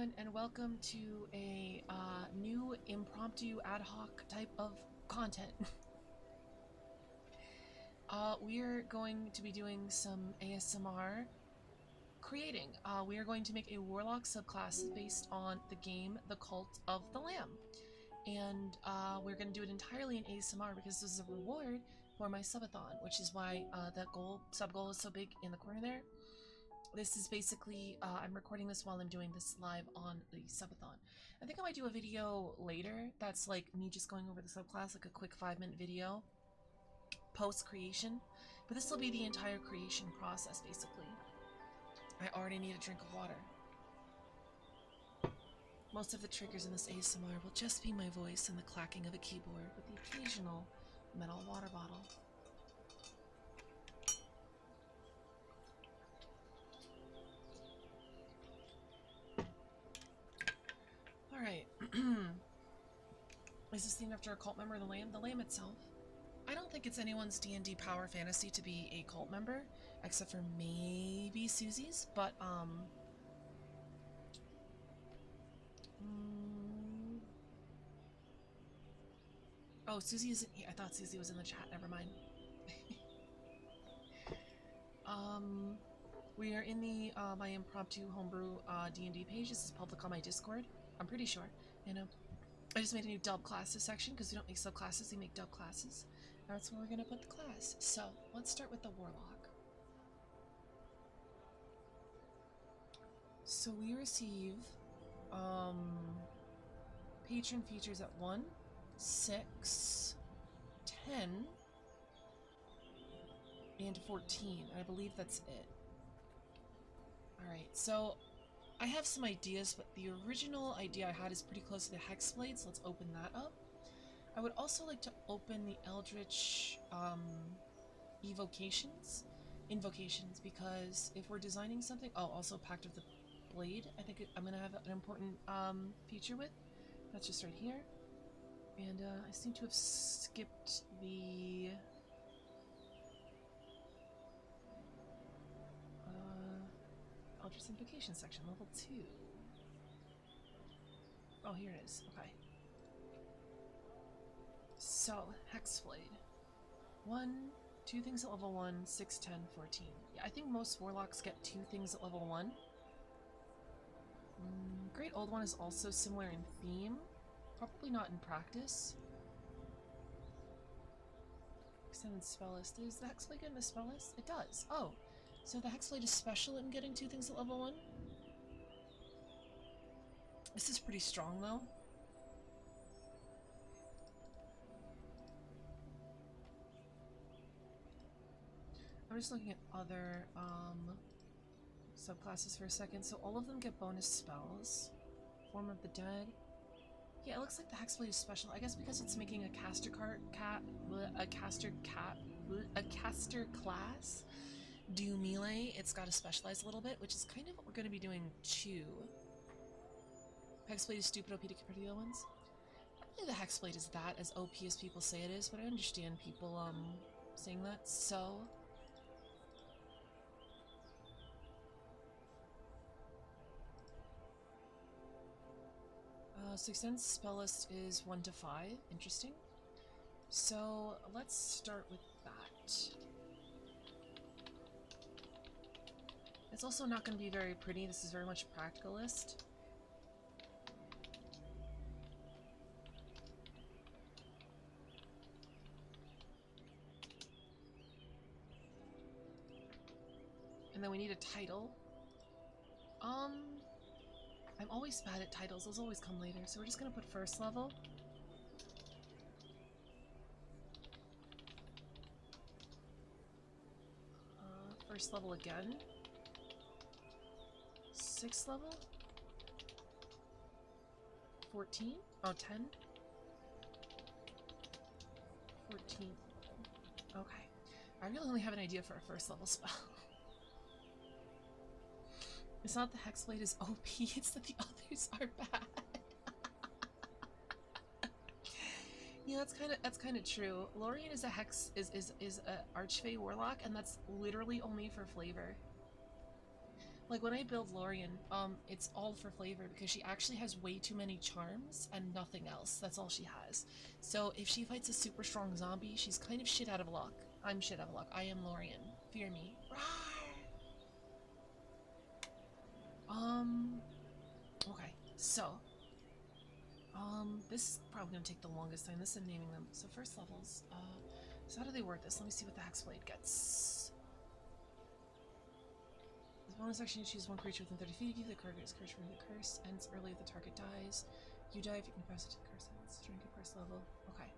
everyone, and welcome to a new impromptu ad hoc type of content. We're going to be doing some ASMR creating. We are going to make a warlock subclass based on the game The Cult of the Lamb. And we're going to do it entirely in ASMR because this is a reward for my subathon, which is why that sub goal is so big in the corner there. This is basically, I'm recording this while I'm doing this live on the subathon. I think I might do a video later that's like me just going over the subclass, like a quick 5-minute video post-creation. But this will be the entire creation process, basically. I already need a drink of water. Most of the triggers in this ASMR will just be my voice and the clacking of a keyboard with the occasional metal water bottle. Alright. Is this themed after a cult member of the Lamb? The Lamb itself? I don't think it's anyone's D&D power fantasy to be a cult member, except for maybe Susie's, but, Oh, Susie isn't here. I thought Susie was in the chat. Never mind. We are in the, my impromptu homebrew, D&D page. This is public on my Discord. I'm pretty sure. And, I just made a new dub classes section because we don't make subclasses, we make dub classes. That's where we're gonna put the class. So, let's start with the warlock. So we receive, patron features at 1, 6, 10, and 14. I believe that's it. Alright, so I have some ideas, but the original idea I had is pretty close to the Hexblade, so let's open that up. I would also like to open the Eldritch invocations, because if we're designing something... Oh, also Pact of the Blade, I think I'm going to have an important feature with. That's just right here. And I seem to have skipped the... Eldritch Invocation section, level 2. Oh, here it is. Okay. So, Hexblade. 2 things at level 1, 6, 10, 14. Yeah, I think most warlocks get 2 things at level 1. Great Old One is also similar in theme. Probably not in practice. Extended spell list. Is the Hexblade good in the spell list? It does. Oh. So the Hexblade is special in getting 2 things at level 1? This is pretty strong, though. I'm just looking at other subclasses for a second. So all of them get bonus spells. Form of the Dead. Yeah, it looks like the Hexblade is special. I guess because it's making a caster class do melee, it's got to specialize a little bit, which is kind of what we're going to be doing too. Hexblade is stupid OP to compare to the other ones. I don't think the Hexblade is that as OP as people say it is, but I understand people saying that, so... So extended spell list is 1 to 5. Interesting. So let's start with that. It's also not going to be very pretty. This is very much practicalist. And then we need a title. I'm always bad at titles. Those always come later. So we're just going to put first level. First level again. 6th level? 14? Oh, 10? 14. Okay. I really only have an idea for a first level spell. It's not the Hexblade is OP, it's that the others are bad. Yeah, that's kinda true. Lorian is a Archfey Warlock, and that's literally only for flavor. Like when I build Lorian, it's all for flavor because she actually has way too many charms and nothing else. That's all she has. So if she fights a super strong zombie, she's kind of shit out of luck. I'm shit out of luck. I am Lorian. Fear me. Okay. So, this is probably gonna take the longest time. This is naming them. So first levels. So how do they word this? Let me see what the Hexblade gets. As bonus action, you choose one creature within 30 feet of you. The card is cursed from the curse. Ends early if the target dies. You die if you can pass it to the curse ends. Drink at first level. Okay.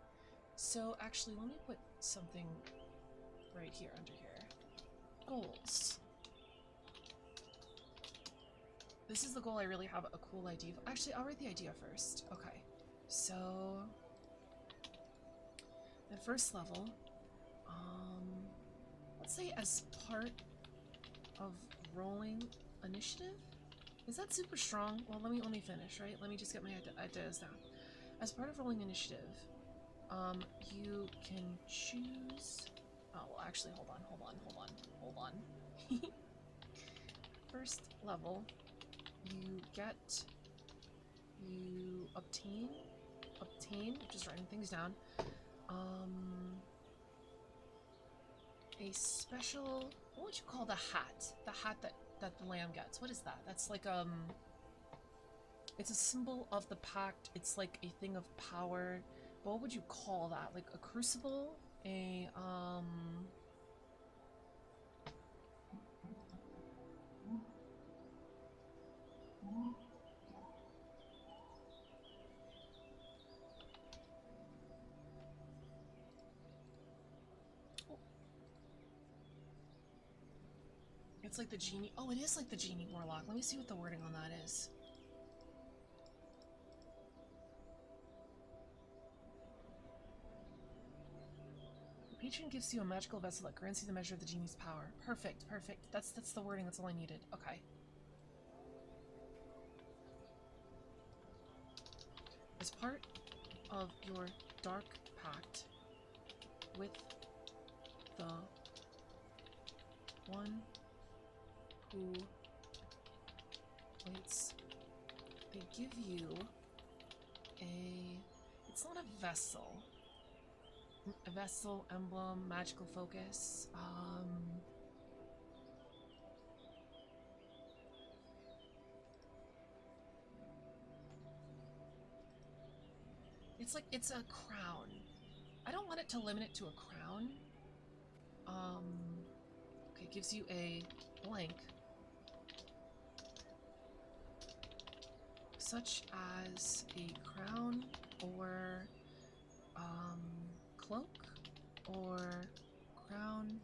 So actually, let me put something right here under here. Goals. This is the goal I really have a cool idea of. Actually, I'll write the idea first. Okay. So at first level, let's say as part of rolling initiative? Is that super strong? Well, let me finish, right? Let me just get my ideas down. As part of rolling initiative, you can choose... Oh, well, actually, hold on. First level, you obtain, just writing things down, a special, what would you call the hat? The hat that the lamb gets. What is that? That's like, it's a symbol of the pact. It's like a thing of power. But what would you call that? Like a crucible? A, it's like the genie. Oh, it is like the genie warlock. Let me see what the wording on that is. The patron gives you a magical vessel that grants you the measure of the genie's power. Perfect. That's the wording. That's all I needed. Okay. As part of your dark pact with the one who waits, they give you it's not a vessel, emblem, magical focus, it's a crown. I don't want it to limit it to a crown. Okay, it gives you a blank, such as a crown or cloak or crown,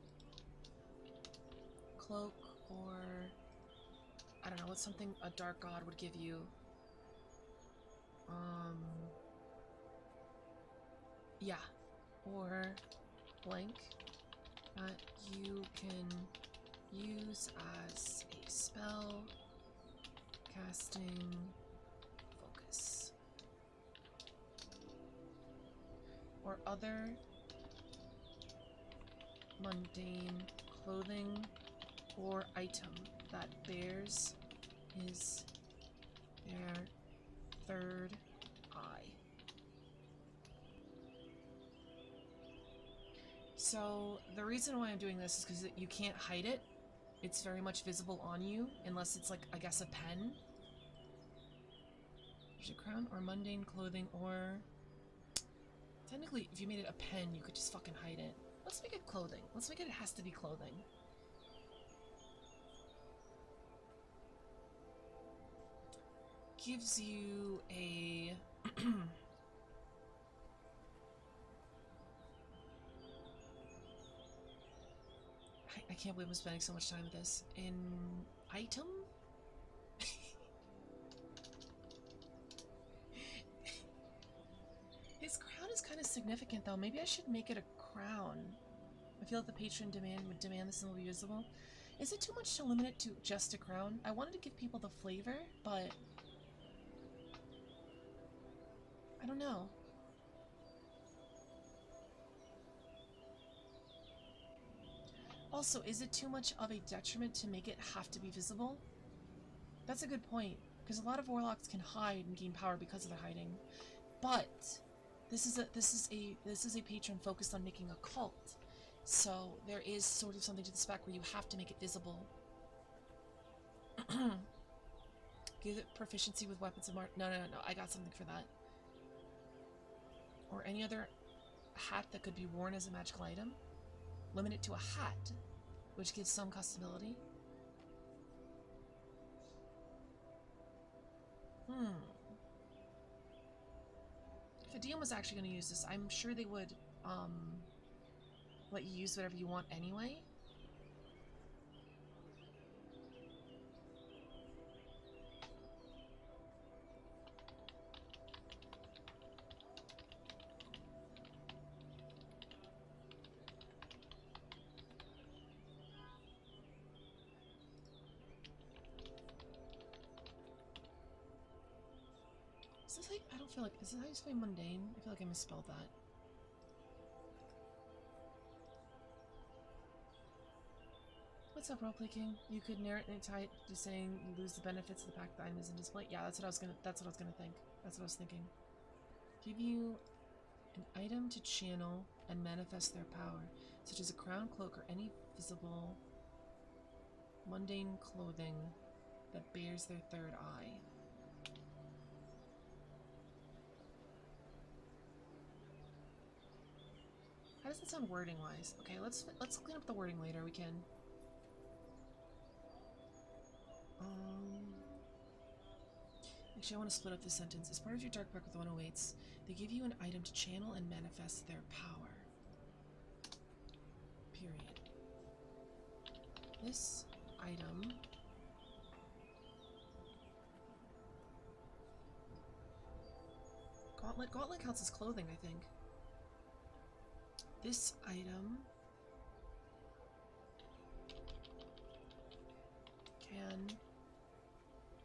cloak, or I don't know, what's something a dark god would give you. Yeah, or blank that you can use as a spell casting focus or other mundane clothing or item that bears their third eye. So the reason why I'm doing this is because you can't hide it. It's very much visible on you, unless it's like, I guess, a pen. There's a crown or mundane clothing, or technically, if you made it a pen, you could just fucking hide it. Let's make it clothing. Let's make it has to be clothing. Gives you a... I can't believe I'm spending so much time with this. An item? His crown is kind of significant, though. Maybe I should make it a crown. I feel like the patron would demand this symbol be visible. Is it too much to limit it to just a crown? I wanted to give people the flavor, but... I don't know. Also, is it too much of a detriment to make it have to be visible? That's a good point, because a lot of warlocks can hide and gain power because of their hiding. But this is a patron focused on making a cult, so there is sort of something to the spec where you have to make it visible. Give it proficiency with weapons of mark. No, I got something for that. Or any other hat that could be worn as a magical item. Limit it to a hat, which gives some customability. If a DM was actually going to use this, I'm sure they would let you use whatever you want anyway. Is this like, I don't feel like, is this how you spell mundane? I feel like I misspelled that. What's up, Roleplay King? You could narrate and tie it to saying you lose the benefits of the pact that item is in display. Yeah, that's what I was gonna think. That's what I was thinking. Give you an item to channel and manifest their power, such as a crown, cloak, or any visible mundane clothing that bears their third eye. How does that sound wording-wise? Okay, let's clean up the wording later. We can. Actually, I want to split up this sentence. As part of your dark pact with 108s, they give you an item to channel and manifest their power. Period. This item Gauntlet counts as clothing, I think. This item can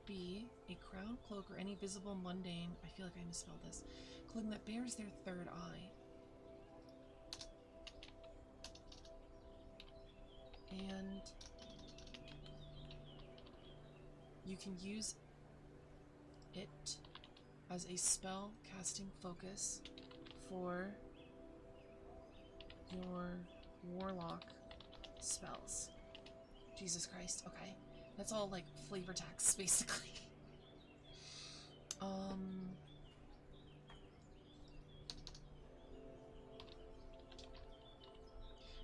be a crown, cloak, or any visible mundane, I feel like I misspelled this, clothing that bears their third eye. And you can use it as a spell casting focus for your warlock spells. Jesus Christ, okay. That's all like flavor text, basically.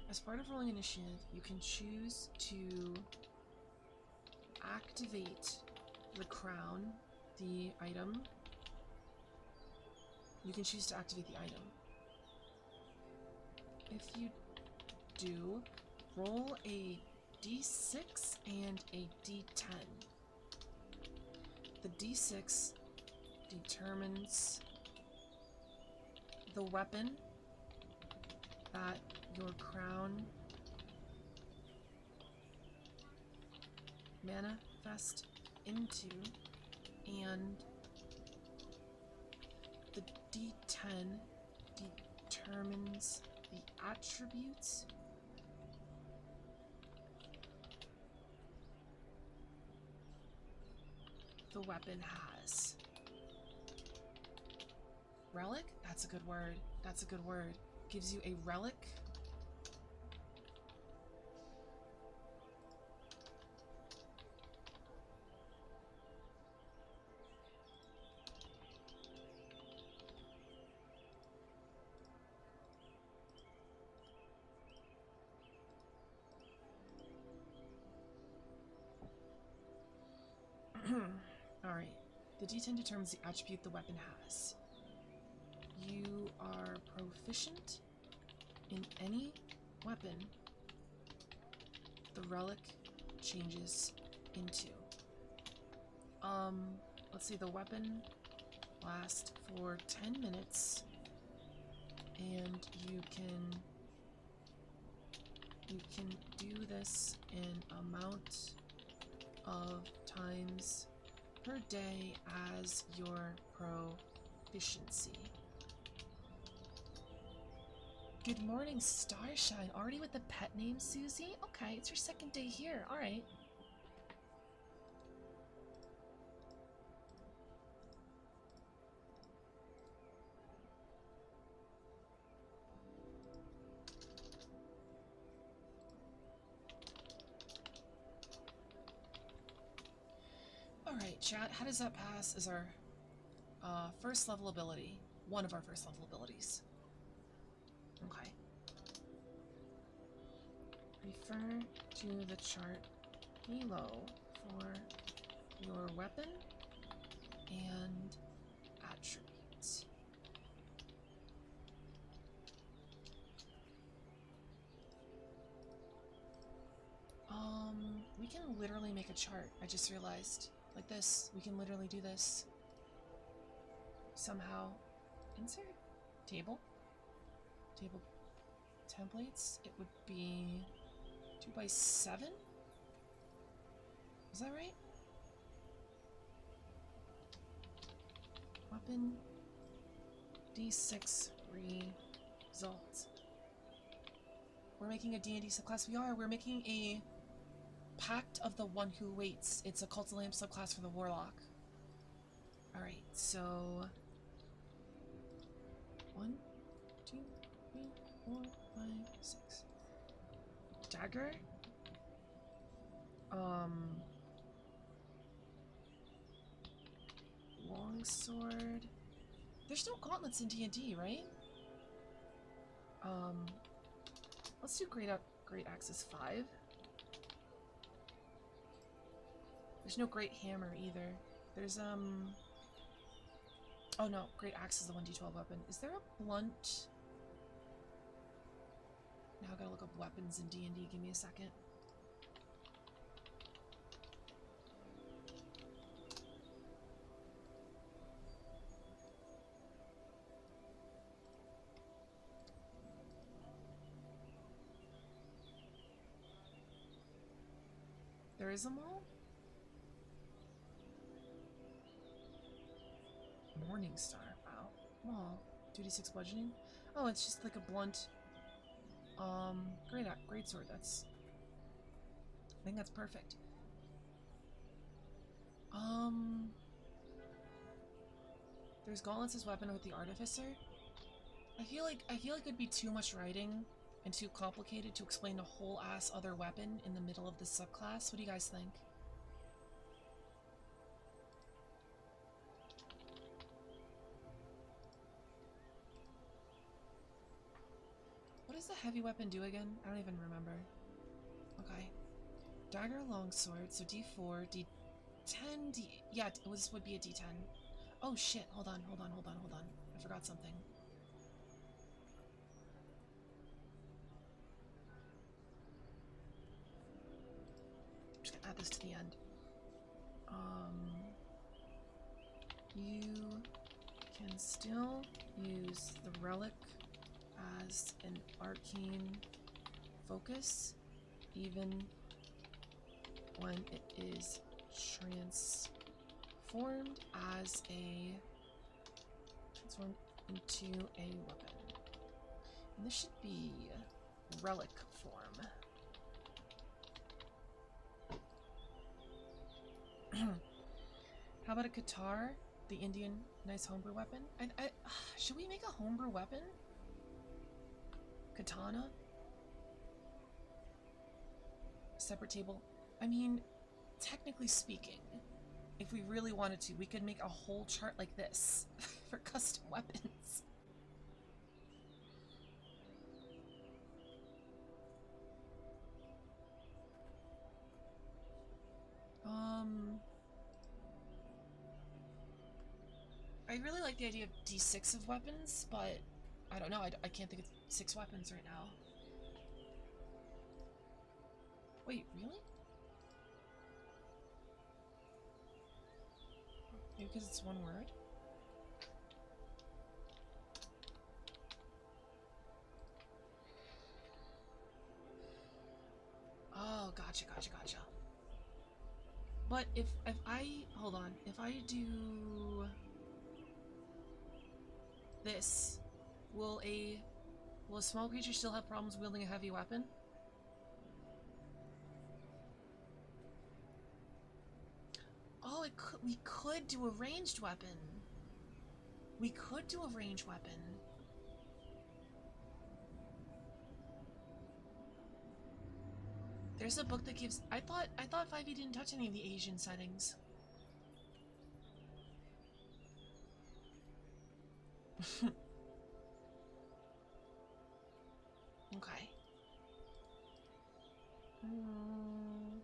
As part of rolling initiative, you can choose to activate the crown, the item. You can choose to activate the item. If you do, roll a d6 and a d10. The d6 determines the weapon that your crown manifest into, and the d10 determines the attributes the weapon has. Relic? That's a good word. That's a good word. Gives you a relic. Alright. The D10 determines the attribute the weapon has. You are proficient in any weapon the relic changes into. Let's see, the weapon lasts for 10 minutes, and you can do this in amount of times per day as your proficiency. Good morning, Starshine. Already with the pet name, Susie? Okay, it's your second day here. Alright. Alright, chat, how does that pass as our first level ability? One of our first level abilities. Okay. Refer to the chart below for your weapon and attributes. We can literally make a chart. I just realized. Like this. We can literally do this. Somehow. Insert? Table? Table templates? It would be 2x7? Is that right? Weapon D6 result. We're making a D&D subclass. We're making a Pact of the One Who Waits. It's a Cult of the Lamb subclass for the Warlock. Alright, so 1, 2, 3, 4, 5, 6. Dagger? Longsword. There's no gauntlets in D&D, right? Let's do Great Axes 5. There's no Great Hammer either. There's oh no, Great Axe is the 1d12 weapon. Is there a blunt? Now I gotta look up weapons in D&D. Give me a second. There is a mall? Morningstar. Wow. Mall. 2d6 bludgeoning? Oh, it's just like a blunt. Great sword. That's. I think that's perfect. There's gauntlets as weapon with the artificer. I feel like it'd be too much writing and too complicated to explain a whole ass other weapon in the middle of the subclass. What do you guys think? What does the heavy weapon do again? I don't even remember. Okay. Dagger, longsword, so D4, D10, yeah, this would be a D10. Oh shit, hold on. I forgot something. I'm just gonna add this to the end. You can still use the relic as an arcane focus, even when it is transformed into a weapon. And this should be relic form. How about a Qatar? The Indian nice homebrew weapon? Should we make a homebrew weapon? Katana? Separate table. I mean, technically speaking, if we really wanted to, we could make a whole chart like this for custom weapons. I really like the idea of D6 of weapons, but I don't know, I can't think of 6 weapons right now. Wait, really? Maybe because it's one word? Oh, gotcha. But if I, hold on, if I do this, will a small creature still have problems wielding a heavy weapon? Oh, we could do a ranged weapon. There's a book that gives. I thought 5e didn't touch any of the Asian settings. Okay. Mm.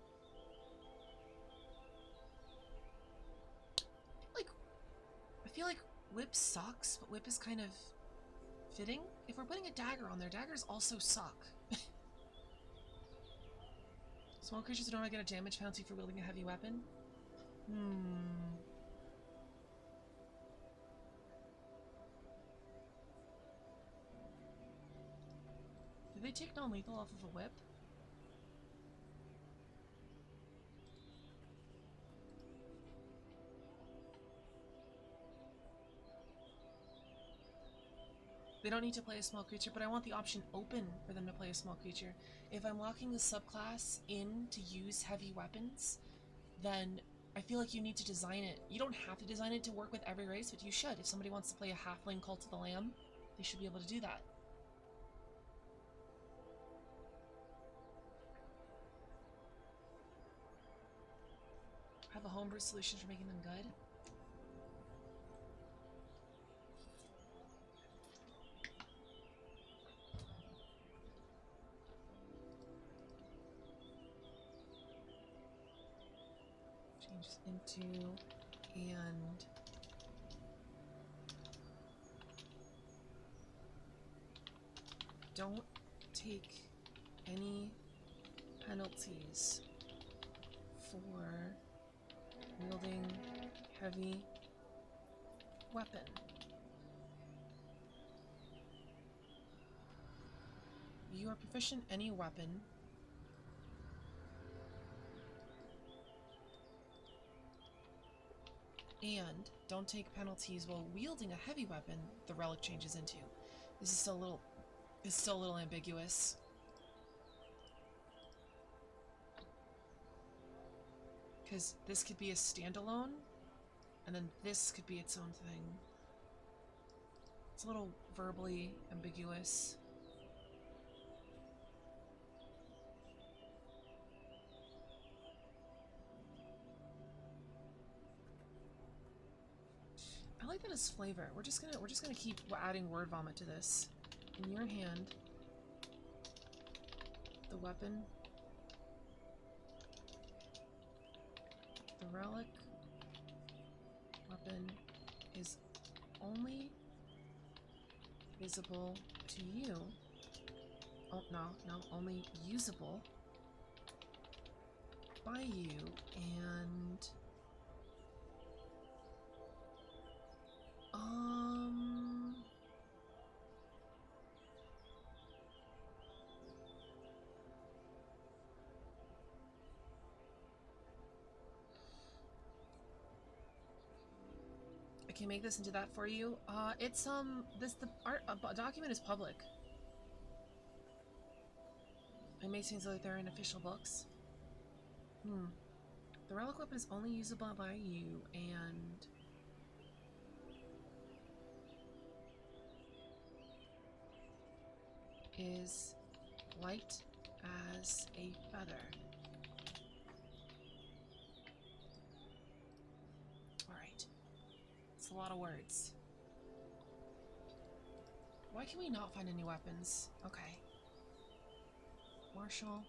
Like, I feel like whip sucks, but whip is kind of fitting. If we're putting a dagger on there, daggers also suck. Small creatures don't get a damage penalty for wielding a heavy weapon. Hmm. Do they take non-lethal off of a whip? They don't need to play a small creature, but I want the option open for them to play a small creature. If I'm locking the subclass in to use heavy weapons, then I feel like you need to design it. You don't have to design it to work with every race, but you should. If somebody wants to play a halfling Cult of the Lamb, they should be able to do that. Have a homebrew solution for making them good. Changes into and don't take any penalties for wielding heavy weapon. You are proficient in any weapon and don't take penalties while wielding a heavy weapon the relic changes into. This is still a little ambiguous. Because this could be a standalone, and then this could be its own thing. It's a little verbally ambiguous. I like that as flavor. We're just gonna keep adding word vomit to this. In your hand, the weapon, the relic weapon is only visible to you. Oh, no, only usable by you, and I can make this into that for you. It's the art document is public. It makes things like they're in official books. The relic weapon is only usable by you, and is light as a feather. Alright. It's a lot of words. Why can we not find any weapons? Okay. Marshall.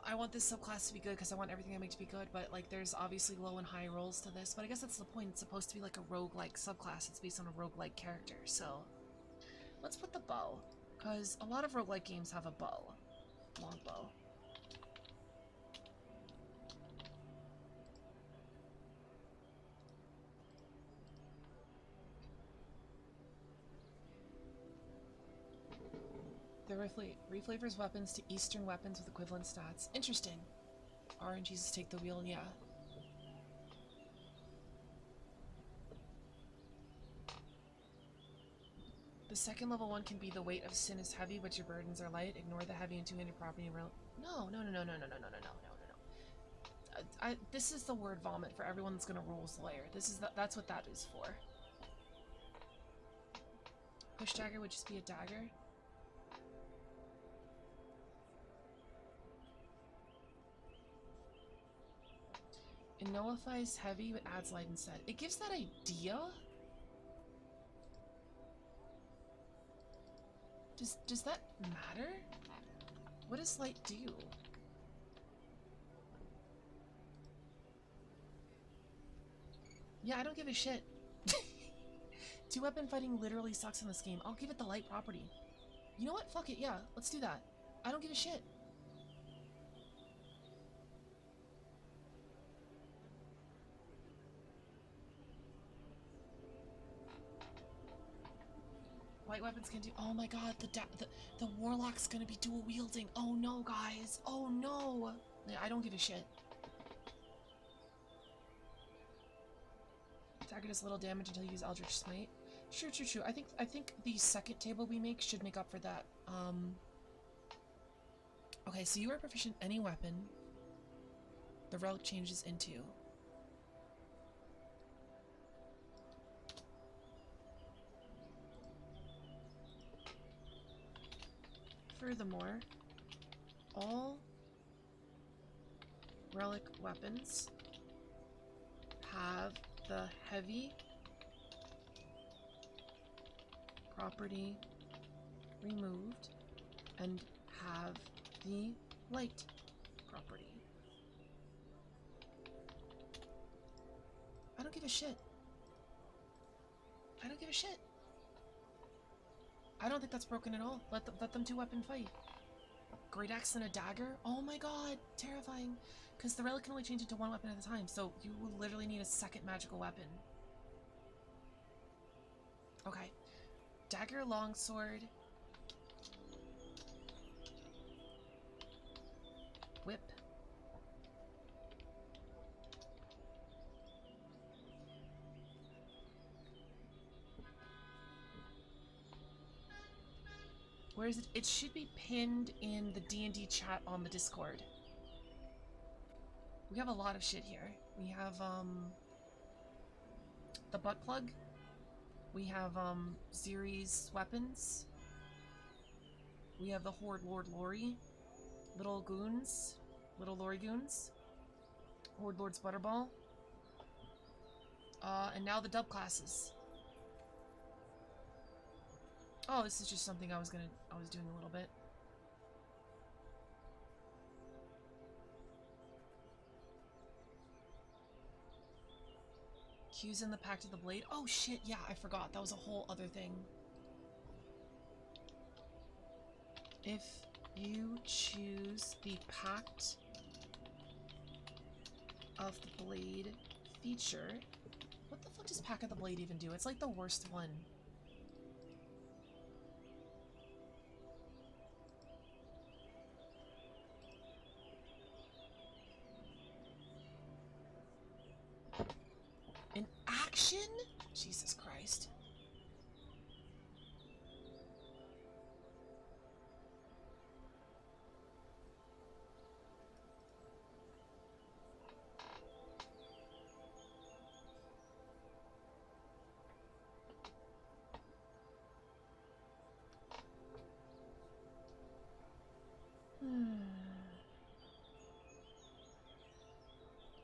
I want this subclass to be good because I want everything I make to be good, but like there's obviously low and high rolls to this, but I guess that's the point. It's supposed to be like a roguelike subclass. It's based on a roguelike character, so let's put the bow, because a lot of roguelike games have a bow. Longbow. The reflavors weapons to Eastern weapons with equivalent stats. Interesting. RNGs take the wheel, yeah. The second level one can be the weight of sin is heavy, but your burdens are light. Ignore the heavy and two-handed property. No. This is the word vomit for everyone that's gonna rules lawyer. That's what that is for. Push dagger would just be a dagger. It nullifies heavy but adds light instead. It gives that idea? Does that matter? What does light do? Yeah, I don't give a shit. Two-weapon fighting literally sucks in this game. I'll give it the light property. You know what? Fuck it, yeah. Let's do that. I don't give a shit. Light weapons can do... Oh my god, the warlock's gonna be dual wielding. Oh no, guys. Oh no. Yeah, I don't give a shit. Dagger does little damage until you use Eldritch Smite. True, true, true. I think the second table we make should make up for that. Okay, so you are proficient any weapon the relic changes into. Furthermore, all relic weapons have the heavy property removed and have the light property. I don't give a shit. I don't give a shit. I don't think that's broken at all. Let them two-weapon fight. Great axe and a dagger? Oh my god, terrifying. Because the relic can only change into one weapon at a time, so you will literally need a second magical weapon. Okay. Dagger, longsword. Whip. Where is it? It should be pinned in the D&D chat on the Discord. We have a lot of shit here. We have, the butt plug. We have, Ziri's weapons. We have the Horde Lord Lori. Little goons. Little Lori goons. Horde Lord's Butterball. And now the dub classes. Oh, this is just something I was doing a little bit. Cues in the Pact of the Blade. Oh shit, yeah, I forgot. That was a whole other thing. If you choose the Pact of the Blade feature... What the fuck does Pact of the Blade even do? It's like the worst one. An action? Jesus Christ.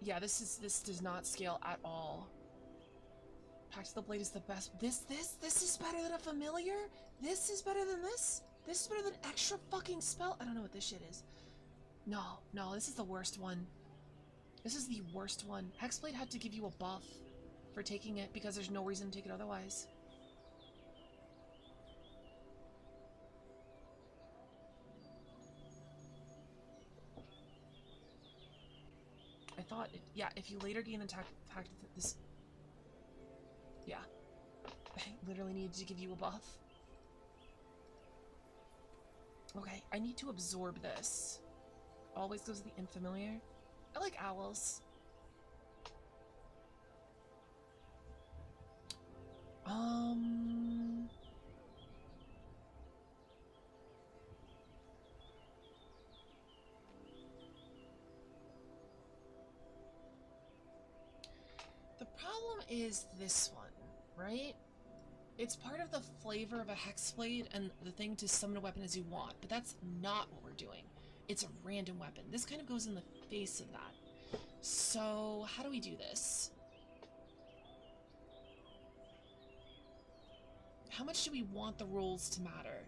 Yeah, this does not scale at all. Pact of the Blade is the best. This is better than a familiar? This is better than this? This is better than extra fucking spell? I don't know what this shit is. No, this is the worst one. This is the worst one. Hexblade had to give you a buff for taking it because there's no reason to take it otherwise. I thought, yeah, if you later gain attack, this... Yeah. I literally needed to give you a buff. Okay, I need to absorb this. Always goes to the unfamiliar. I like owls. The problem is this one, right? It's part of the flavor of a Hexblade and the thing to summon a weapon as you want, but that's not what we're doing. It's a random weapon. This kind of goes in the face of that. So, how do we do this? How much do we want the rolls to matter?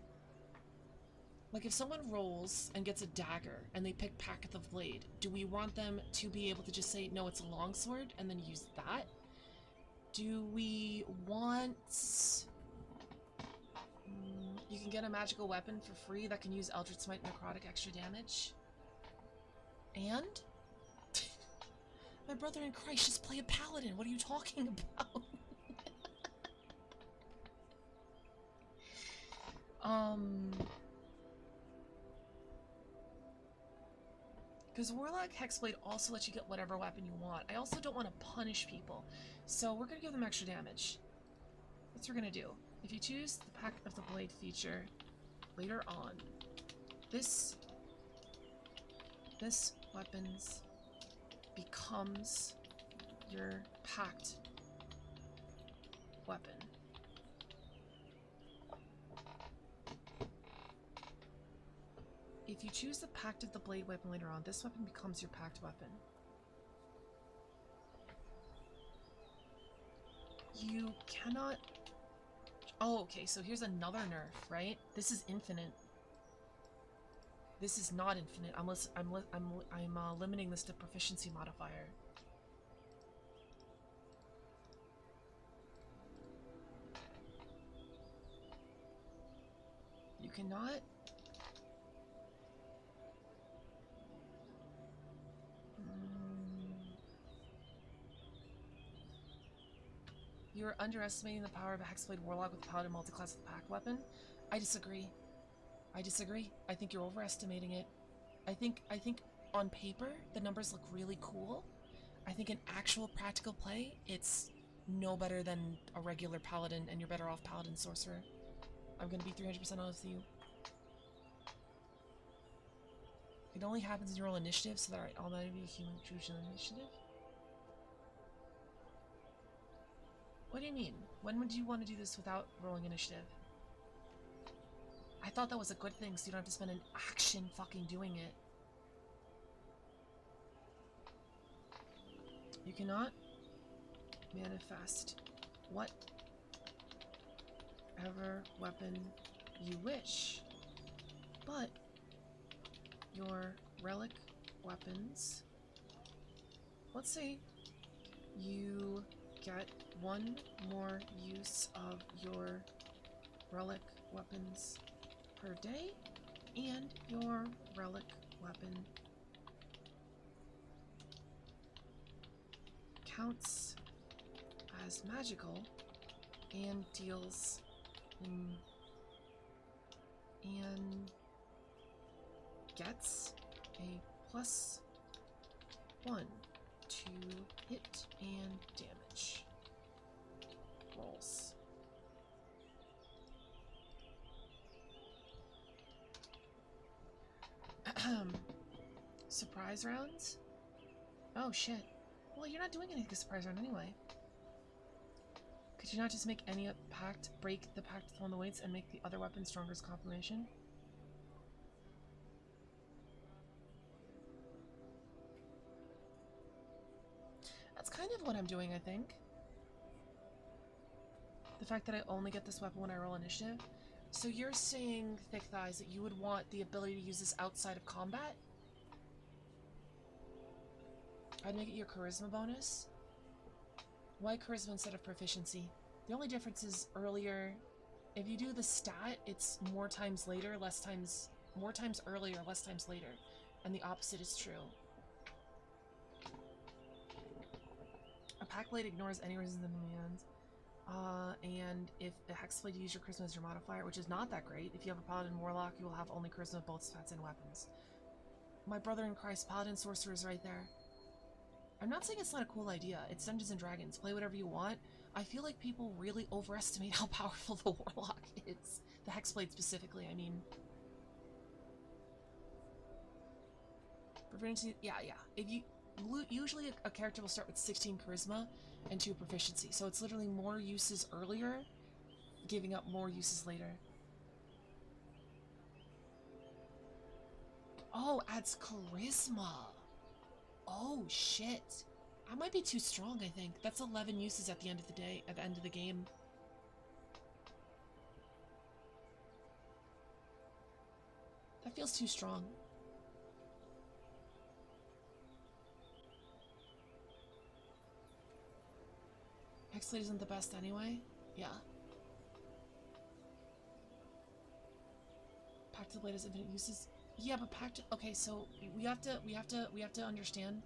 Like, if someone rolls and gets a dagger and they pick Packet of Blade, do we want them to be able to just say, no, it's a longsword, and then use that? Do we want... you can get a magical weapon for free that can use Eldritch Smite Necrotic extra damage. And? My brother in Christ, just play a paladin. What are you talking about? Because Warlock Hexblade also lets you get whatever weapon you want. I also don't want to punish people, so we're going to give them extra damage. That's what we're going to do. If you choose the Pack of the Blade feature later on, this weapons becomes your packed weapon. If you choose the Pact of the Blade weapon later on, this weapon becomes your packed weapon. You cannot... Oh, okay, so here's another nerf, right? This is infinite. This is not infinite. I'm limiting this to proficiency modifier. You cannot... You're underestimating the power of a Hexblade Warlock with Paladin multiclass with pack weapon. I disagree. I disagree. I think you're overestimating it. I think on paper the numbers look really cool. I think in actual practical play, it's no better than a regular Paladin, and you're better off Paladin Sorcerer. I'm gonna be 300% honest with you. It only happens in your roll initiative, so that I'll not be a human choose an initiative. What do you mean? When would you want to do this without rolling initiative? I thought that was a good thing, so you don't have to spend an action fucking doing it. You cannot manifest whatever weapon you wish, but your relic weapons, let's say you get one more use of your relic weapons per day, and your relic weapon counts as magical and deals and gets a +1 to hit and damage rolls. Surprise rounds? Oh shit. Well, you're not doing anything to surprise round anyway. Could you not just make any pact, break the pact with one of the weights, and make the other weapon stronger as confirmation? That's kind of what I'm doing, I think. The fact that I only get this weapon when I roll initiative. So you're saying, Thick Thighs, that you would want the ability to use this outside of combat? I'd make it your charisma bonus. Why charisma instead of proficiency? The only difference is earlier, if you do the stat, it's more times later, more times earlier, less times later. And the opposite is true. A pack blade ignores any resistance commands. And if the Hexblade, you use your charisma as your modifier, which is not that great. If you have a Paladin Warlock, you will have only charisma of both stats and weapons. My brother in Christ, Paladin Sorcerer is right there. I'm not saying it's not a cool idea. It's Dungeons and Dragons. Play whatever you want. I feel like people really overestimate how powerful the Warlock is. The Hexblade specifically, I mean. Proficiency, yeah. If you usually a character will start with 16 charisma and 2 proficiency, so it's literally more uses earlier, giving up more uses later. Oh, adds charisma. Oh, shit. I might be too strong, I think. That's 11 uses at the end of the day, at the end of the game. That feels too strong. Hexblade isn't the best anyway. Yeah. Pact of the Blade has infinite uses. Yeah, but Pact. Okay, so we have to understand.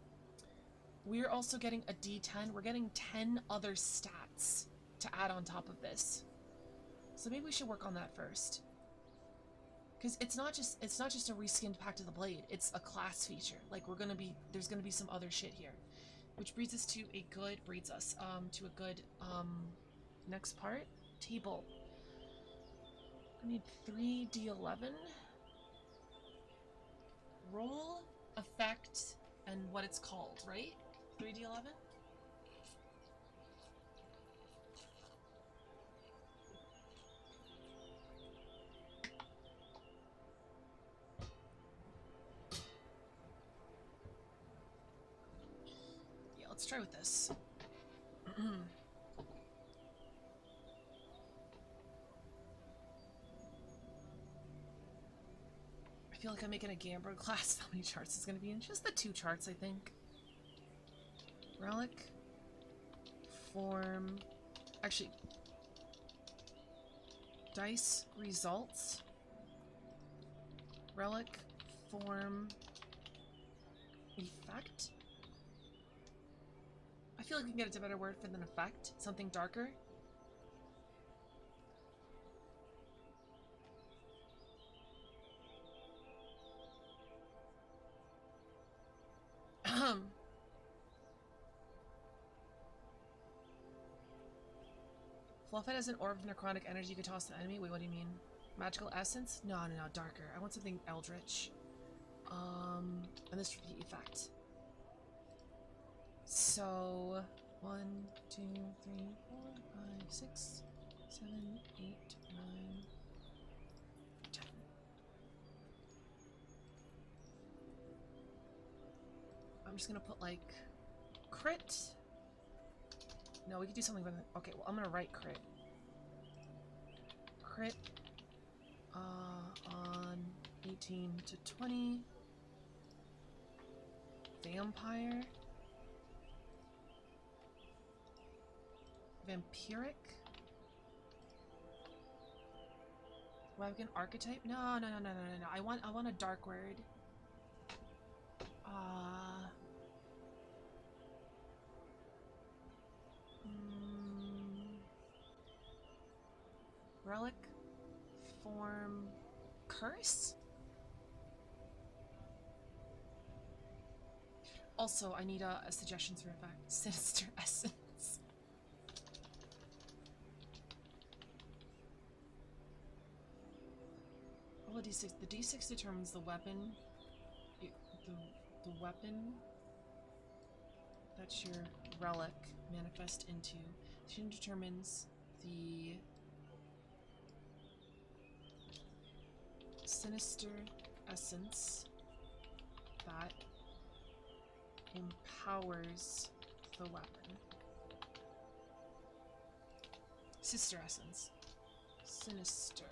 We're also getting a D10. We're getting 10 other stats to add on top of this. So maybe we should work on that first. Because it's not just a reskinned Pact of the Blade. It's a class feature. Like there's gonna be some other shit here, which brings us to a good next part table. I need 3d11. Roll, effect, and what it's called, right? 3d11. Let's try with this. I feel like I'm making a Gambler class. How many charts is going to be in? Just the 2 charts, I think. Relic. Form. Actually. Dice results. Relic. Form. Effect. I feel like we can get a better word for than effect. Something darker. Fluffhead has an orb of necrotic energy you could toss to the enemy. Wait, what do you mean? Magical essence? No, darker. I want something eldritch. And this would be effect. So 1, 2, 3, 4, 5, 6, 7, 8, 9, 10. I'm just gonna put like crit. No, we could do something with it. Okay, well I'm gonna write crit. Crit on 18 to 20. Vampire. Vampiric? Weapon archetype? No. I want a dark word. Relic? Form? Curse? Also, I need a suggestion for effect. Sinister Essence. Roll a d6. The d6 determines the weapon. The weapon that your relic manifest into. She determines the sinister essence that empowers the weapon. Sister essence. Sinister.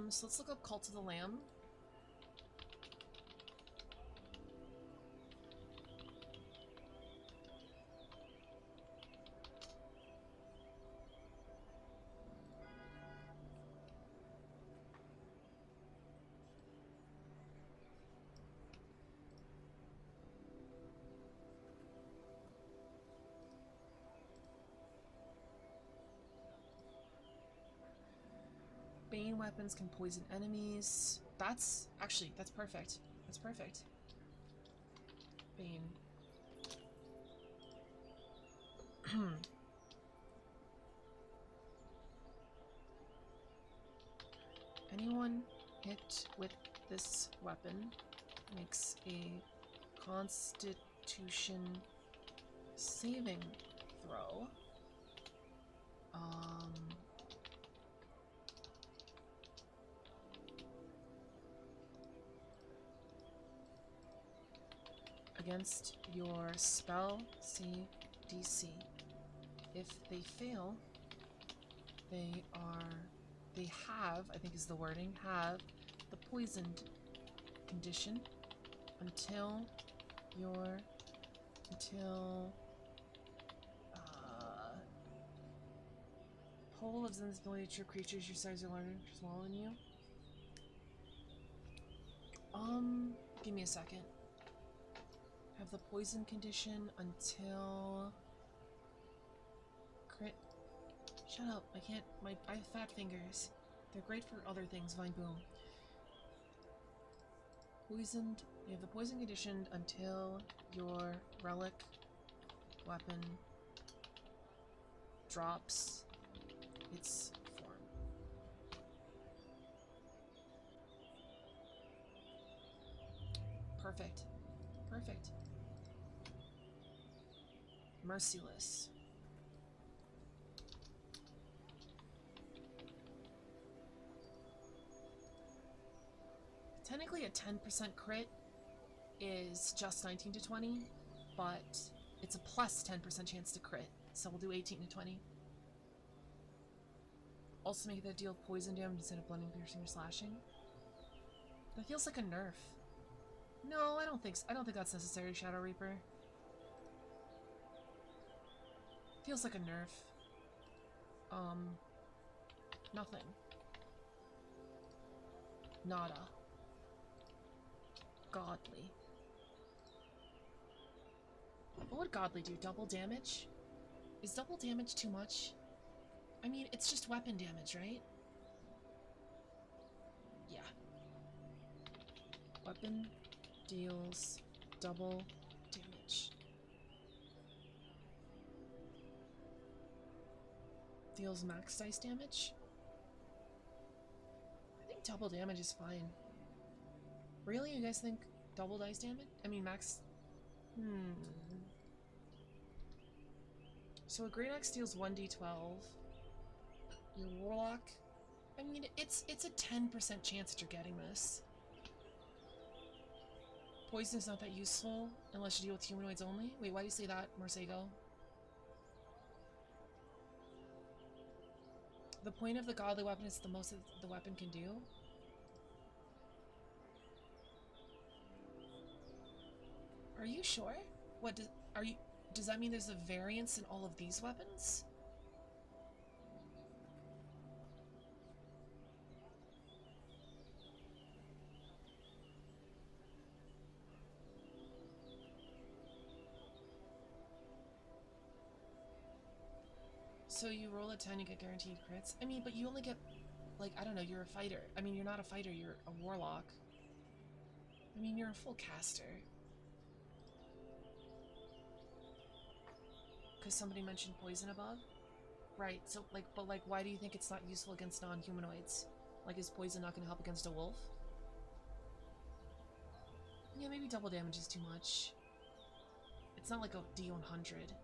So let's look up Cult of the Lamb. Bane weapons can poison enemies. That's perfect. That's perfect. Bane. Anyone hit with this weapon makes a Constitution saving throw. against your spell save DC. If they fail, they have, I think is the wording, have the poisoned condition until whole of invincibility to creatures your size or larger smaller than you. Give me a second. Have the poison condition until crit. Shut up, I can't, I have fat fingers. They're great for other things, Vine Boom. Poisoned, you have the poison condition until your relic weapon drops its form. Perfect. Perfect. Merciless. Technically a 10% crit is just 19 to 20, but it's a plus 10% chance to crit, so we'll do 18 to 20. Also make that deal poison damage instead of blending, piercing, or slashing. That feels like a nerf. No, I don't think so. I don't think that's necessary, Shadow Reaper. Feels like a nerf. Nothing. Nada. Godly. What would Godly do? Double damage? Is double damage too much? I mean, it's just weapon damage, right? Yeah. Weapon deals double damage. Deals max dice damage? I think double damage is fine. Really? You guys think double dice damage? I mean, max... So a Great Axe deals 1d12. Your Warlock... I mean, it's a 10% chance that you're getting this. Poison is not that useful unless you deal with humanoids only. Wait, why do you say that, Morsego? The point of the godly weapon is the most that the weapon can do. Are you sure? What does that mean there's a variance in all of these weapons? So you roll a 10, you get guaranteed crits? I mean, but you only get, like, I don't know, you're a fighter. I mean, you're not a fighter, you're a warlock. I mean, you're a full caster. Because somebody mentioned poison above? Right, so, like, but, like, why do you think it's not useful against non-humanoids? Like, is poison not going to help against a wolf? Yeah, maybe double damage is too much. It's not like a D100.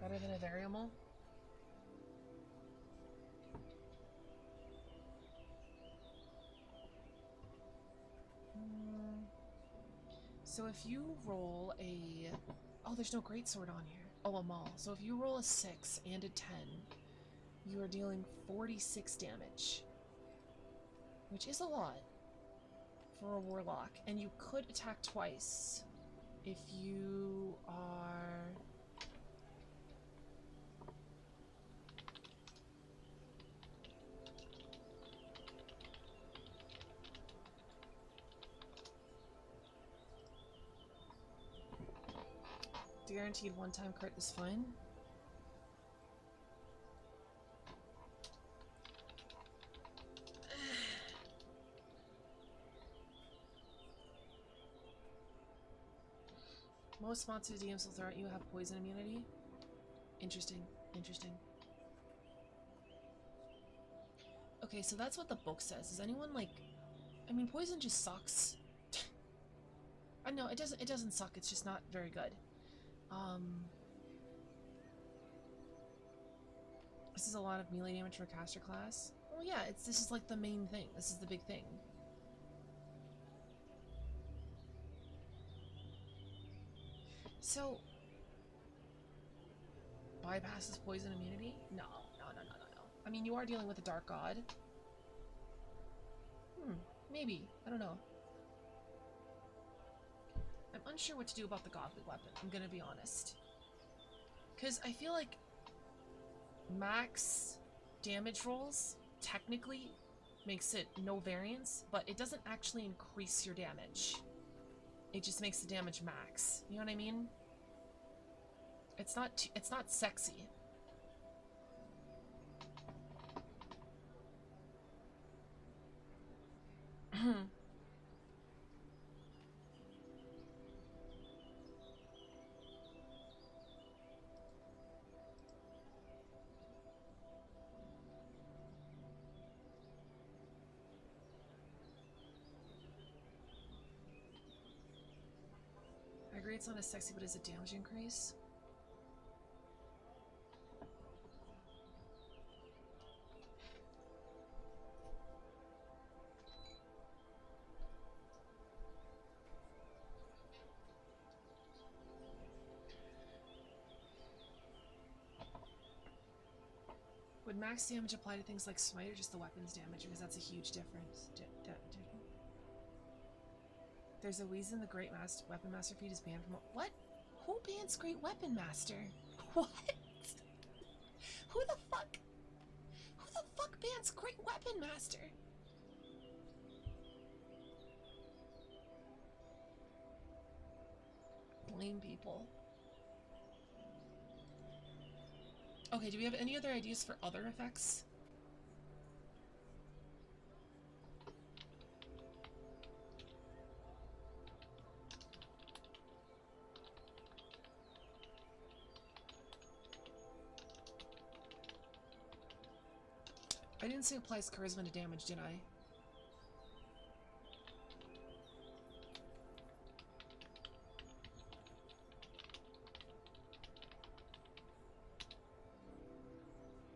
Better than a variable? So if you roll a... Oh, there's no greatsword on here. Oh, a maul. So if you roll a 6 and a 10, you are dealing 46 damage. Which is a lot for a warlock. And you could attack twice if you are... Guaranteed one-time crit is fine. Most monster DMs will throw at you have poison immunity. Interesting. Interesting. Okay, so that's what the book says. Is anyone like... I mean, poison just sucks. I know, it doesn't suck, it's just not very good. This is a lot of melee damage for a caster class. Well, yeah, this is like the main thing. This is the big thing. So, bypasses poison immunity? No. I mean, you are dealing with a dark god. Maybe. I don't know. I'm unsure what to do about the godly weapon, I'm gonna be honest. Because I feel like max damage rolls technically makes it no variance, but it doesn't actually increase your damage. It just makes the damage max. You know what I mean? It's not sexy. I agree it's not as sexy, but is it damage increase? Would max damage apply to things like smite or just the weapon's damage? Because that's a huge difference. There's a reason the Great Weapon Master feat is banned from... What? Who bans Great Weapon Master? What? Who the fuck? Who the fuck bans Great Weapon Master? Blame people. Okay, do we have any other ideas for other effects? I didn't say applies charisma to damage, did I?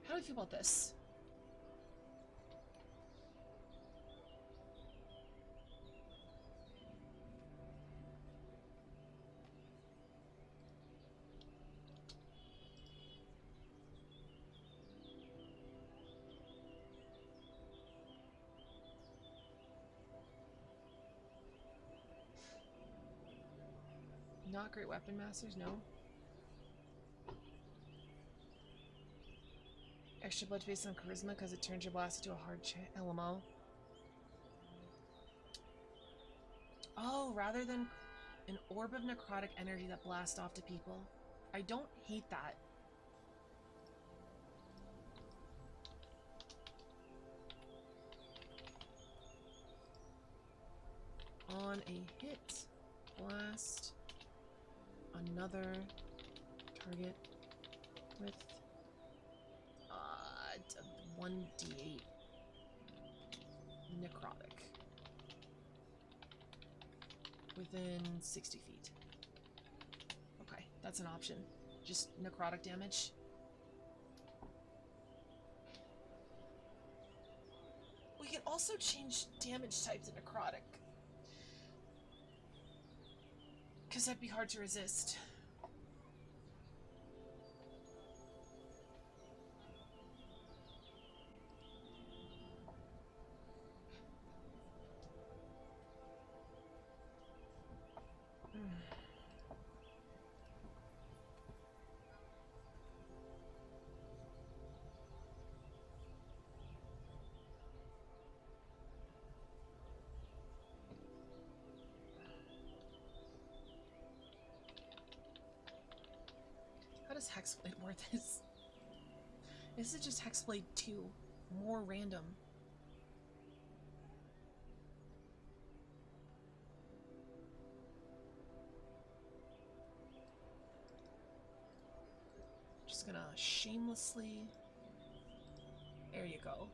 How do I feel about this? Not Great Weapon Masters, no. Extra blood based on charisma because it turns your blast into a hard LMO. Oh, rather than an orb of necrotic energy that blasts off to people. I don't hate that. On a hit, blast another target with 1d8 necrotic within 60 feet. Okay, that's an option. Just necrotic damage. We can also change damage type to necrotic, because that'd be hard to resist. How does Hexblade work this? Is it just Hexblade 2? More random. Just gonna shamelessly... There you go.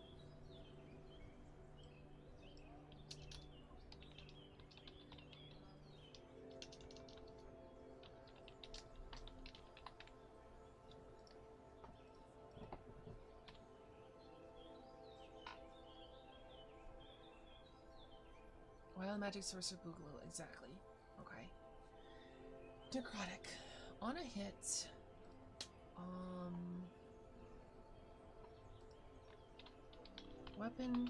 Wild Magic Sorcerer Boogaloo, exactly. Okay. Necrotic. On a hit, weapon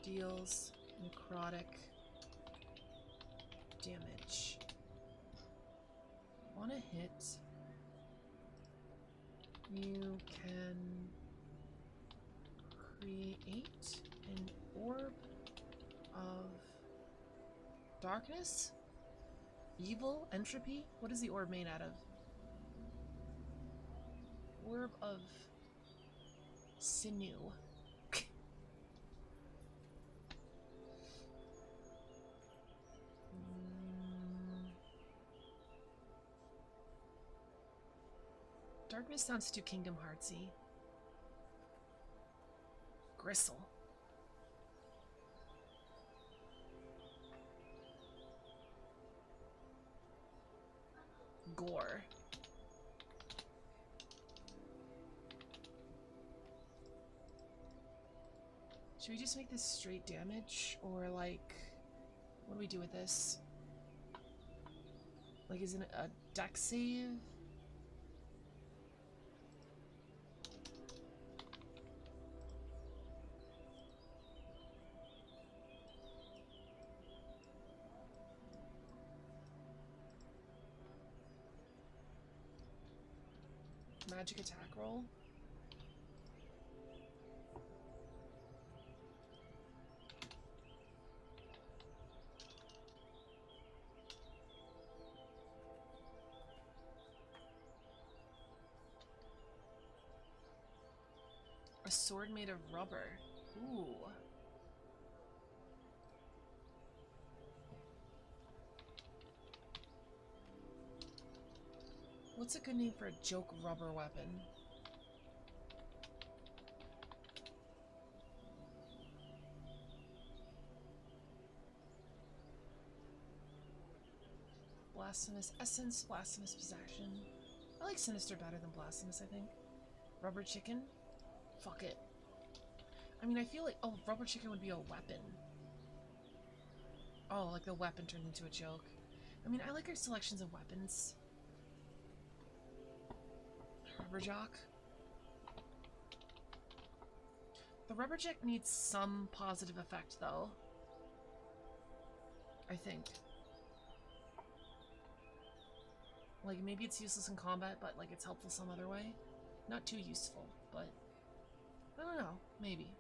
deals necrotic damage. On a hit, you can create an orb of darkness? Evil? Entropy? What is the orb made out of? Orb of sinew. Darkness sounds too Kingdom Heartsy. Gristle. Gore. Should we just make this straight damage? Or like, what do we do with this? Like, is it a dex save? Magic attack roll. A sword made of rubber. Ooh. What's a good name for a joke rubber weapon? Blasphemous Essence, Blasphemous Possession. I like Sinister better than Blasphemous, I think. Rubber Chicken? Fuck it. I mean, I feel like... Oh, Rubber Chicken would be a weapon. Oh, like the weapon turned into a joke. I mean, I like our selections of weapons. Rubberjock. The Rubberjack needs some positive effect, though. I think. Like, maybe it's useless in combat, but, like, it's helpful some other way. Not too useful, but... I don't know. Maybe.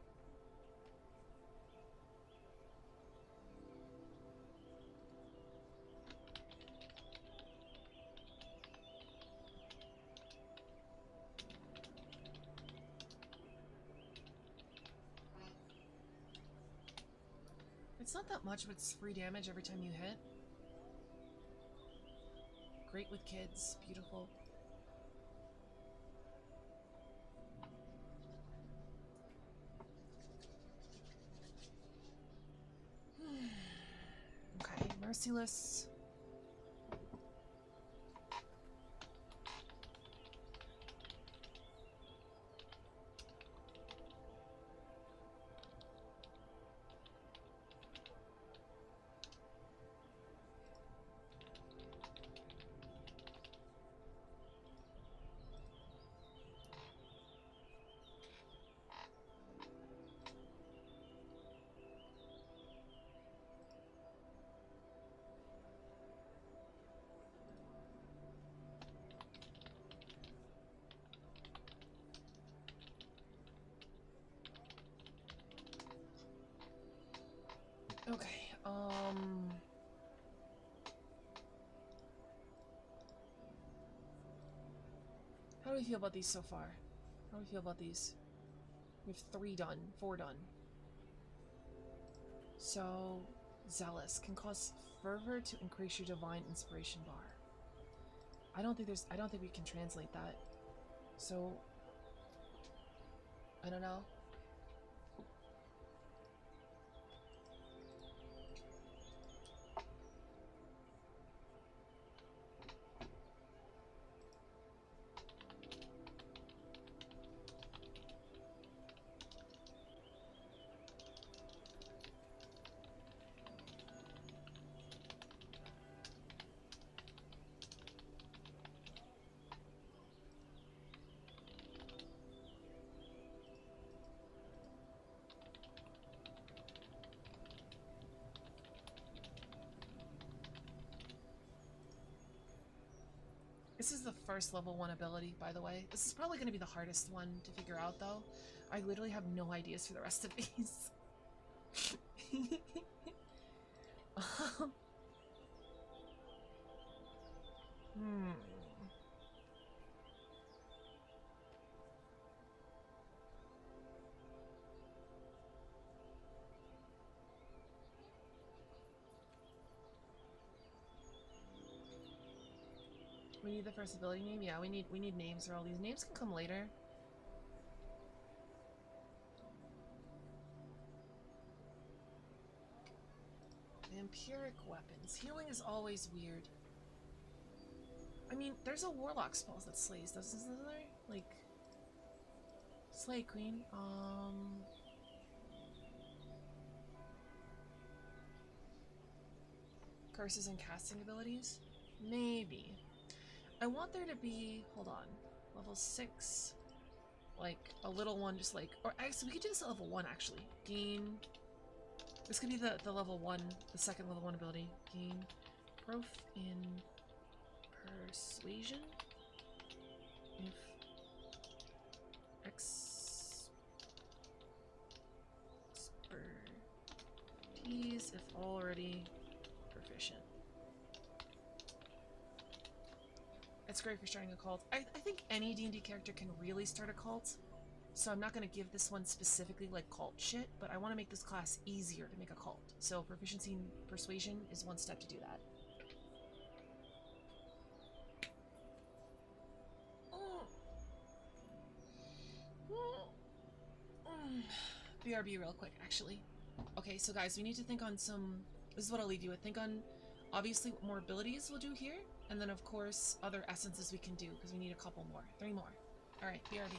It's not that much, but it's free damage every time you hit. Great with kids. Beautiful. Okay, Merciless. Okay, how do we feel about these so far? How do we feel about these? We have 3 done, 4 done. So, Zealous can cause fervor to increase your divine inspiration bar. I don't think we can translate that. So, I don't know. This is the first level 1 ability, by the way. This is probably going to be the hardest one to figure out, though. I literally have no ideas for the rest of these. Hmm. We need the first ability name? Yeah, we need names for all these. Names can come later. Vampiric weapons. Healing is always weird. I mean, there's a warlock spell that slays, doesn't there? Like, Slay Queen. Curses and casting abilities? Maybe. I want there to be, hold on, level 6, like a little one, just like, or actually we could do this at level 1 actually. Gain, this could be the level 1, the second level 1 ability. Gain Prof in Persuasion if expertise if already proficient. It's great for starting a cult. I think any D&D character can really start a cult, so I'm not going to give this one specifically like cult shit, but I want to make this class easier to make a cult. So proficiency in persuasion is one step to do that. BRB real quick, actually. Okay, so guys, we need to think on some... This is what I'll leave you with. Think on, obviously, what more abilities we'll do here, and then, of course, other essences we can do, because we need a couple more. 3 more. Alright, BRB.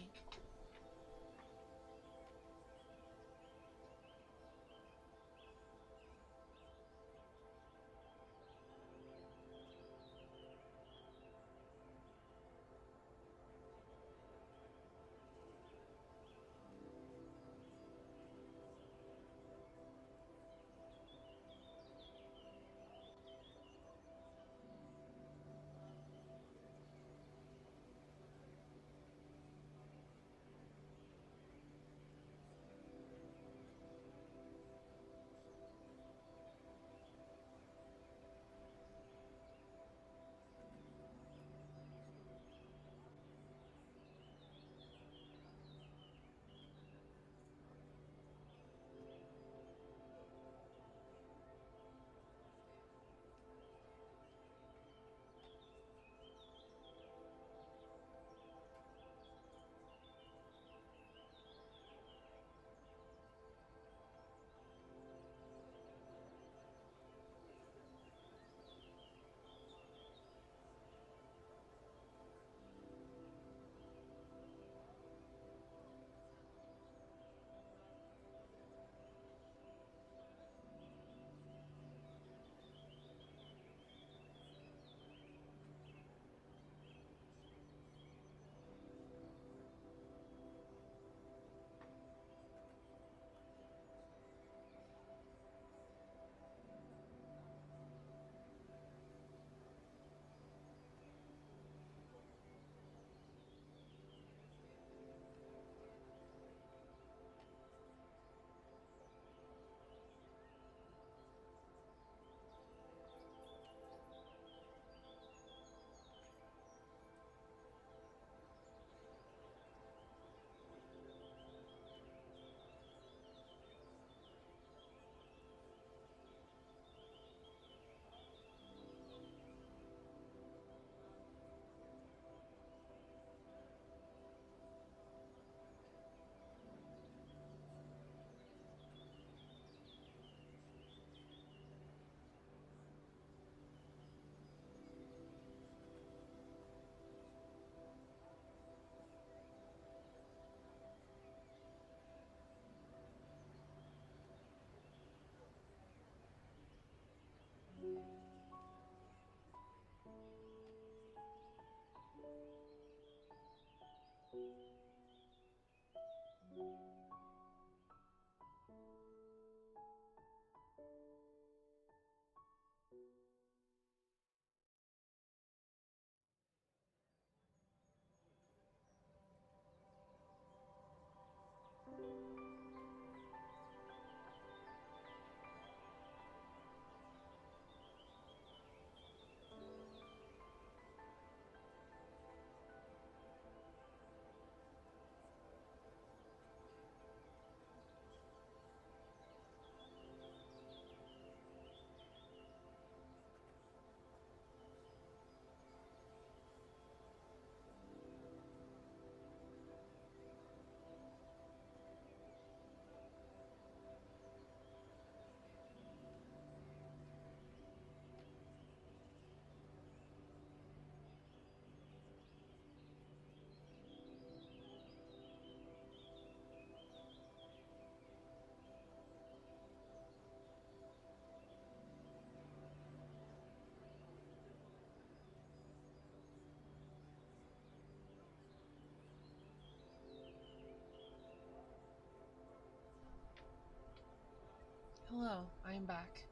Hello, I am back.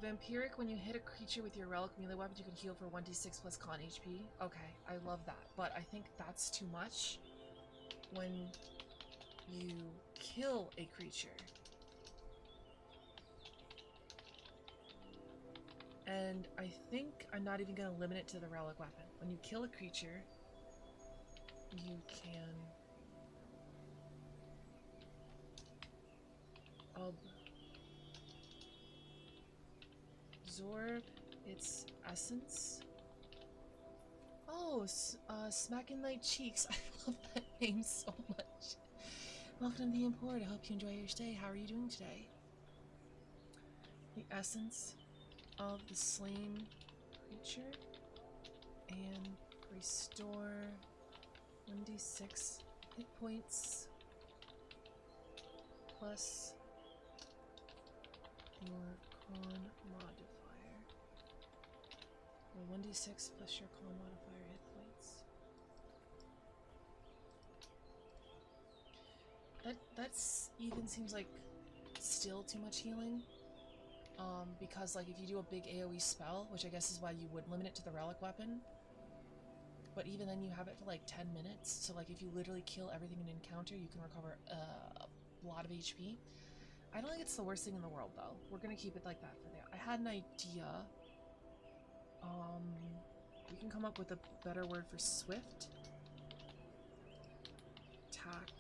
Vampiric, when you hit a creature with your relic melee weapon, you can heal for 1d6 plus con HP. Okay, I love that, but I think that's too much when you kill a creature. And I think I'm not even going to limit it to the relic weapon. When you kill a creature, you can absorb its essence. Oh, Smacking Light Cheeks. I love that name so much. Welcome to the Import. I hope you enjoy your stay. How are you doing today? The essence of the slain creature and restore 1d6 hit points plus your con modifier. Or 1d6 plus your con modifier hit points. That's even seems like still too much healing. Because like if you do a big AoE spell, which I guess is why you would limit it to the relic weapon, but even then you have it for like 10 minutes, so like if you literally kill everything in an encounter, you can recover a lot of HP. I don't think it's the worst thing in the world though. We're gonna keep it like that for now. I had an idea. We can come up with a better word for swift. Attack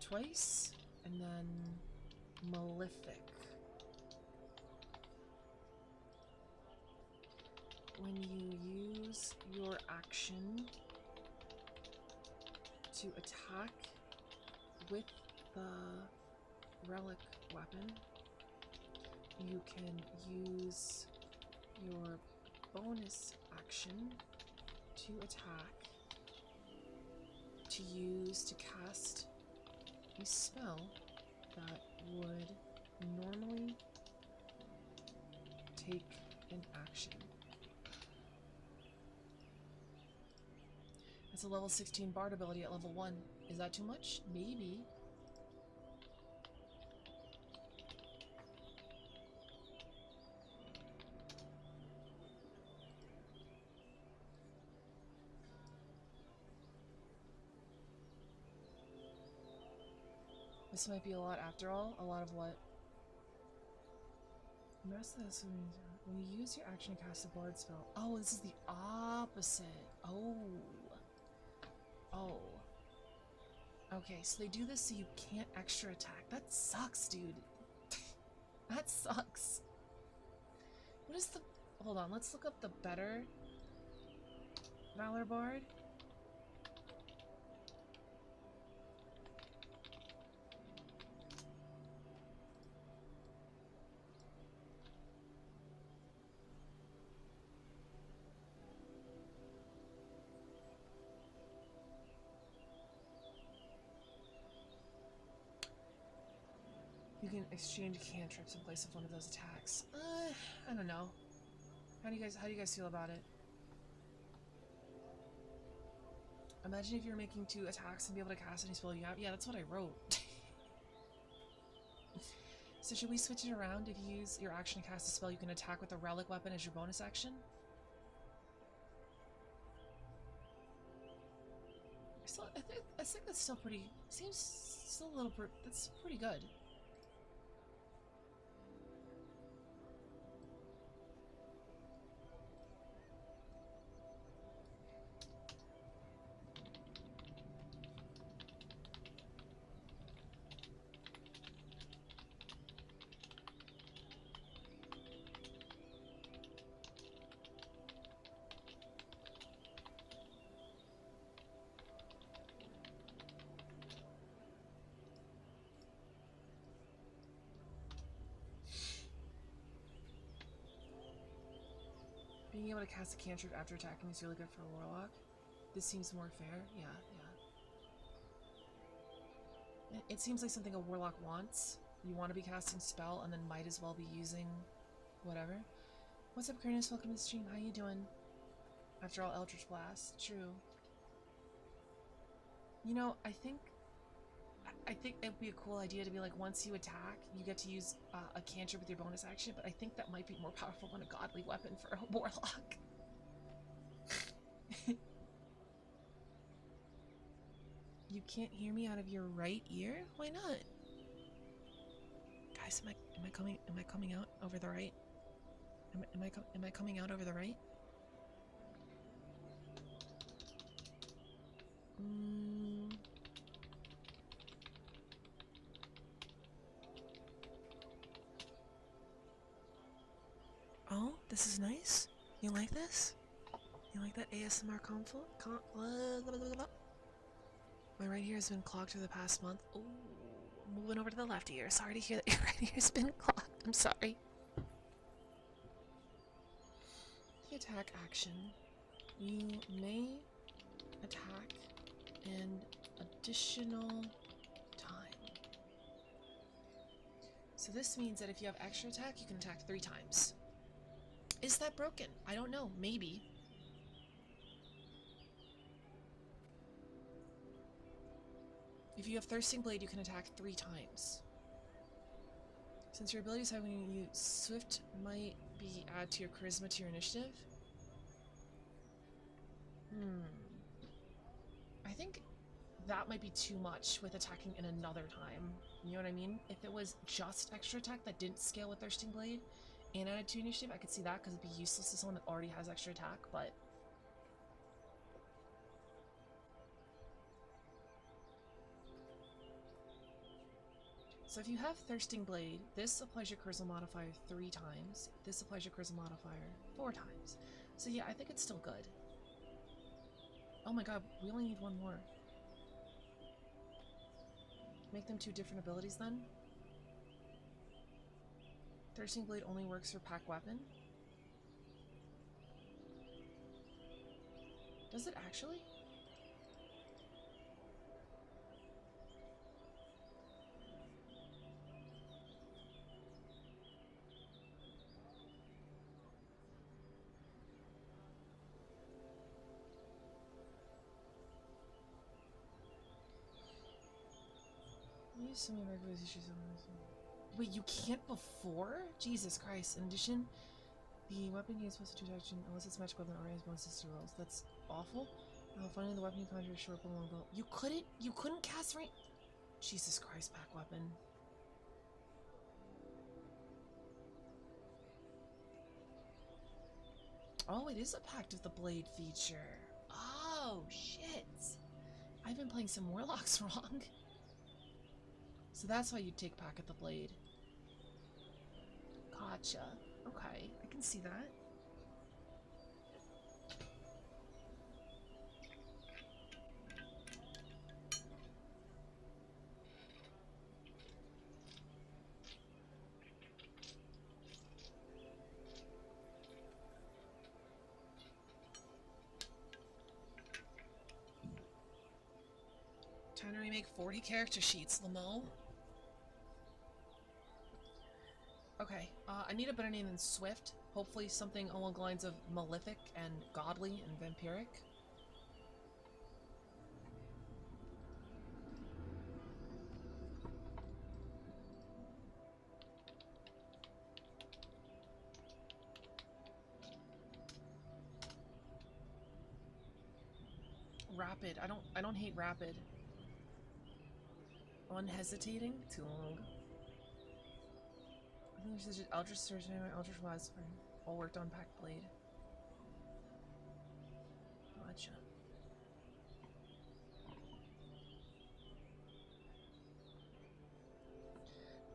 twice, and then malefic. When you use your action to attack with the relic weapon, you can use your bonus action to attack to use to cast a spell that would normally take an action. It's a level 16 bard ability at level 1. Is that too much? Maybe. This might be a lot after all. A lot of what? The rest of this, when you use your action to cast a bard spell. Oh, this is the opposite. Oh. Oh. Okay, so they do this so you can't extra attack. That sucks, dude. That sucks. What is the... Hold on, let's look up the better Valor Bard. You can exchange cantrips in place of one of those attacks. I don't know. How do you guys feel about it? Imagine if you're making 2 attacks and be able to cast any spell you have. Yeah, that's what I wrote. So should we switch it around? If you use your action to cast a spell, you can attack with a relic weapon as your bonus action? I think that's still pretty... Seems still a little... That's pretty good. Being able to cast a cantrip after attacking is really good for a warlock. This seems more fair. Yeah, yeah. It seems like something a warlock wants. You want to be casting spell and then might as well be using whatever. What's up, Kernus? Welcome to the stream. How you doing? After all, Eldritch Blast. True. You know, I think... I think it'd be a cool idea to be like, once you attack, you get to use a cantrip with your bonus action, but I think that might be more powerful than a godly weapon for a warlock. You can't hear me out of your right ear? Why not? Guys, am I coming out over the right? Am I coming out over the right? Oh, this is nice. You like this? You like that ASMR conflict? My right ear has been clogged for the past month. Ooh, moving over to the left ear. Sorry to hear that your right ear's been clogged. I'm sorry. The attack action. You may attack an additional time. So this means that if you have extra attack, you can attack 3 times. Is that broken? I don't know. Maybe. If you have Thirsting Blade, you can attack 3 times. Since your abilities have when you Swift might be add to your Charisma to your initiative. I think that might be too much with attacking in another time. You know what I mean? If it was just extra attack that didn't scale with Thirsting Blade and added to initiative, I could see that because it'd be useless to someone that already has extra attack, but... So if you have Thirsting Blade, this applies your Charisma modifier 3 times. This applies your Charisma modifier 4 times. So yeah, I think it's still good. Oh my god, we only need 1 more. Make them 2 different abilities then? Thirsting Blade only works for pack weapon? Does it actually? Use some regular issues. Wait, you can't before? Jesus Christ. In addition, the weapon you is supposed to do action unless it's magic weapon or has bonuses to rolls. That's awful. Finally, the weapon you conjure is short but long bow. You couldn't cast range. Jesus Christ, pack weapon. Oh, it is a Pact of the Blade feature. Oh, shit. I've been playing some Warlocks wrong. So that's why you take Pact of the Blade. Gotcha. Okay, I can see that. Time to remake 40 character sheets, Lamo. Okay, I need a better name than Swift. Hopefully something along the lines of Malefic and Godly and Vampiric. Rapid. I don't hate rapid. Unhesitating? Too long. I think this is just Eldritch Surgeon and Eldritch Blast all worked on Pact Blade. Gotcha.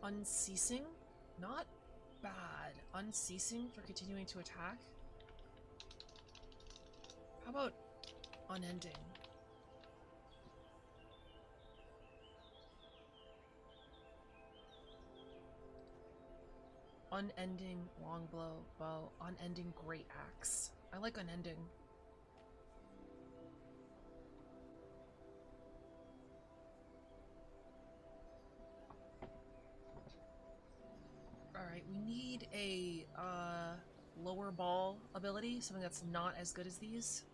Unceasing? Not bad. Unceasing for continuing to attack? How about unending? Unending longbow bow. Unending great axe. I like unending. Alright, we need a lower ball ability, something that's not as good as these.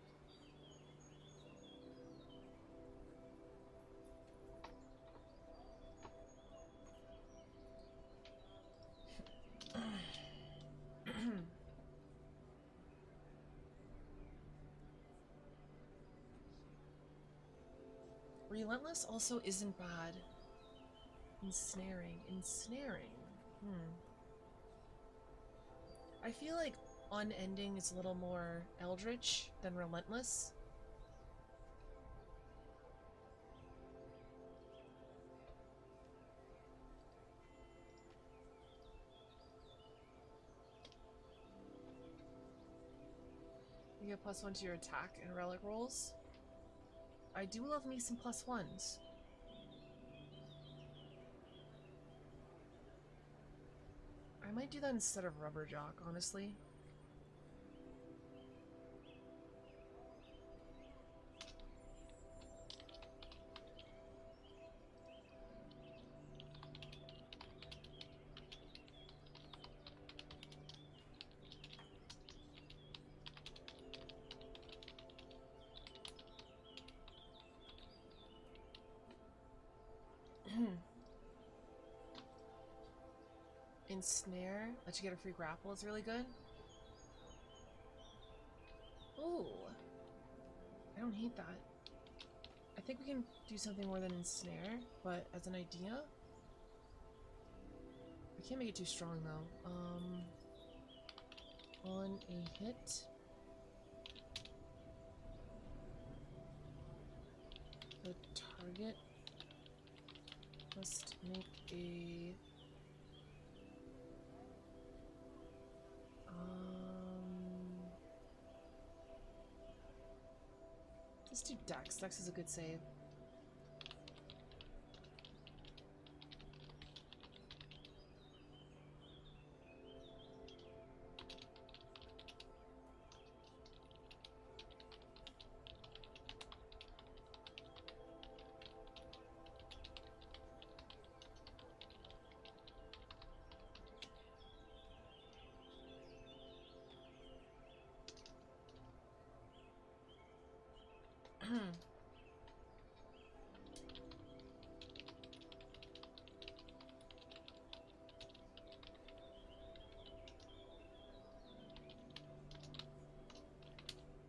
Relentless also isn't bad. Ensnaring. I feel like unending is a little more eldritch than relentless. You get +1 to your attack and relic rolls. I do love me some +1s. I might do that instead of Rubber Jock, honestly. Ensnare, let you get a free grapple is really good. Ooh. I don't hate that. I think we can do something more than ensnare, but as an idea, I can't make it too strong though. On a hit, the target must make a let's do Dex. Dex is a good save.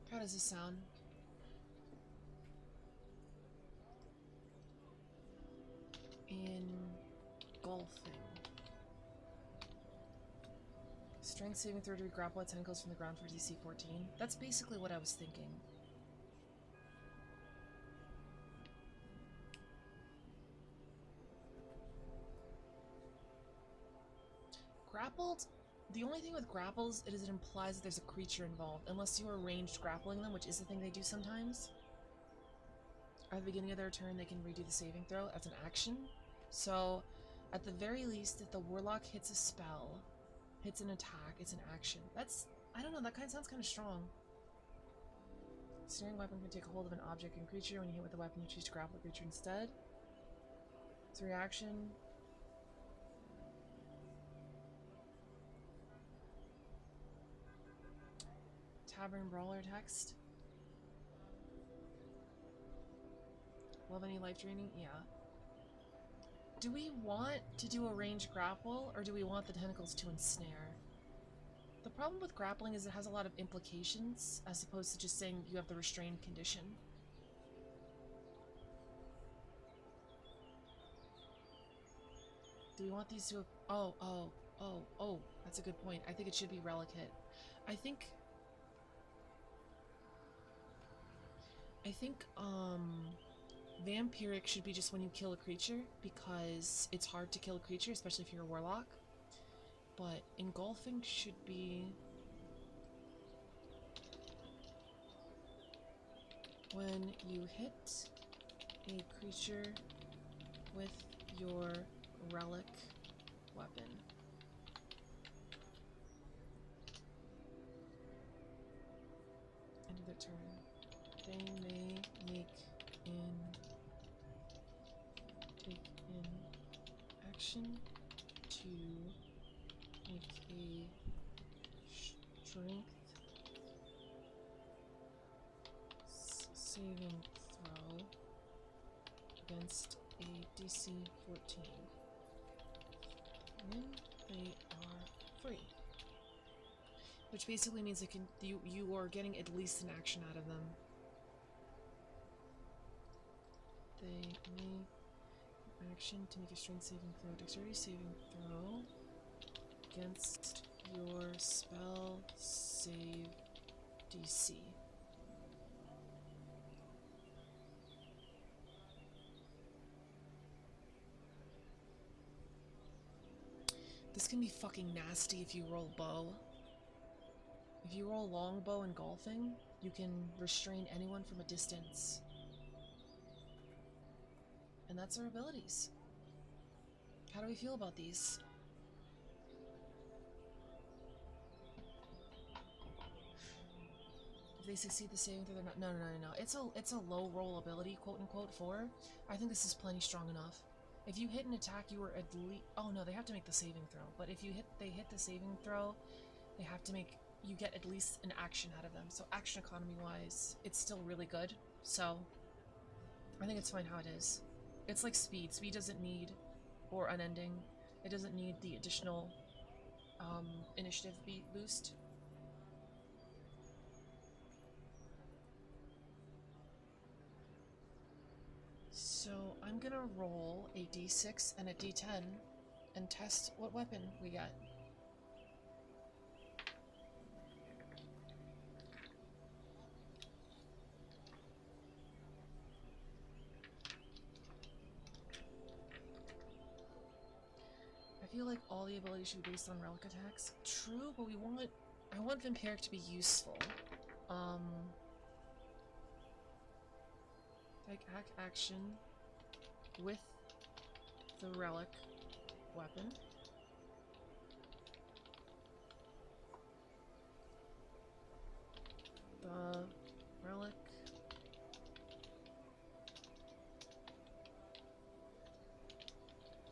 How does this sound? Engulfing. Strength saving throw to grapple at tentacles from the ground for DC 14. That's basically what I was thinking. Grappled, the only thing with grapples is it implies that there's a creature involved, unless you are ranged grappling them, which is the thing they do sometimes. At the beginning of their turn, they can redo the saving throw as an action. So, at the very least, if the warlock hits a spell, hits an attack, it's an action. That's, I don't know, that kind of sounds kind of strong. Snaring weapon can take a hold of an object and creature. When you hit with the weapon, you choose to grapple the creature instead. It's a reaction. Tavern Brawler text. Love any life draining? Yeah. Do we want to do a ranged grapple, or do we want the tentacles to ensnare? The problem with grappling is it has a lot of implications, as opposed to just saying you have the restrained condition. Do we want these to... Oh, that's a good point. I think it should be relic hit. I think, Vampiric should be just when you kill a creature, because it's hard to kill a creature, especially if you're a warlock. But Engulfing should be when you hit a creature with your relic weapon. End of their turn. They may take in action to make a strength saving throw against a DC 14 when they are free. Which basically means it can, you are getting at least an action out of them. they make action to make a strength saving throw, dexterity saving throw against your spell save DC. This can be fucking nasty if you roll bow. If you roll longbow and golfing, you can restrain anyone from a distance. And that's our abilities. How do we feel about these? If they succeed the saving throw, they're not. No. It's a low roll ability, quote unquote, for. I think this is plenty strong enough. If you hit an attack, you are at least. Oh no, they have to make the saving throw. But if they hit the saving throw, they have to make. You get at least an action out of them. So action economy wise, it's still really good. So I think it's fine how it is. It's like speed. Speed doesn't need, or unending. It doesn't need the additional initiative boost. So I'm gonna roll a d6 and a d10 and test what weapon we get. I feel like all the abilities should be based on relic attacks. True, but I want Vampiric to be useful. Take action with the relic weapon. The relic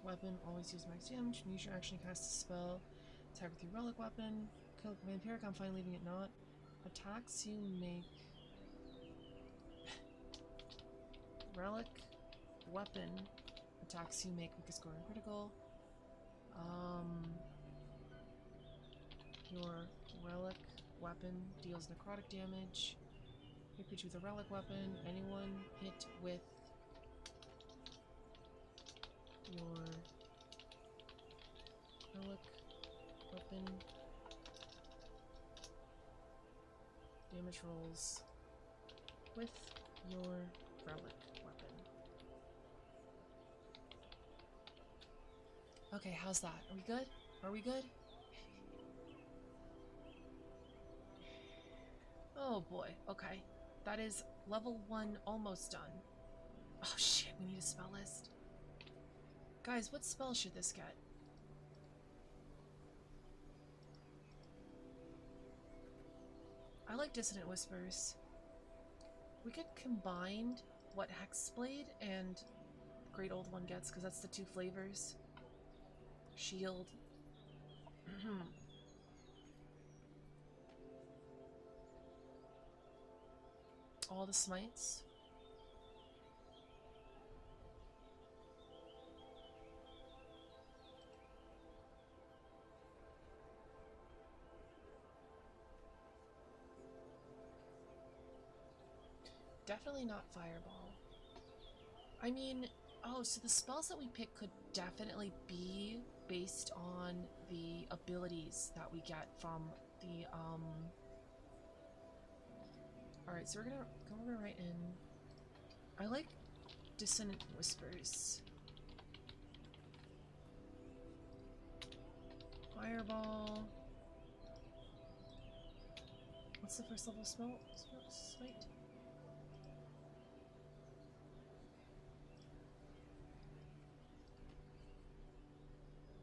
weapon always use max damage. Use your action to cast a spell. Attack with your relic weapon. Kill Vampiric, I'm fine leaving it not. Attacks you make. Relic weapon attacks you make a score and critical. Your relic weapon deals necrotic damage. Hit creature with a relic weapon. Anyone hit with your relic weapon damage rolls with your relic weapon. Okay, how's that? Are we good? Are we good? Oh boy, okay. That is level 1 almost done. Oh shit, we need a spell list. Guys, what spell should this get? I like Dissonant Whispers. We could combine what Hexblade and Great Old One gets, because that's the 2 flavors. Shield. All the smites. Definitely not Fireball. I mean, oh, so the spells that we pick could definitely be based on the abilities that we get from the, Alright, so we're gonna write in... I like Dissonant Whispers. Fireball... What's the first level smite?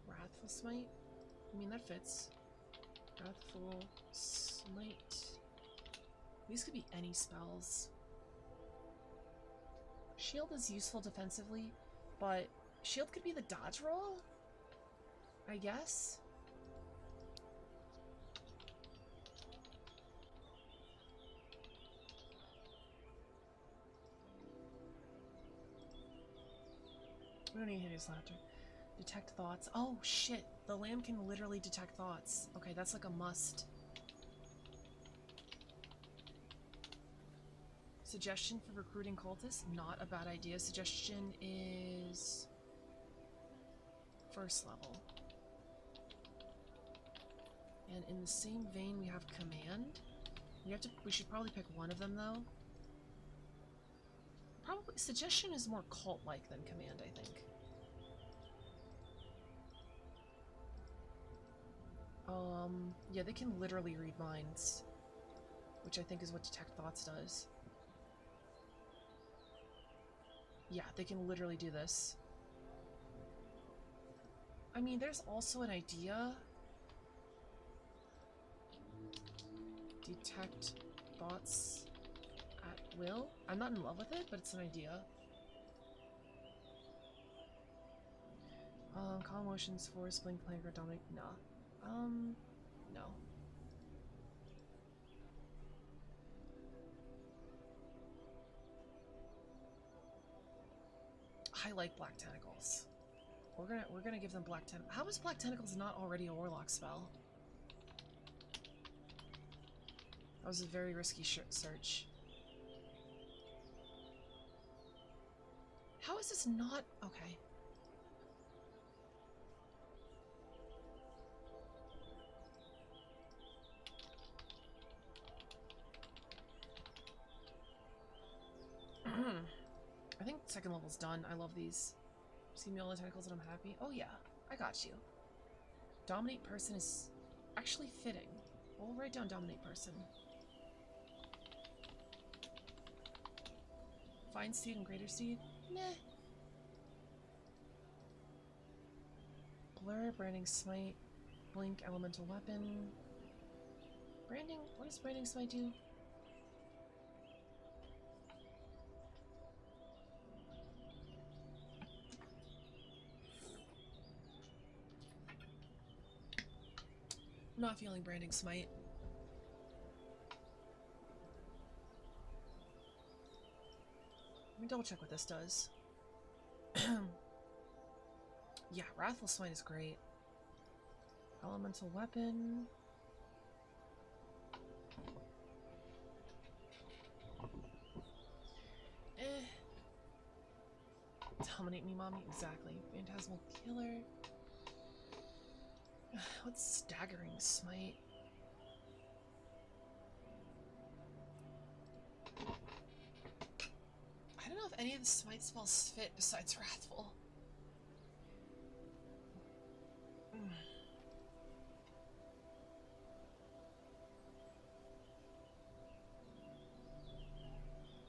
Wrathful Smite? I mean, that fits. Wrathful Smite. These could be any spells. Shield is useful defensively, but shield could be the dodge roll? I guess? We don't need hideous laughter. Detect thoughts. Oh shit, the lamb can literally detect thoughts. Okay, that's like a must. Suggestion for recruiting cultists? Not a bad idea. Suggestion is... first level. And in the same vein, we have command. We should probably pick one of them, though. Probably... suggestion is more cult-like than command, I think. Yeah, they can literally read minds. Which I think is what Detect Thoughts does. Yeah, they can literally do this. I mean, there's also an idea. Detect thoughts at will. I'm not in love with it, but it's an idea. Calm motions, force, blink, plank, or dominate. Nah. No. I like black tentacles. We're gonna give them black tentacles. How is black tentacles not already a warlock spell? That was a very risky search. How is this not okay? I think second level's done. I love these. See me all the tentacles and I'm happy. Oh yeah, I got you. Dominate person is actually fitting. We'll write down dominate person. Fine seed and greater seed? Nah. Blur, branding smite, blink, elemental weapon. Branding, what does branding smite do? I'm not feeling branding smite. Let me double check what this does. Yeah, Wrathful Smite is great. Elemental weapon. Dominate me, mommy. Exactly. Phantasmal Killer. What's Staggering Smite? I don't know if any of the smite spells fit besides Wrathful.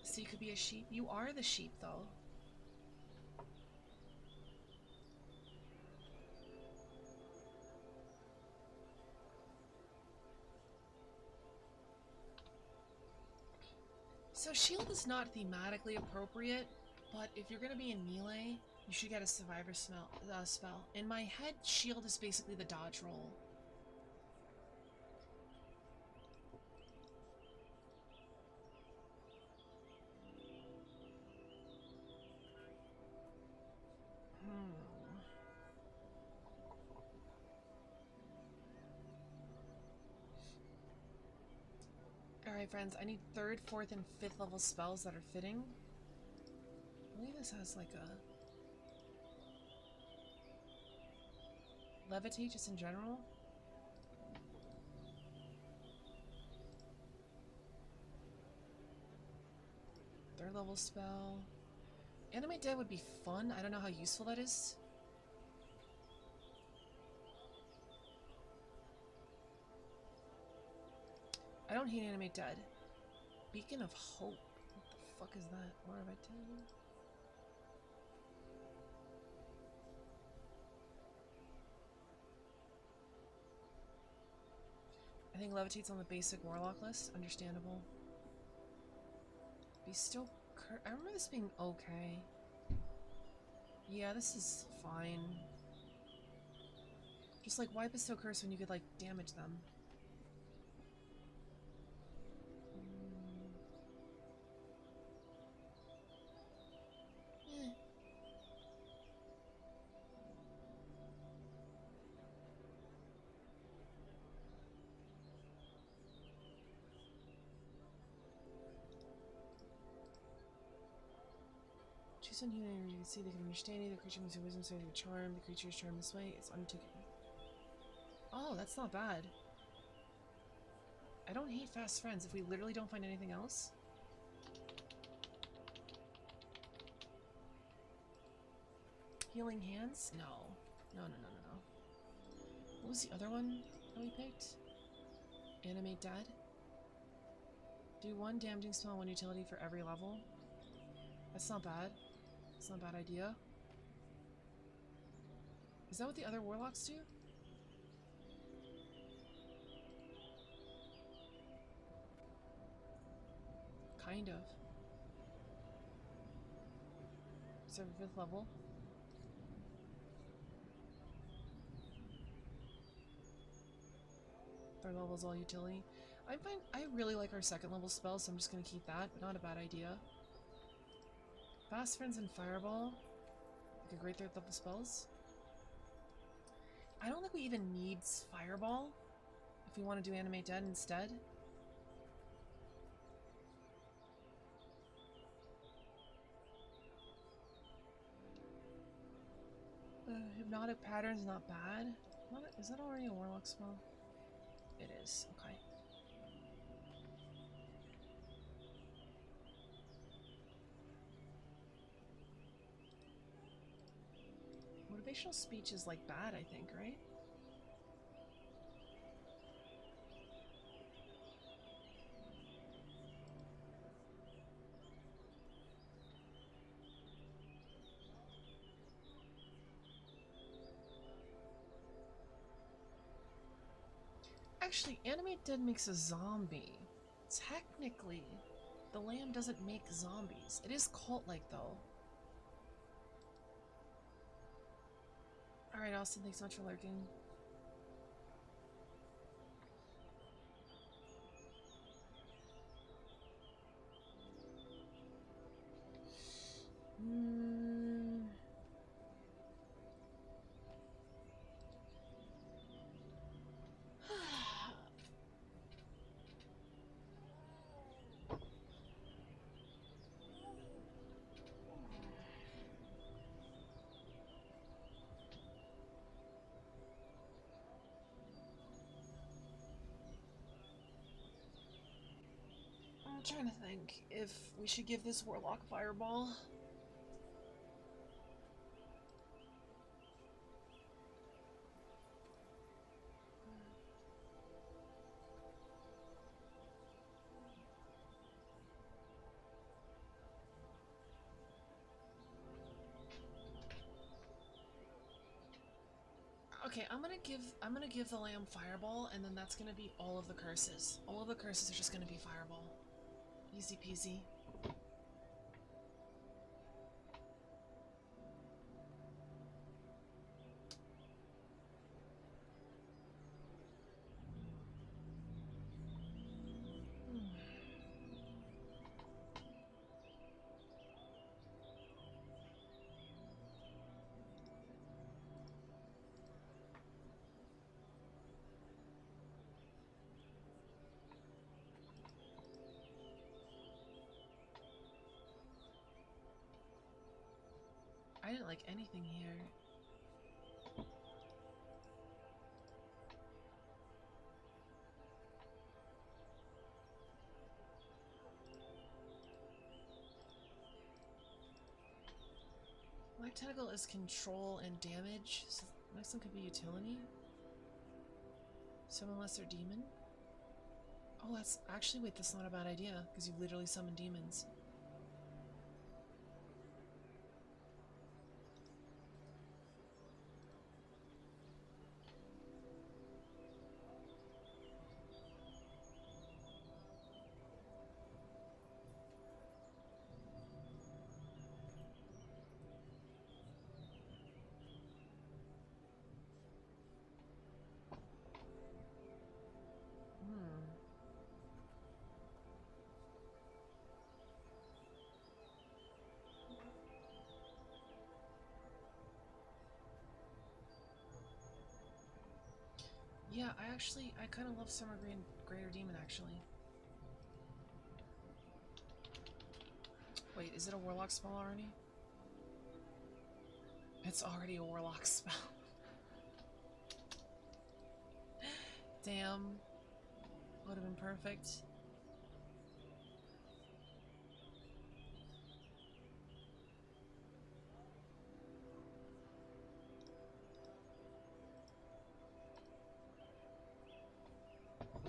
So you could be a sheep. You are the sheep, though. So shield is not thematically appropriate, but if you're gonna be in melee, you should get a survivor spell. In my head, shield is basically the dodge roll. Alright, friends, I need 3rd, 4th, and 5th level spells that are fitting. I believe this has like a... Levitate just in general. Third level spell. Animate Dead would be fun. I don't know how useful that is. I don't hate Animate Dead. Beacon of Hope. What the fuck is that? What have I told you? I think Levitate's on the basic Warlock list. Understandable. Bestow Curse. I remember this being okay. Yeah, this is fine. Just like, why Bestow Curse when you could, like, damage them? Choose one human you can see they can understand you. The creature moves your wisdom, so your charm. The creature's charm this way. It's untaken. Oh, that's not bad. I don't hate fast friends if we literally don't find anything else. Healing hands? No. No, no, no, no, no. What was the other one that we picked? Animate dead? Do one damaging spell, one utility for every level. That's not bad. That's not a bad idea. Is that what the other warlocks do? Kind of. Is that 5th level? Third level is all utility. I really like our 2nd level spell, so I'm just gonna keep that, but not a bad idea. Fast Friends and Fireball. Like a great 3rd level spells. I don't think we even need Fireball if we want to do Animate Dead instead. Hypnotic Pattern's not bad. Is that already a Warlock spell? It is. Okay. Motivational speech is like bad, I think, right? Actually, Animate Dead makes a zombie. Technically, the lamb doesn't make zombies. It is cult-like, though. Alright, Austin, thanks so much for lurking. I'm trying to think if we should give this Warlock Fireball. Okay, I'm gonna give the lamb Fireball, and then that's gonna be all of the curses. All of the curses are just gonna be Fireball. Easy peasy. I didn't like anything here. Black Tentacle is control and damage, so the next one could be utility. Summon Lesser Demon. Oh, that's actually, wait, that's not a bad idea, because you literally summon demons. Yeah, I kind of love Summer Greater Demon, actually. Wait, is it a Warlock spell already? It's already a warlock spell. Damn. Would have been perfect.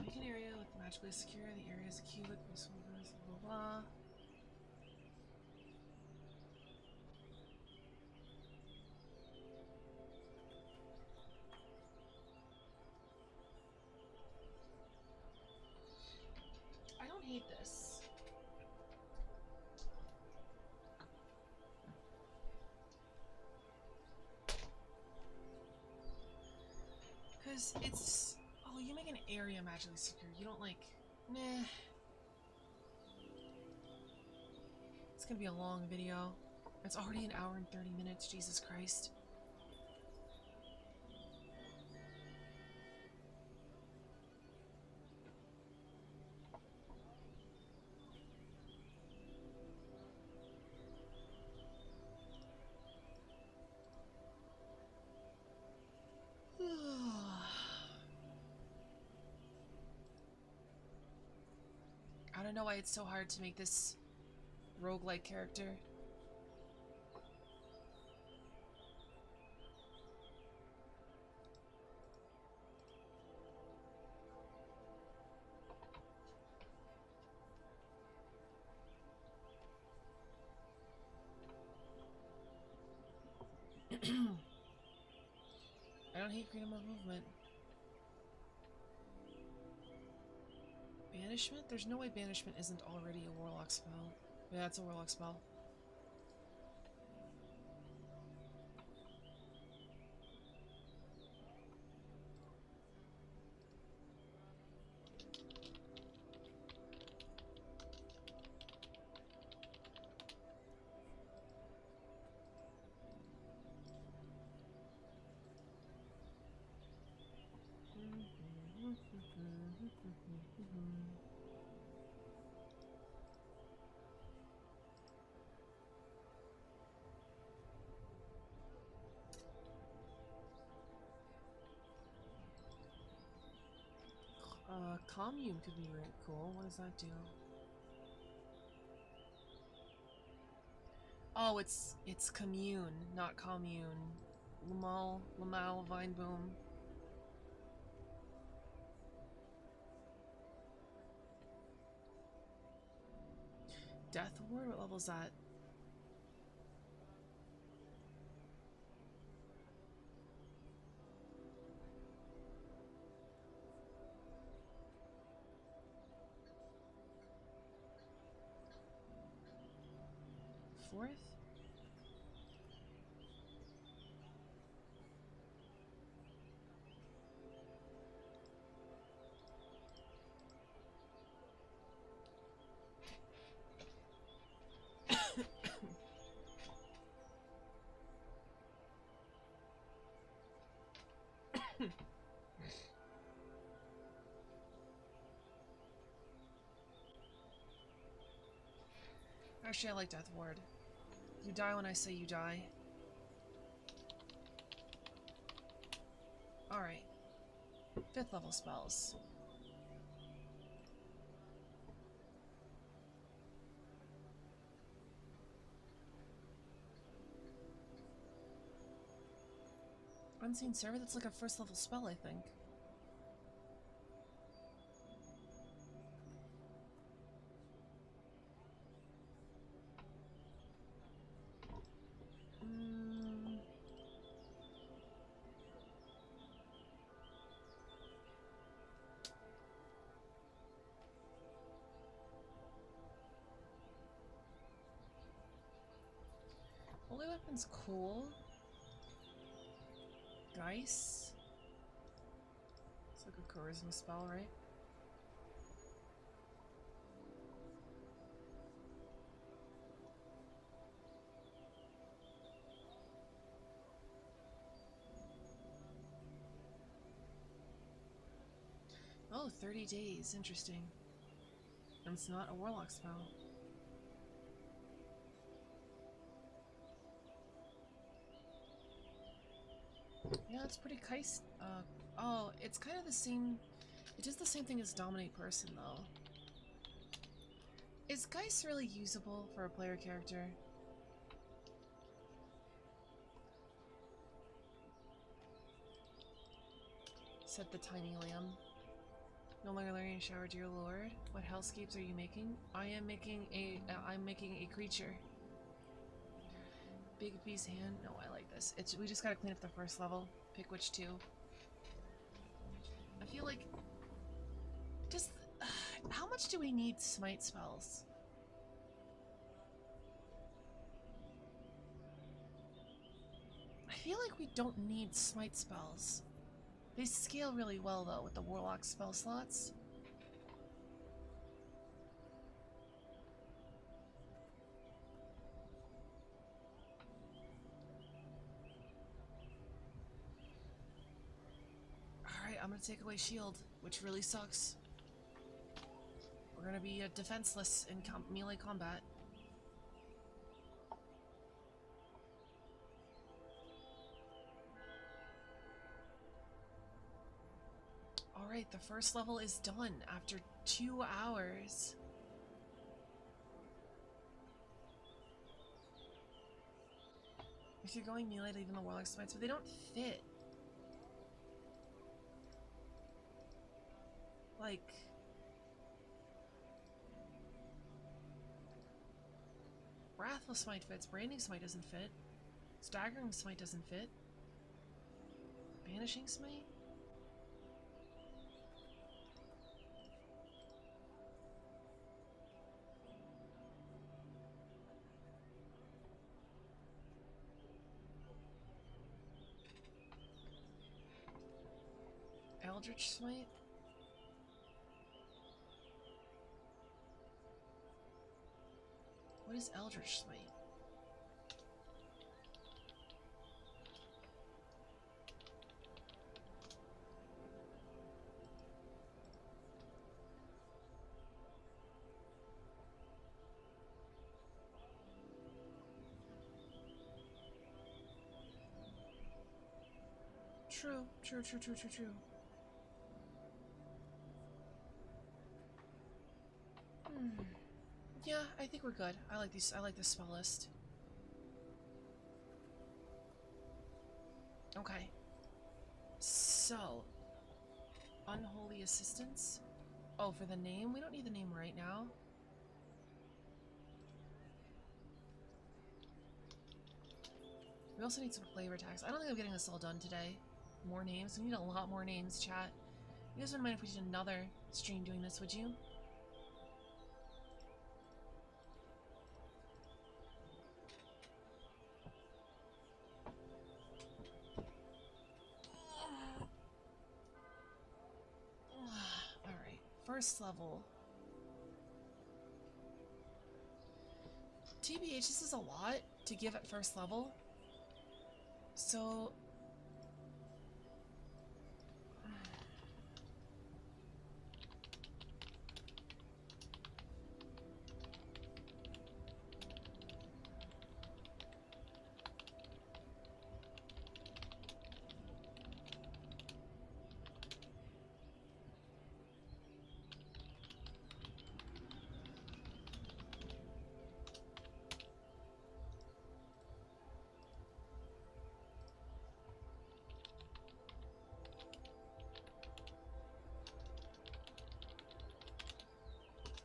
Make an area with magically secure. The area is a cubic. Blah blah blah. I don't hate this. Because it's... Oh, you make an area magically secure. You don't like... Nah. It's gonna be a long video. It's already an hour and 30 minutes. Jesus Christ. I don't know why it's so hard to make this roguelike character. I don't hate freedom of movement. Banishment? There's no way banishment isn't already a warlock spell. Yeah, it's a warlock spell. Commune could be really cool. What does that do? Oh, it's commune, not commune. Lamal, Vineboom. Death Ward? What level is that? Fourth? Actually, I like Death Ward. You die when I say you die. Alright. 5th level spells. Unseen Servant? That's like a 1st level spell, I think. Holy Weapon's cool. Geist? It's like a charisma spell, right? Oh, 30 days. Interesting. And it's not a warlock spell. Yeah, it's pretty Keist. Oh, it's kind of the same. It does the same thing as Dominate Person, though. Is Geist really usable for a player character? Said the tiny lamb. No longer Lorian shower, dear lord. What hellscapes are you making? I'm making a creature. Big B's hand. No, I like this. We just gotta clean up the first level. Pick which two. I feel like just how much do we need smite spells? I feel like we don't need smite spells. They scale really well though with the warlock spell slots. Alright, I'm gonna take away shield, which really sucks. We're gonna be defenseless in melee combat. Alright, the first level is done after 2 hours. If you're going melee, even the warlock smites, but they don't fit. Like... Wrathless Smite fits, Branding Smite doesn't fit, Staggering Smite doesn't fit, Banishing Smite? Eldritch Smite? What is Eldritch Smite? True. Yeah, I think we're good. I like these. I like this spell list. Okay. So, Unholy Assistance. Oh, for the name? We don't need the name right now. We also need some flavor tags. I don't think I'm getting this all done today. More names? We need a lot more names, chat. You guys wouldn't mind if we did another stream doing this, would you? Alright, first level. TBH, this is a lot to give at first level. So...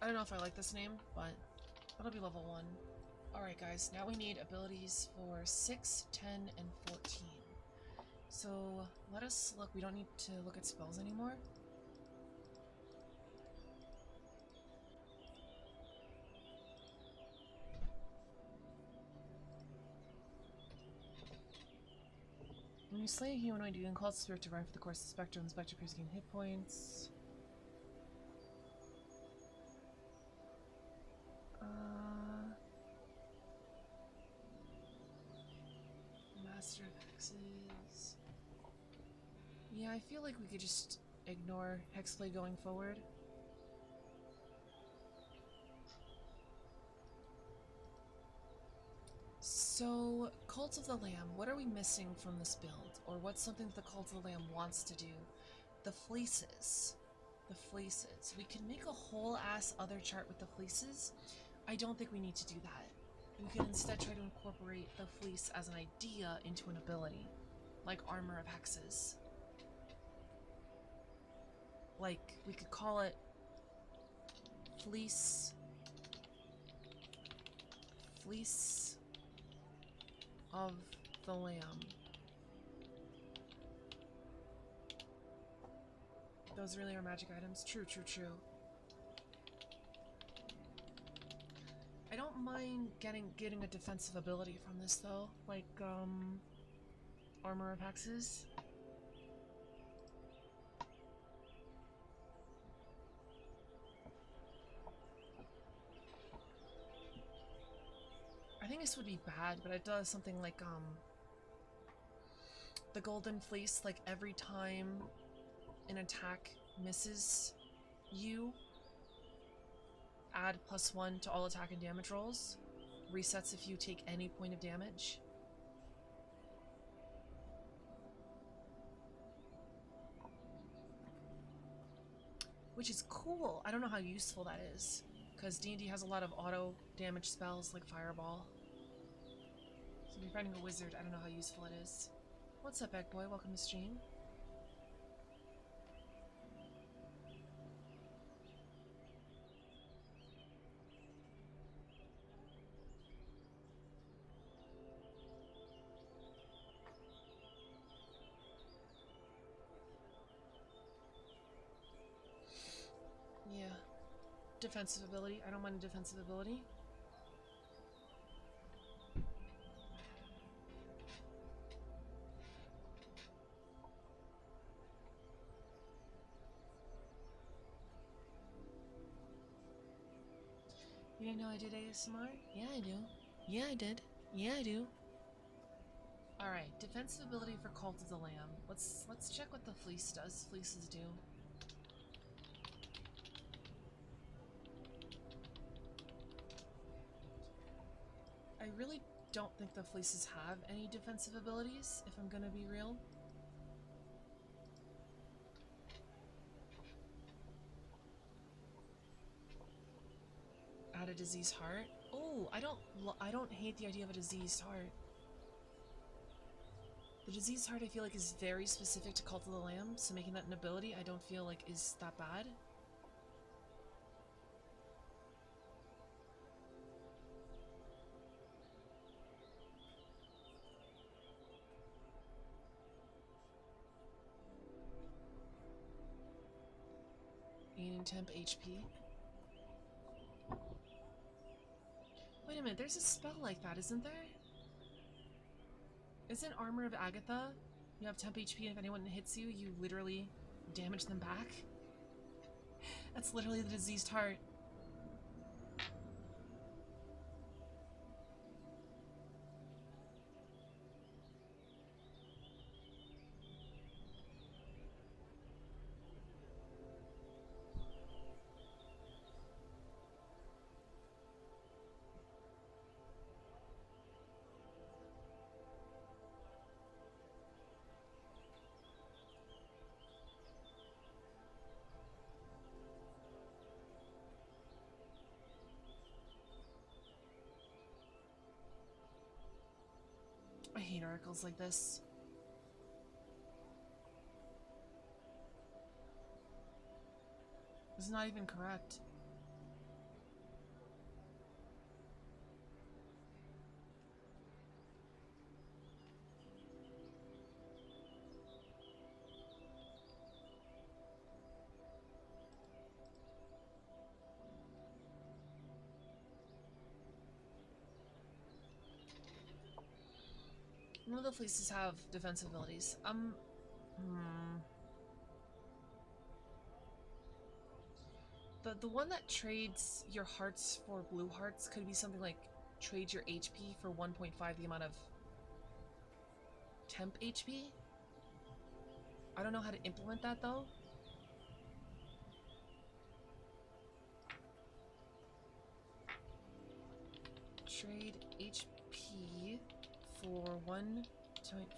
I don't know if I like this name, but that'll be level 1. Alright guys, now we need abilities for 6, 10, and 14. So let us look. We don't need to look at spells anymore. When you slay a humanoid, you can call the spirit to run for the course of the spectrum. The spectre appears to gain hit points. Master of Hexes. Yeah, I feel like we could just ignore Hexblade going forward. So, Cult of the Lamb, what are we missing from this build? Or what's something that the Cult of the Lamb wants to do? The fleeces. The fleeces. We can make a whole ass other chart with the fleeces. I don't think we need to do that. We can instead try to incorporate the fleece as an idea into an ability. Like Armor of Hexes. Like, we could call it Fleece of the Lamb. Those really are magic items. True, true, true. I don't mind getting a defensive ability from this though, like Armor of Hexes. I think this would be bad, but it does something like the Golden Fleece, like every time an attack misses you, add +1 to all attack and damage rolls. Resets if you take any point of damage. Which is cool. I don't know how useful that is, because D&D has a lot of auto damage spells like Fireball. So if you're fighting a wizard, I don't know how useful it is. What's up, Egg Boy? Welcome to stream. Yeah. Defensive ability. I don't mind a defensive ability. You didn't know I did ASMR? Yeah, I do. Yeah, I did. Yeah, I do. Alright, defensive ability for Cult of the Lamb. Let's check what the fleece does. Fleeces do. I really don't think the fleeces have any defensive abilities, if I'm gonna be real. Add a diseased heart. Oh, I don't hate the idea of a diseased heart. The diseased heart I feel like is very specific to Cult of the Lamb, so making that an ability I don't feel like is that bad. Gaining temp HP. Wait a minute, there's a spell like that, isn't there? Isn't Armor of Agatha? You have temp HP and if anyone hits you, you literally damage them back? That's literally the diseased heart. I hate articles like this. It's not even correct. None of the fleeces have defensive abilities. The one that trades your hearts for blue hearts could be something like trade your HP for 1.5 the amount of temp HP. I don't know how to implement that though. Trade HP for 1.5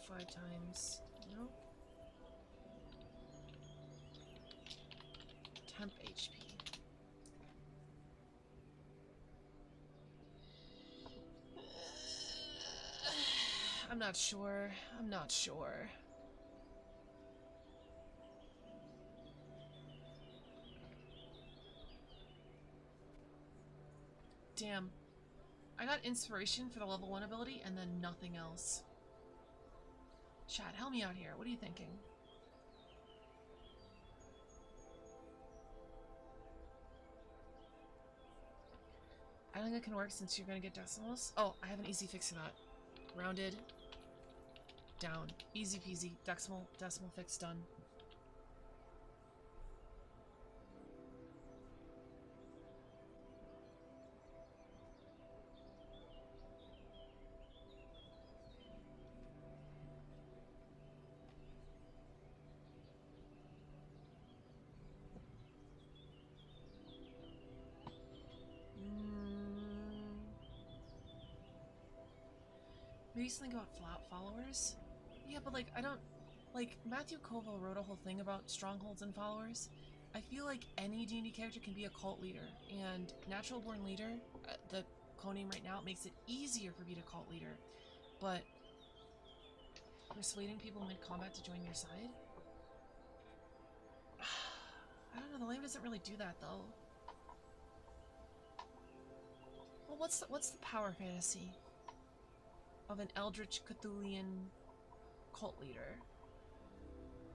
times. No. Temp HP. I'm not sure. I'm not sure. Damn. I got inspiration for the level 1 ability and then nothing else. Chad, help me out here. What are you thinking? I don't think it can work since you're gonna get decimals. Oh, I have an easy fix for that. Rounded. Down. Easy peasy. Decimal fix done. Maybe something about followers? Yeah, but like, I don't... Like, Matthew Koval wrote a whole thing about strongholds and followers. I feel like any D&D character can be a cult leader, and Natural Born Leader, the co-name right now, makes it easier for me to cult leader. But persuading people mid-combat to join your side? I don't know, the lame doesn't really do that, though. Well, what's the power fantasy of an Eldritch Cthulhian cult leader?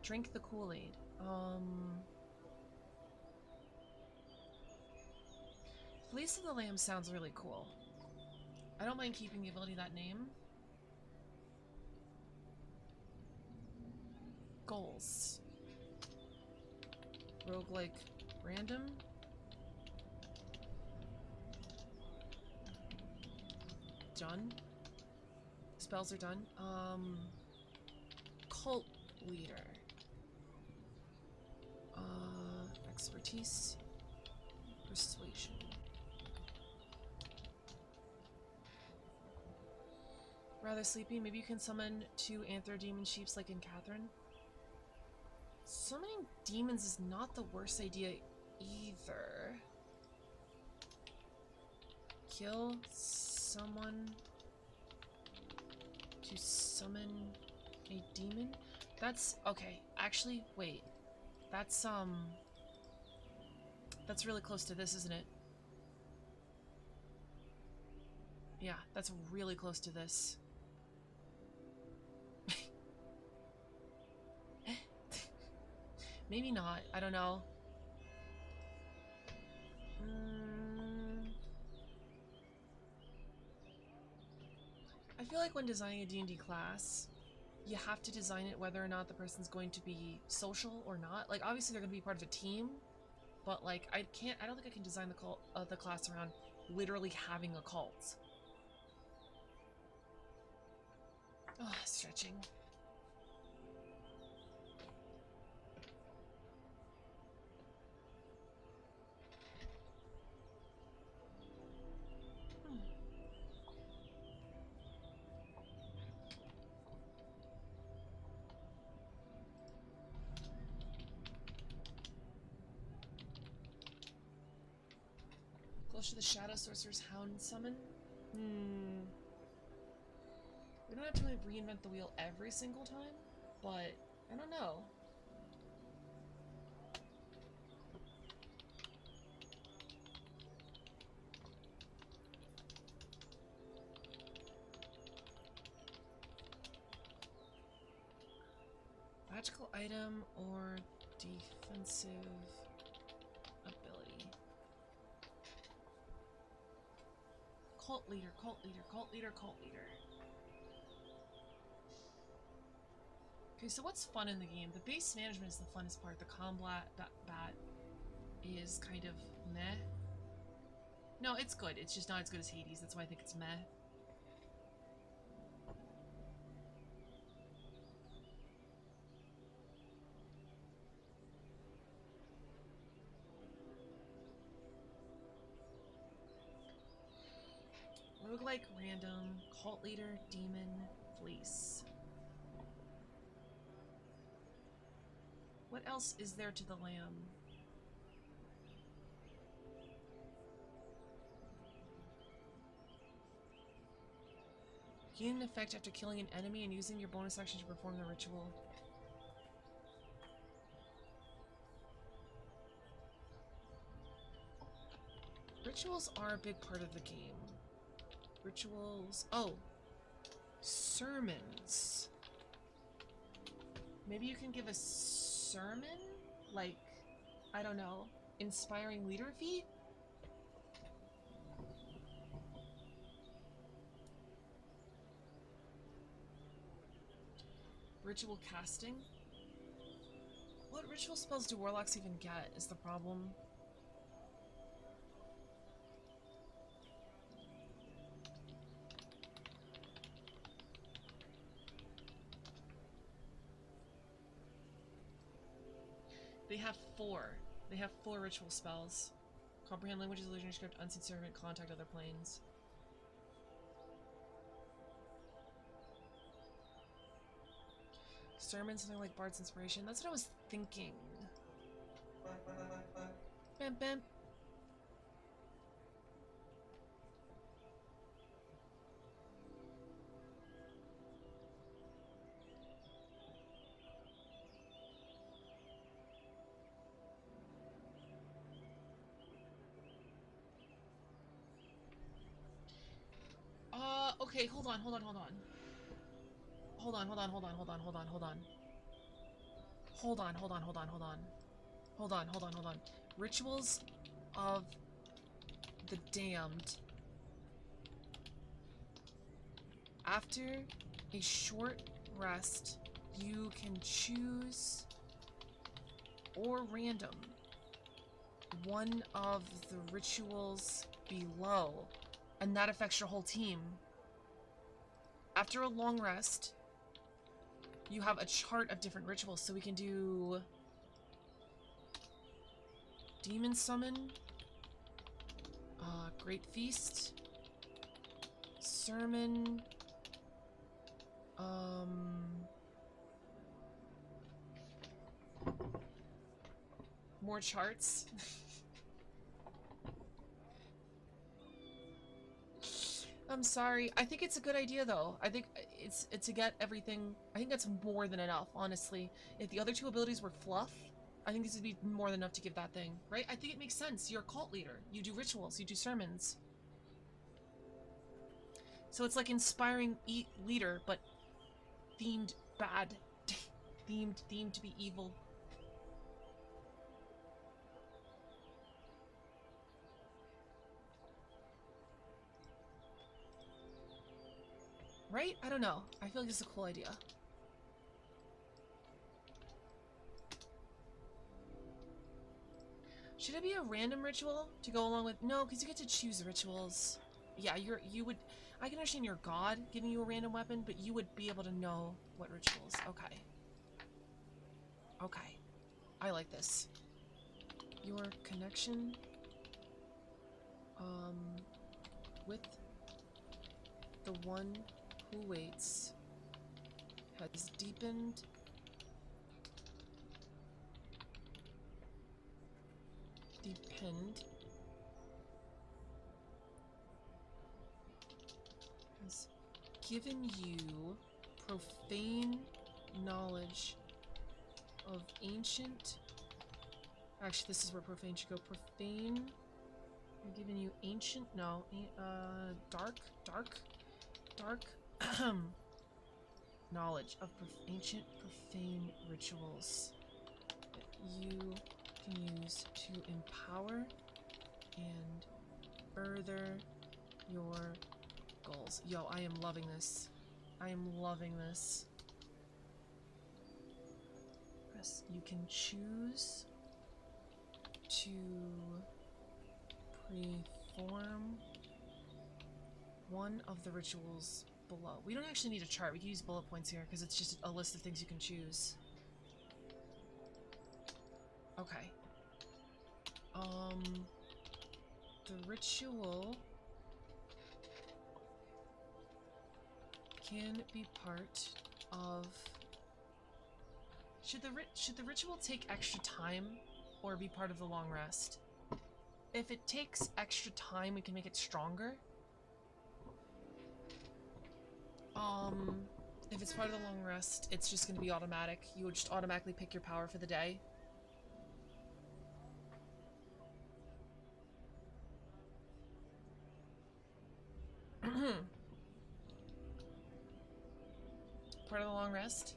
Drink the Kool-Aid. Fleece of the Lamb sounds really cool. I don't mind keeping the ability of that name. Goals. Roguelike random. Done. Spells are done. Cult leader. Expertise. Persuasion. Rather sleepy. Maybe you can summon 2 anther demon sheeps like in Catherine. Summoning demons is not the worst idea either. Kill someone to summon a demon? That's okay. Actually, wait. That's really close to this, isn't it? Yeah, that's really close to this. Maybe not. I don't know. I feel like when designing a D&D class, you have to design it whether or not the person's going to be social or not. Like, obviously they're going to be part of a team, but like, I don't think I can design the class around literally having a cult. Oh, stretching. Close to the Shadow Sorcerer's Hound summon? We don't have to reinvent the wheel every single time, but I don't know. Magical item or defensive ability. Cult leader, cult leader, cult leader, cult leader. Okay, so what's fun in the game? The base management is the funnest part. The combat is kind of meh. No, it's good. It's just not as good as Hades. That's why I think it's meh. like random. Cult leader, demon, fleece. What else is there to the lamb? Gain an effect after killing an enemy and using your bonus action to perform the ritual. Rituals are a big part of the game. Rituals... Oh! Sermons. Maybe you can give a sermon? Like, I don't know, inspiring leader feat? Ritual casting? What ritual spells do warlocks even get is the problem. They have 4. They have 4 ritual spells. Comprehend languages, illusionary script, unseen servant, contact other planes. Sermon, something like Bard's Inspiration. That's what I was thinking. Bam, bam. Okay, hold on. Hold on. Rituals of the Damned. After a short rest, you can choose or random one of the rituals below, and that affects your whole team. After a long rest, you have a chart of different rituals, so we can do Demon Summon, Great Feast, Sermon, more charts. I'm sorry. I think it's a good idea, though. I think it's to get everything... I think that's more than enough, honestly. If the other 2 abilities were fluff, I think this would be more than enough to give that thing, right? I think it makes sense. You're a cult leader. You do rituals. You do sermons. So it's like inspiring leader, but themed bad. themed to be evil. Right? I don't know. I feel like this is a cool idea. Should it be a random ritual to go along with... No, because you get to choose rituals. Yeah, you would... I can understand your god giving you a random weapon, but you would be able to know what rituals. Okay. Okay. I like this. Your connection... with the one who waits has deepened. Has given you profane knowledge of ancient... Actually, this is where profane should go. Profane... I'm giving you ancient... No. Dark knowledge of ancient profane rituals that you can use to empower and further your goals. Yo, I am loving this. I am loving this. Press. You can choose to preform one of the rituals below. We don't actually need a chart. We can use bullet points here because it's just a list of things you can choose. Okay. The ritual can be part of... Should the ritual take extra time or be part of the long rest? If it takes extra time, we can make it stronger. If it's part of the long rest, it's just going to be automatic. You would just automatically pick your power for the day. Part of the long rest.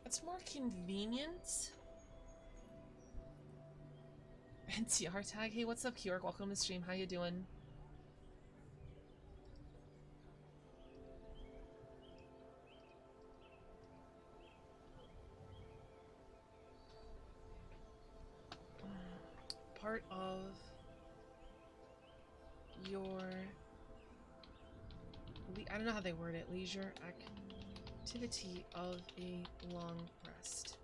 It's more convenient. NTR tag. Hey, what's up, Kyork? Welcome to the stream. How you doing? Part of your... I don't know how they word it. Leisure activity of a long rest.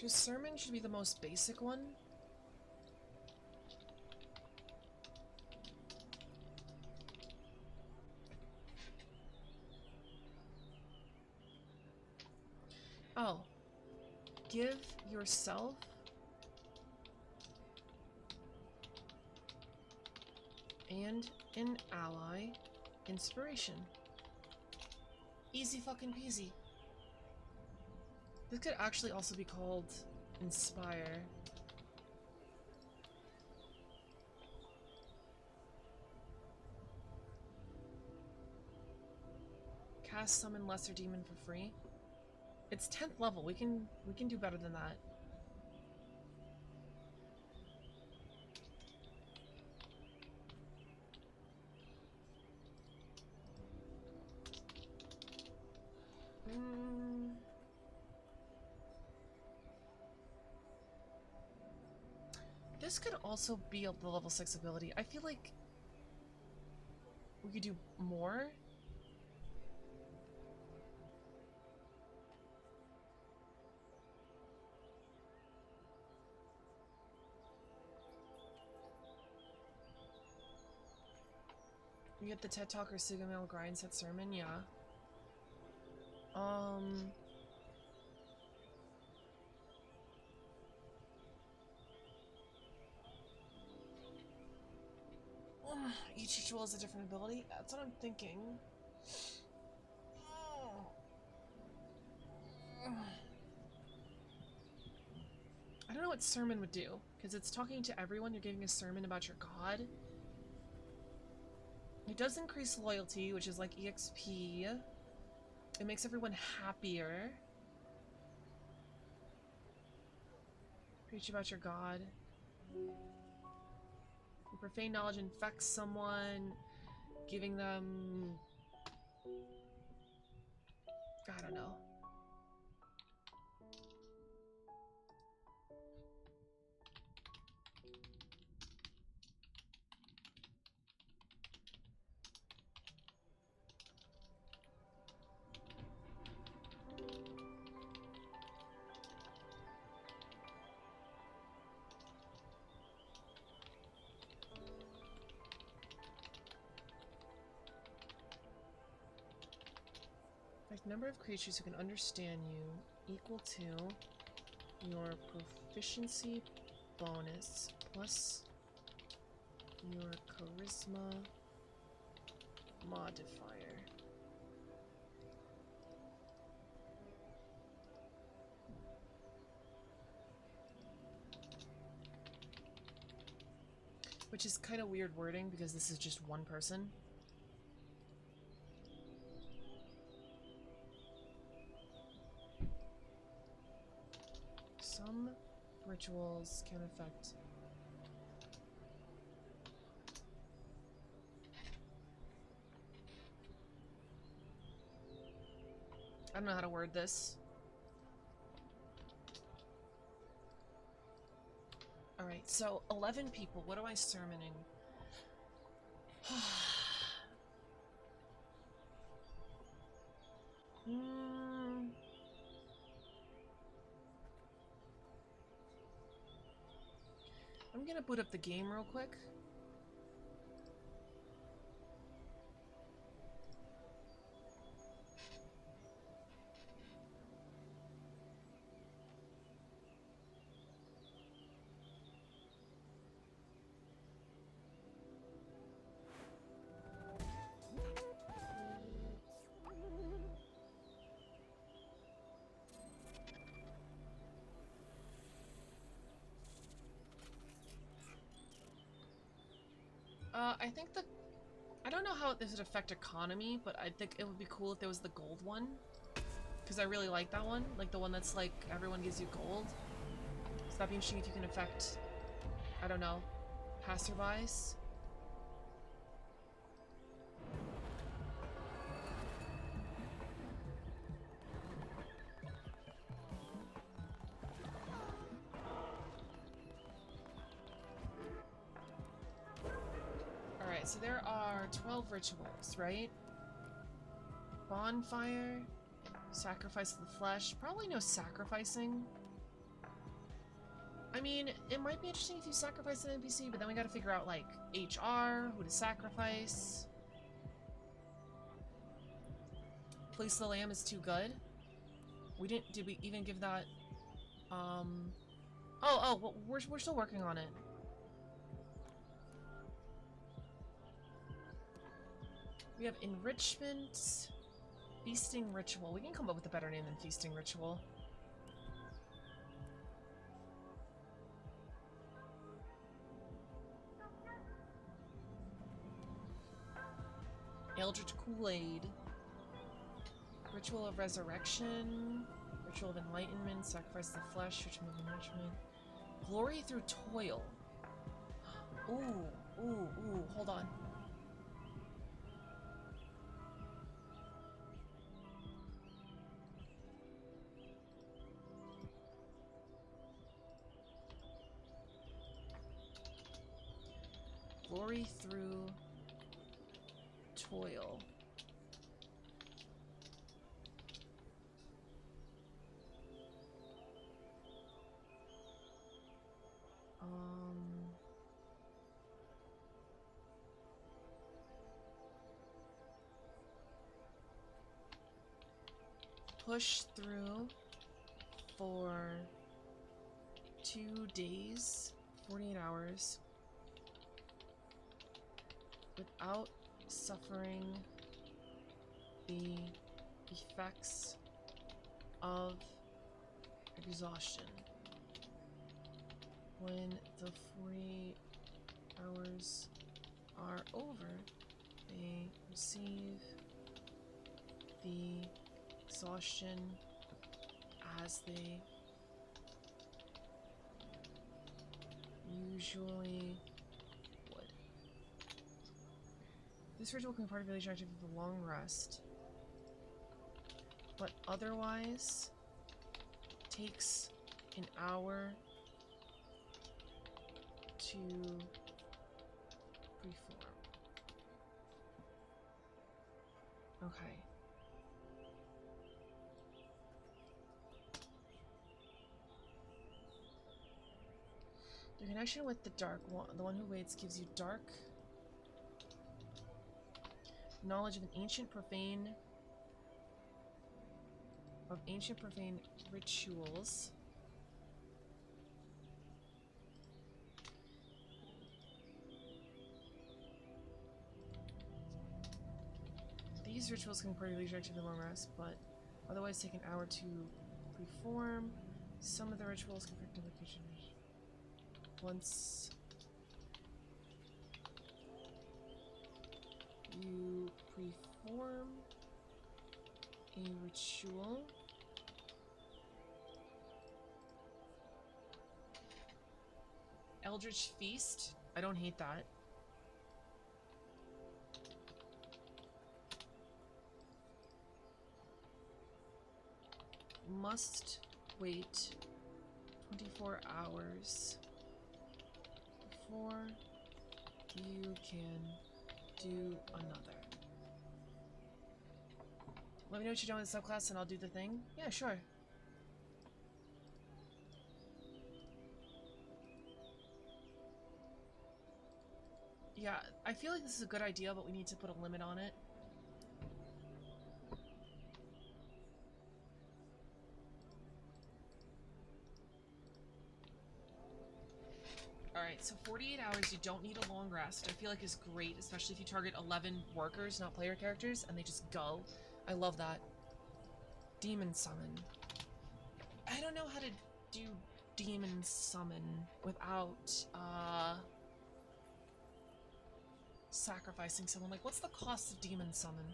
Sermon should be the most basic one. Oh. Give yourself and an ally inspiration. Easy fucking peasy. This could actually also be called Inspire. Cast Summon Lesser Demon for free. It's 10th level. We can do better than that. This could also be the level 6 ability. I feel like we could do more. You get the TED Talk or Sigma grind set sermon, yeah. Each ritual has a different ability? That's what I'm thinking. I don't know what sermon would do, because it's talking to everyone. You're giving a sermon about your god. It does increase loyalty, which is like EXP. It makes everyone happier. Preach about your god. Profane knowledge infects someone, giving them... I don't know. Number of creatures who can understand you equal to your proficiency bonus plus your charisma modifier. Which is kind of weird wording because this is just one person. Some rituals can affect... I don't know how to word this. Alright, so 11 people. What am I sermoning? I'm gonna boot up the game real quick. I think I don't know how this would affect economy, but I think it would be cool if there was the gold one. Because I really like that one. Like the one that's like, everyone gives you gold. So that'd be interesting if you can affect, I don't know, passerbys. Alright, so there are 12 rituals, right? Bonfire, sacrifice of the flesh, probably no sacrificing. I mean, it might be interesting if you sacrifice an NPC, but then we gotta figure out, like, HR, who to sacrifice. Place of the Lamb is too good. Did we even give that, well, we're still working on it. We have enrichment, feasting ritual. We can come up with a better name than feasting ritual. Eldritch Kool-Aid. Ritual of resurrection. Ritual of enlightenment. Sacrifice of the flesh. Ritual of enrichment. Glory through toil. Ooh, hold on. Glory through toil. Push through for 2 days, 48 hours, without suffering the effects of exhaustion. When the 48 hours are over, they receive the exhaustion as they usually would. This ritual can be part of village activity with a long rest, but otherwise takes an hour to reform. Okay. The connection with the dark one, the one who waits, gives you dark knowledge of ancient profane rituals. These rituals can require leisure activity long rest, but otherwise take an hour to perform. Some of the rituals can affect location. Once you perform a ritual, Eldritch Feast. I don't hate that. Must wait 24 hours before, you can do another. Let me know what you're doing with the subclass and I'll do the thing. Yeah, sure. Yeah, I feel like this is a good idea, but we need to put a limit on it. Alright, so 48 hours, you don't need a long rest. I feel like is great, especially if you target 11 workers, not player characters, and they just go. I love that. Demon Summon. I don't know how to do Demon Summon without, sacrificing someone. Like, what's the cost of Demon Summon?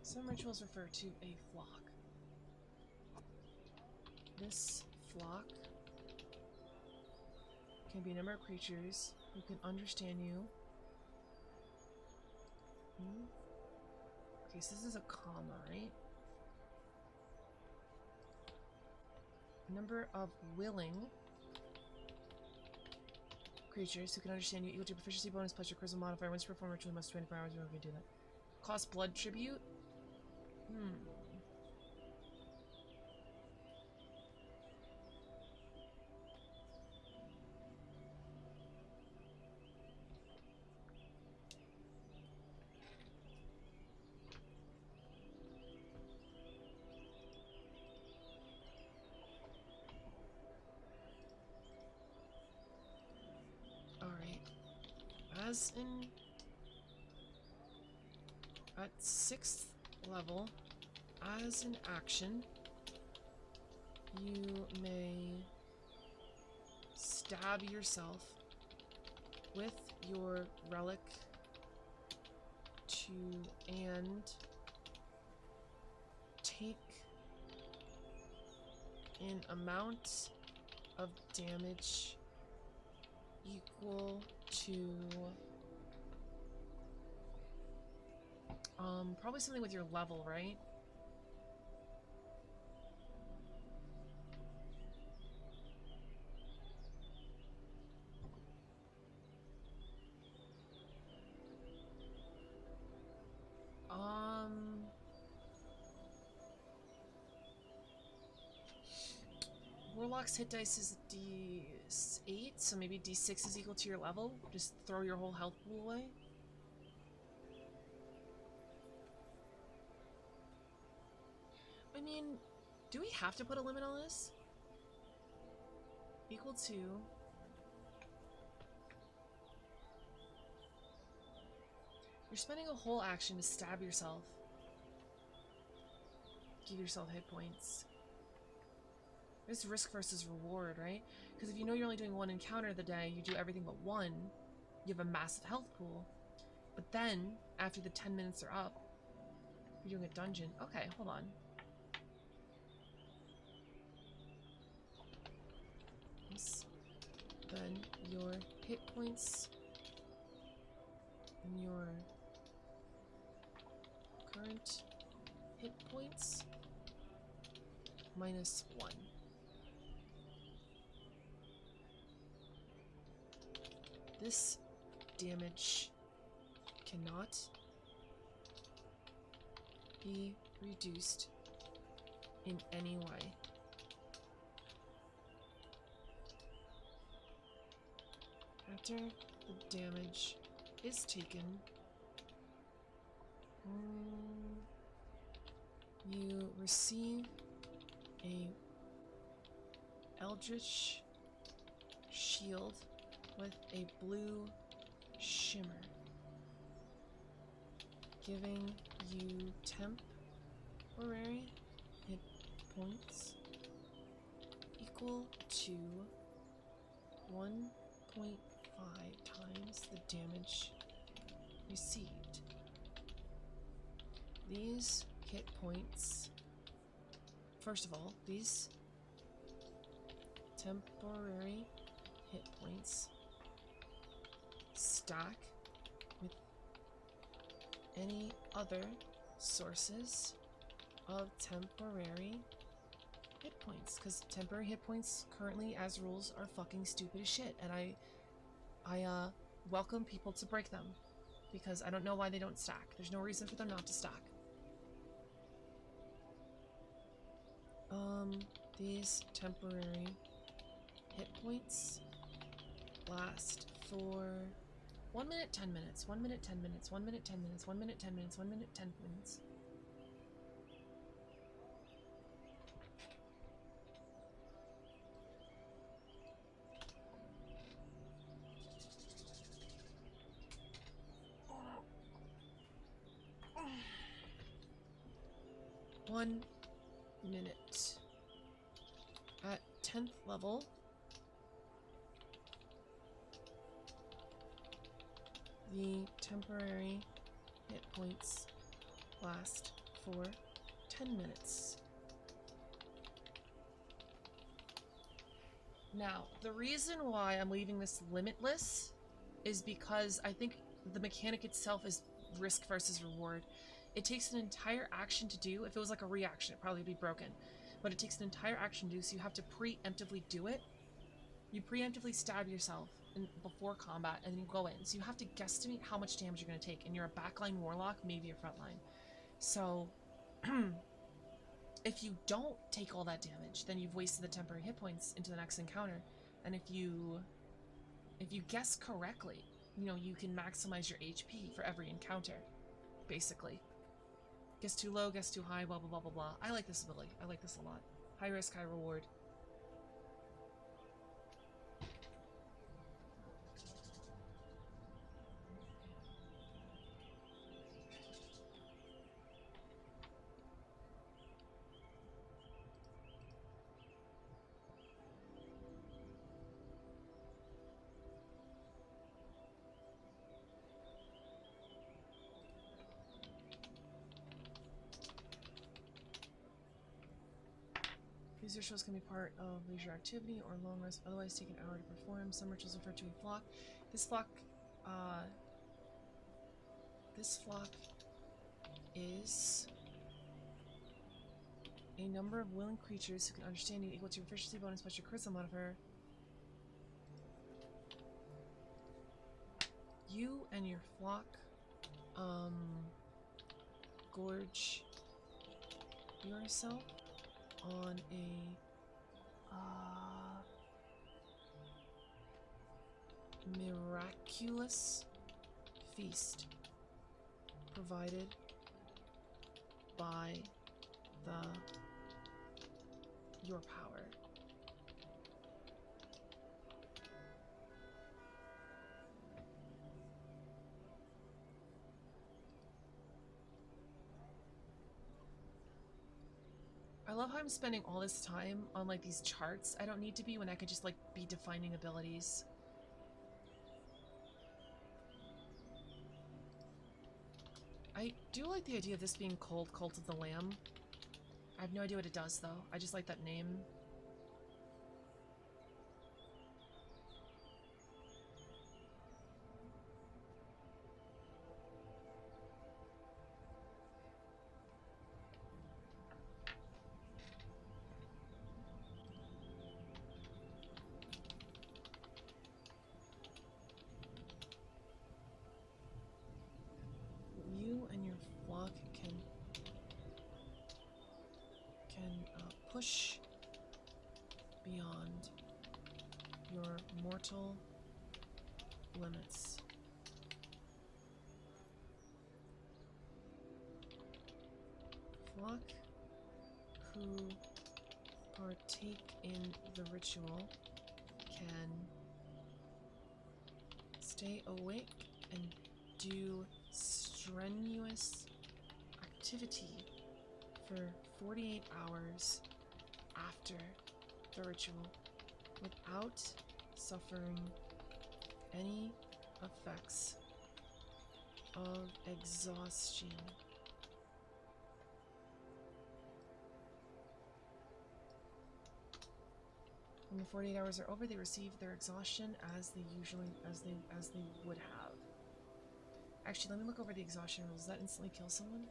Some rituals refer to a flock. This flock can be a number of creatures who can understand you. Okay, so this is a comma, right? Number of willing creatures who can understand you equal to proficiency bonus plus your charisma modifier. Once you perform a ritual, you must 24 hours. We're going to do that. Cost blood tribute. As in at 6th level, as an action, you may stab yourself with your relic and take an amount of damage equal to probably something with your level, right? Warlock's hit dice is D8, so maybe D6 is equal to your level. Just throw your whole health pool away. I mean, do we have to put a limit on this? Equal to... You're spending a whole action to stab yourself. Give yourself hit points. It's risk versus reward, right? Because if you know you're only doing one encounter the day, you do everything but one, you have a massive health pool. But then, after the 10 minutes are up, you're doing a dungeon. Okay, hold on. Yes. Then your hit points and your current hit points minus 1. This damage cannot be reduced in any way. After the damage is taken, you receive a Eldritch shield with a blue shimmer, giving you temporary hit points equal to 1.5 times the damage received. These hit points. First of all, these temporary hit points stack with any other sources of temporary hit points, because temporary hit points currently as rules are fucking stupid as shit, and I welcome people to break them, because I don't know why they don't stack. There's no reason for them not to stack. These temporary hit points last for 1 minute, 10 minutes, 1 minute, 10 minutes, 1 minute, 10 minutes, 1 minute, 10 minutes, 1 minute, 10 minutes. One minute. At 10th level, the temporary hit points last for 10 minutes. Now, the reason why I'm leaving this limitless is because I think the mechanic itself is risk versus reward. It takes an entire action to do. If it was like a reaction, it'd probably be broken. But it takes an entire action to do, so you have to preemptively do it. You preemptively stab yourself before combat, and then you go in. So you have to guesstimate how much damage you're going to take. And you're a backline warlock, maybe a frontline. So, if you don't take all that damage, then you've wasted the temporary hit points into the next encounter. And if you guess correctly, you know, you can maximize your HP for every encounter, basically. Guess too low, guess too high, blah, blah, blah, blah, blah. I like this ability. I like this a lot. High risk, high reward. These rituals can be part of leisure activity or long rest, otherwise take an hour to perform. Some rituals refer to a flock. This flock is a number of willing creatures who can understand you equal to your proficiency bonus plus your charisma modifier. You and your flock gorge yourself on a miraculous feast provided by your power. I love how I'm spending all this time on like these charts I don't need to be when I could just like be defining abilities. I do like the idea of this being called Cult of the Lamb. I have no idea what it does though. I just like that name. Push beyond your mortal limits. Flock who partake in the ritual can stay awake and do strenuous activity for 48 hours after the ritual without suffering any effects of exhaustion. When the 48 hours are over, they receive their exhaustion as they would have. Actually, let me look over the exhaustion rules. Does that instantly kill someone?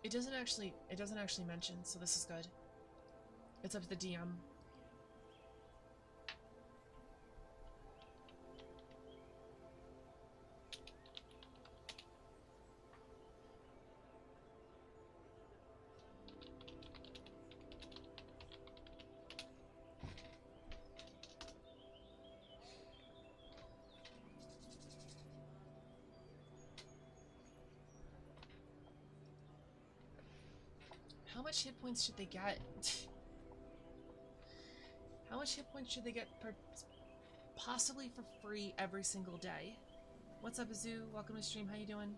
It doesn't actually mention, so this is good. It's up to the DM. How much hit points should they get? How much hit points should they get possibly for free every single day? What's up, Azoo? Welcome to stream. How you doing?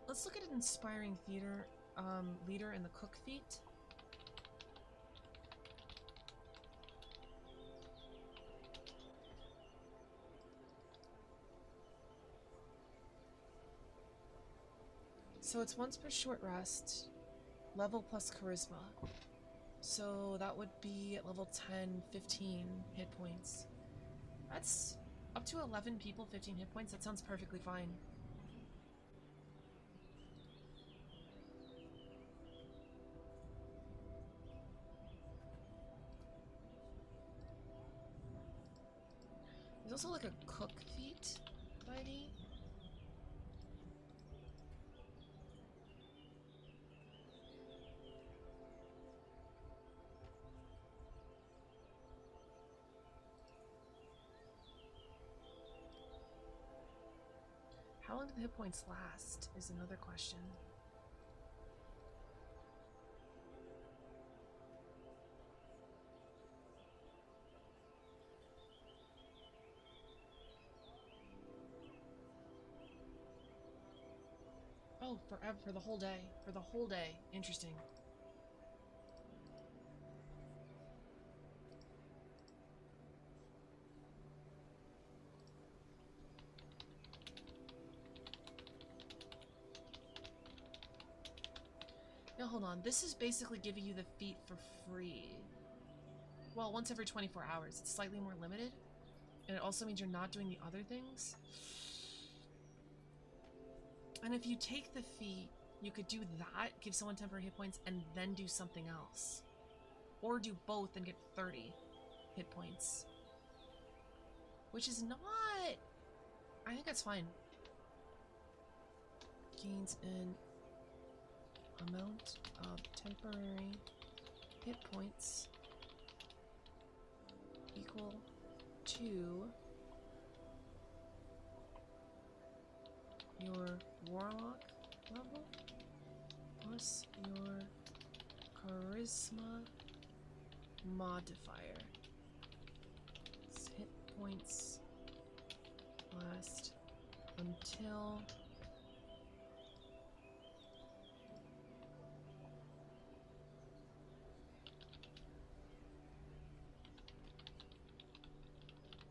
Let's look at an inspiring theater leader in the cook feat. So it's once per short rest, level plus charisma. So that would be at level 10, 15 hit points. That's up to 11 people, 15 hit points. That sounds perfectly fine. There's also like a cook feat ID. How long do the hit points last is another question. Oh, forever, for the whole day. For the whole day. Interesting. Now hold on, this is basically giving you the feat for free. Well, once every 24 hours. It's slightly more limited. And it also means you're not doing the other things. And if you take the feat, you could do that, give someone temporary hit points, and then do something else. Or do both and get 30 hit points. Which is not... I think that's fine. Gains an amount of temporary hit points equal to your warlock level plus your charisma modifier. It's hit points last until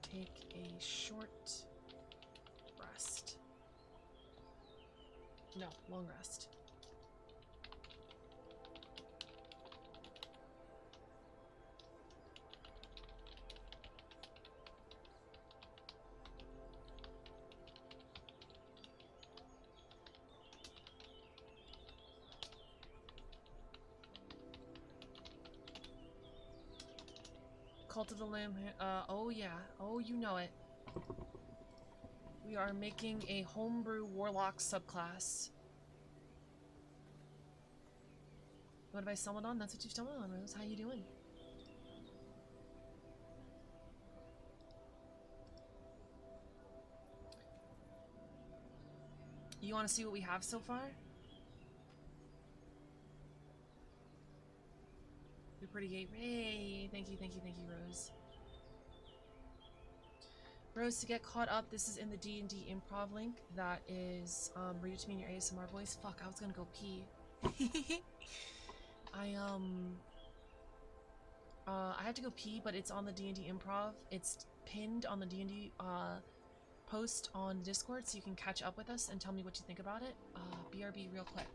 take a short rest. No, long rest. Cult of the Lamb. Oh yeah. Oh, you know it. We are making a homebrew warlock subclass. What have I stumbled on? That's what you stumbled on, Rose. How you doing? You want to see what we have so far? You're pretty gay. Hey, thank you, Rose. Rose, to get caught up, this is in the D&D improv link that is, read it to me in your ASMR voice. Fuck, I was gonna go pee. I have to go pee, but it's on the D&D improv. It's pinned on the D&D, post on Discord, so you can catch up with us and tell me what you think about it. BRB real quick.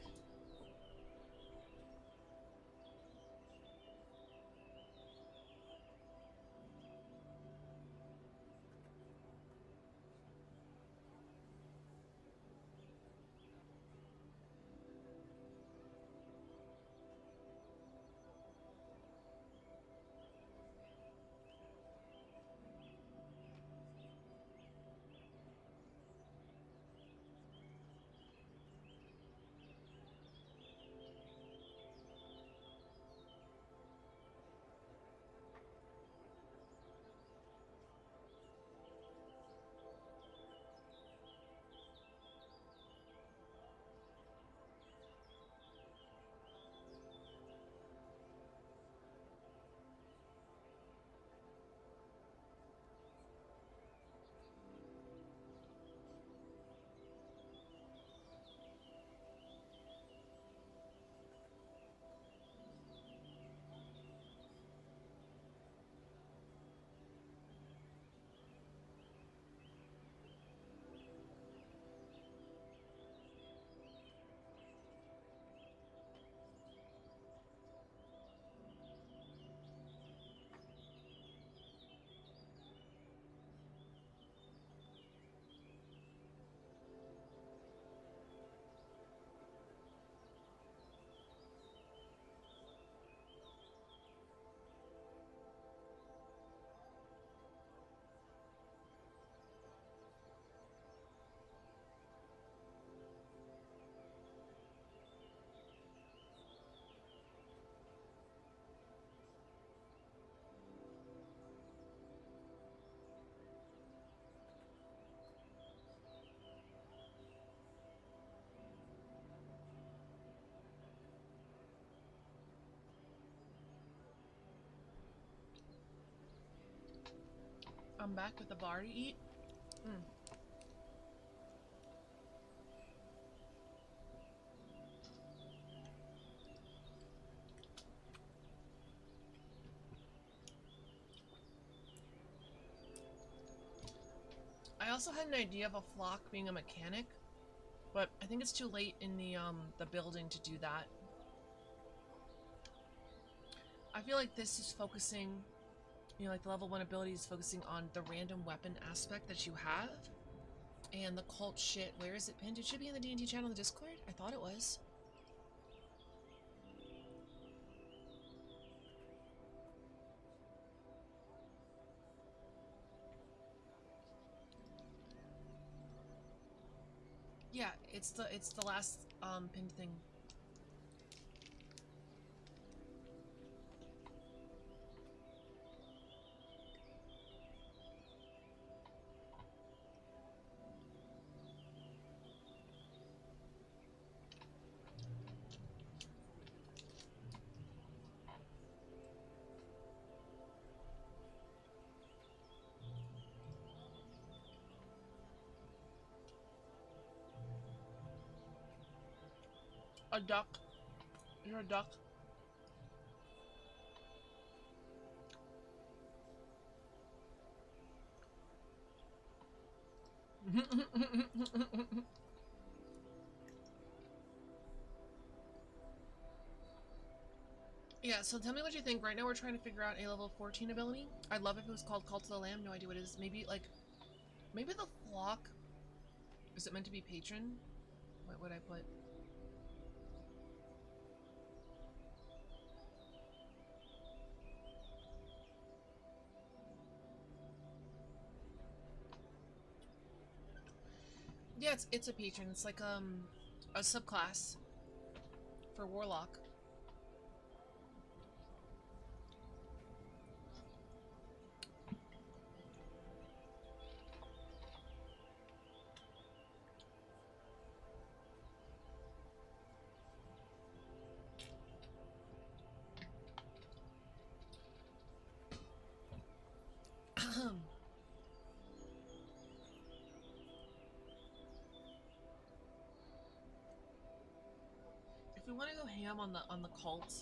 I'm back with the bar to eat. I also had an idea of a flock being a mechanic, but I think it's too late in the building to do that. I feel like this is focusing, you know, like the level 1 ability is focusing on the random weapon aspect that you have. And the cult shit, where is it pinned? It should be in the D&D channel in the Discord. I thought it was. Yeah, it's the last pinned thing. A duck. You're a duck. Yeah, so tell me what you think. Right now we're trying to figure out a level 14 ability. I'd love if it was called Cult of the Lamb. No idea what it is. Maybe, like, maybe the flock. Is it meant to be patron? What would I put? Yeah, it's a patron. It's like a subclass for warlock. If we want to go ham on the cult,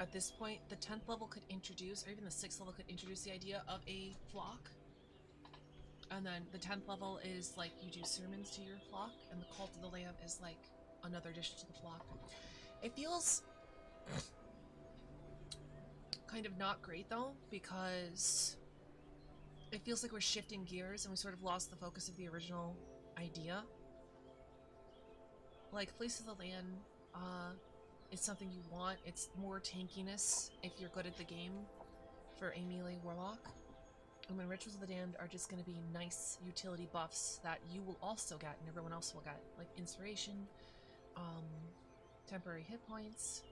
at this point, the 10th level could introduce, or even the 6th level could introduce the idea of a flock. And then the 10th level is like you do sermons to your flock, and the cult of the lamb is like another addition to the flock. It feels kind of not great though, because it feels like we're shifting gears and we sort of lost the focus of the original idea. Like, Place of the Land is something you want. It's more tankiness if you're good at the game for a melee warlock. And then Rituals of the Damned are just going to be nice utility buffs that you will also get and everyone else will get. Like Inspiration, temporary hit points.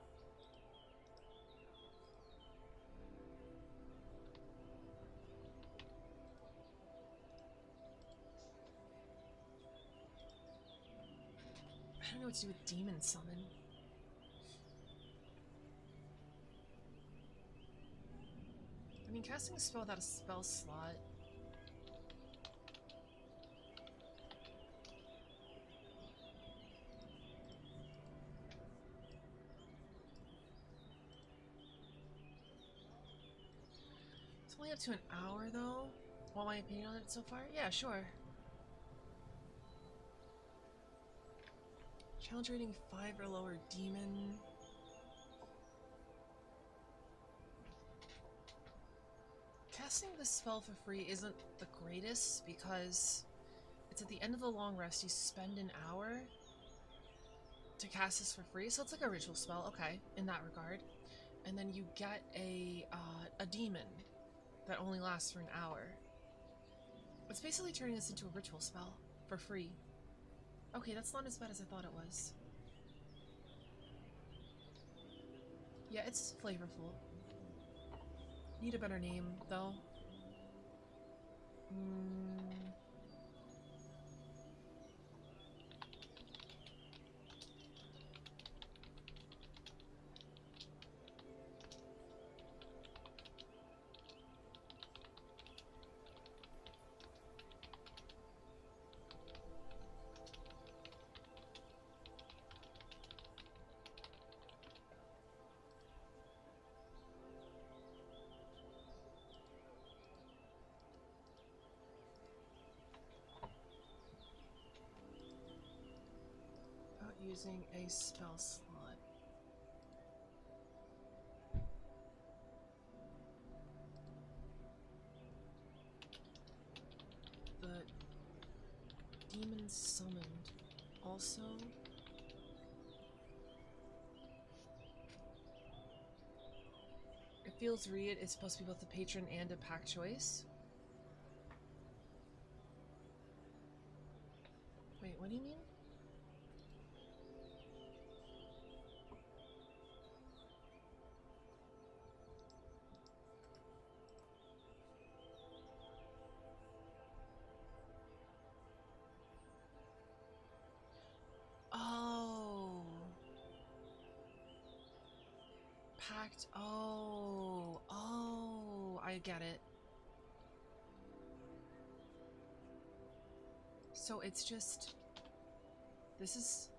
I don't know what to do with Demon Summon. I mean, casting a spell without a spell slot. It's only up to an hour though. Want my opinion on it so far? Yeah, sure. Challenge rating 5 or lower demon. Casting this spell for free isn't the greatest because it's at the end of the long rest. You spend an hour to cast this for free, so it's like a ritual spell. Okay, in that regard, and then you get a demon that only lasts for an hour. It's basically turning this into a ritual spell for free. Okay, that's not as bad as I thought it was. Yeah, it's flavorful. Need a better name, though. Using a spell slot. The demon summoned also. It feels read. It's supposed to be both a patron and a pack choice. Wait, what do you mean? Oh. Packed. Oh. Oh. I get it. So it's just... This is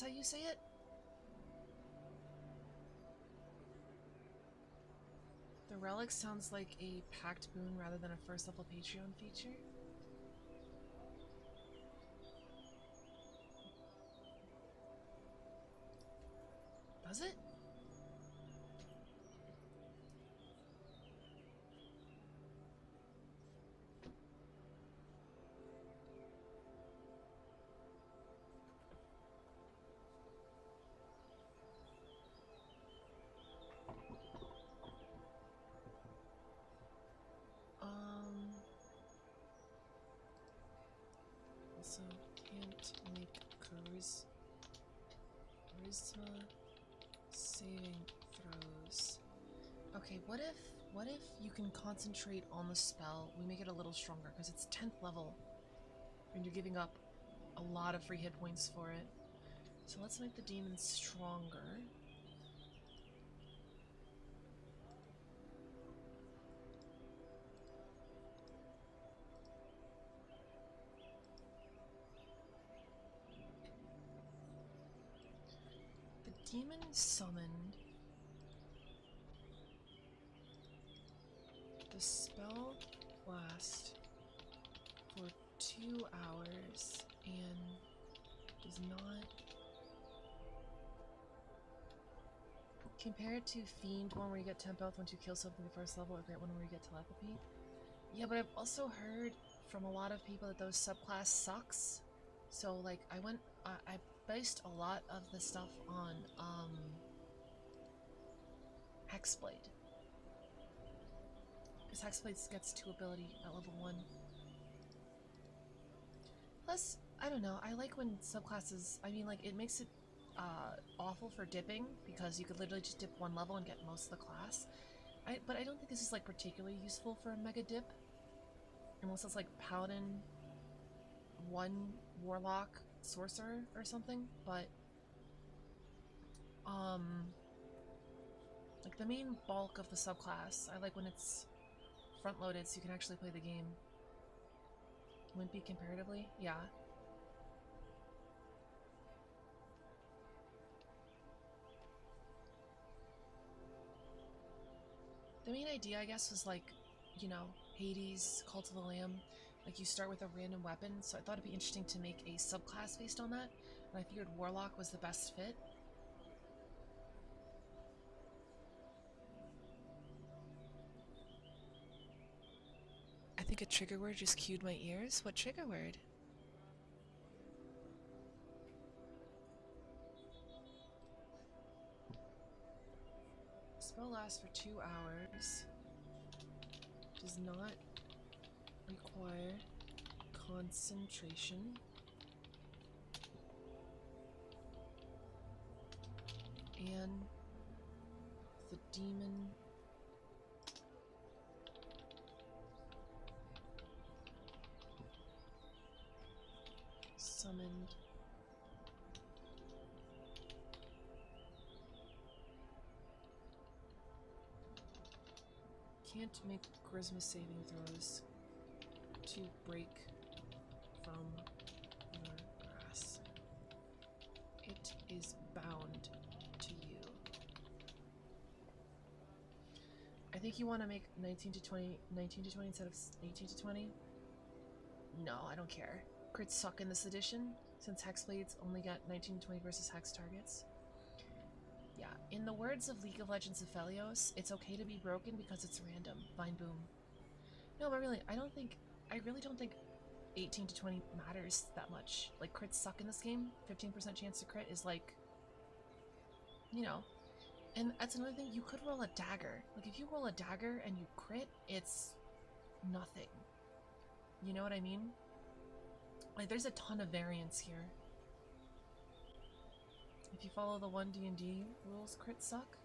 how you say it? The relic sounds like a packed boon rather than a first level Patreon feature. Does it? Also can't make charisma saving throws. Okay, what if you can concentrate on the spell? We make it a little stronger because it's 10th level and you're giving up a lot of free hit points for it. So let's make the demon stronger. The demon summoned. The spell lasts for 2 hours and does not compare it to Fiend one where you get temp health once you kill something the first level, or Grant one where you get telepathy. Yeah, but I've also heard from a lot of people that those subclass sucks. So like I based a lot of the stuff on Hexblade. Because Hexblade gets 2 ability at level 1. Plus, I don't know, I like when subclasses, I mean, like, it makes it awful for dipping, because you could literally just dip 1 level and get most of the class. But I don't think this is, like, particularly useful for a mega dip. Unless it's, like, Paladin, 1 Warlock, Sorcerer, or something. But, like, the main bulk of the subclass, I like when it's front-loaded so you can actually play the game. Wimpy comparatively? Yeah. The main idea, I guess, was like, you know, Hades, Cult of the Lamb. Like, you start with a random weapon, so I thought it'd be interesting to make a subclass based on that. And I figured Warlock was the best fit. I think a trigger word just cued my ears. What trigger word? Spell lasts for 2 hours. Does not require concentration. And the demon summoned can't make charisma saving throws to break from your grasp. It is bound to you. I think you want to make 19 to 20 instead of 18 to 20. No, I don't care. Crits suck in this edition, since Hexblades only got 19 to 20 versus Hex targets. Yeah, in the words of League of Legends Aphelios, it's okay to be broken because it's random. Vine boom. No, but really, I really don't think 18 to 20 matters that much. Like, crits suck in this game. 15% chance to crit is like, you know. And that's another thing, you could roll a dagger. Like, if you roll a dagger and you crit, it's nothing. You know what I mean? Like, there's a ton of variance here. If you follow the 1 D&D rules, crits suck.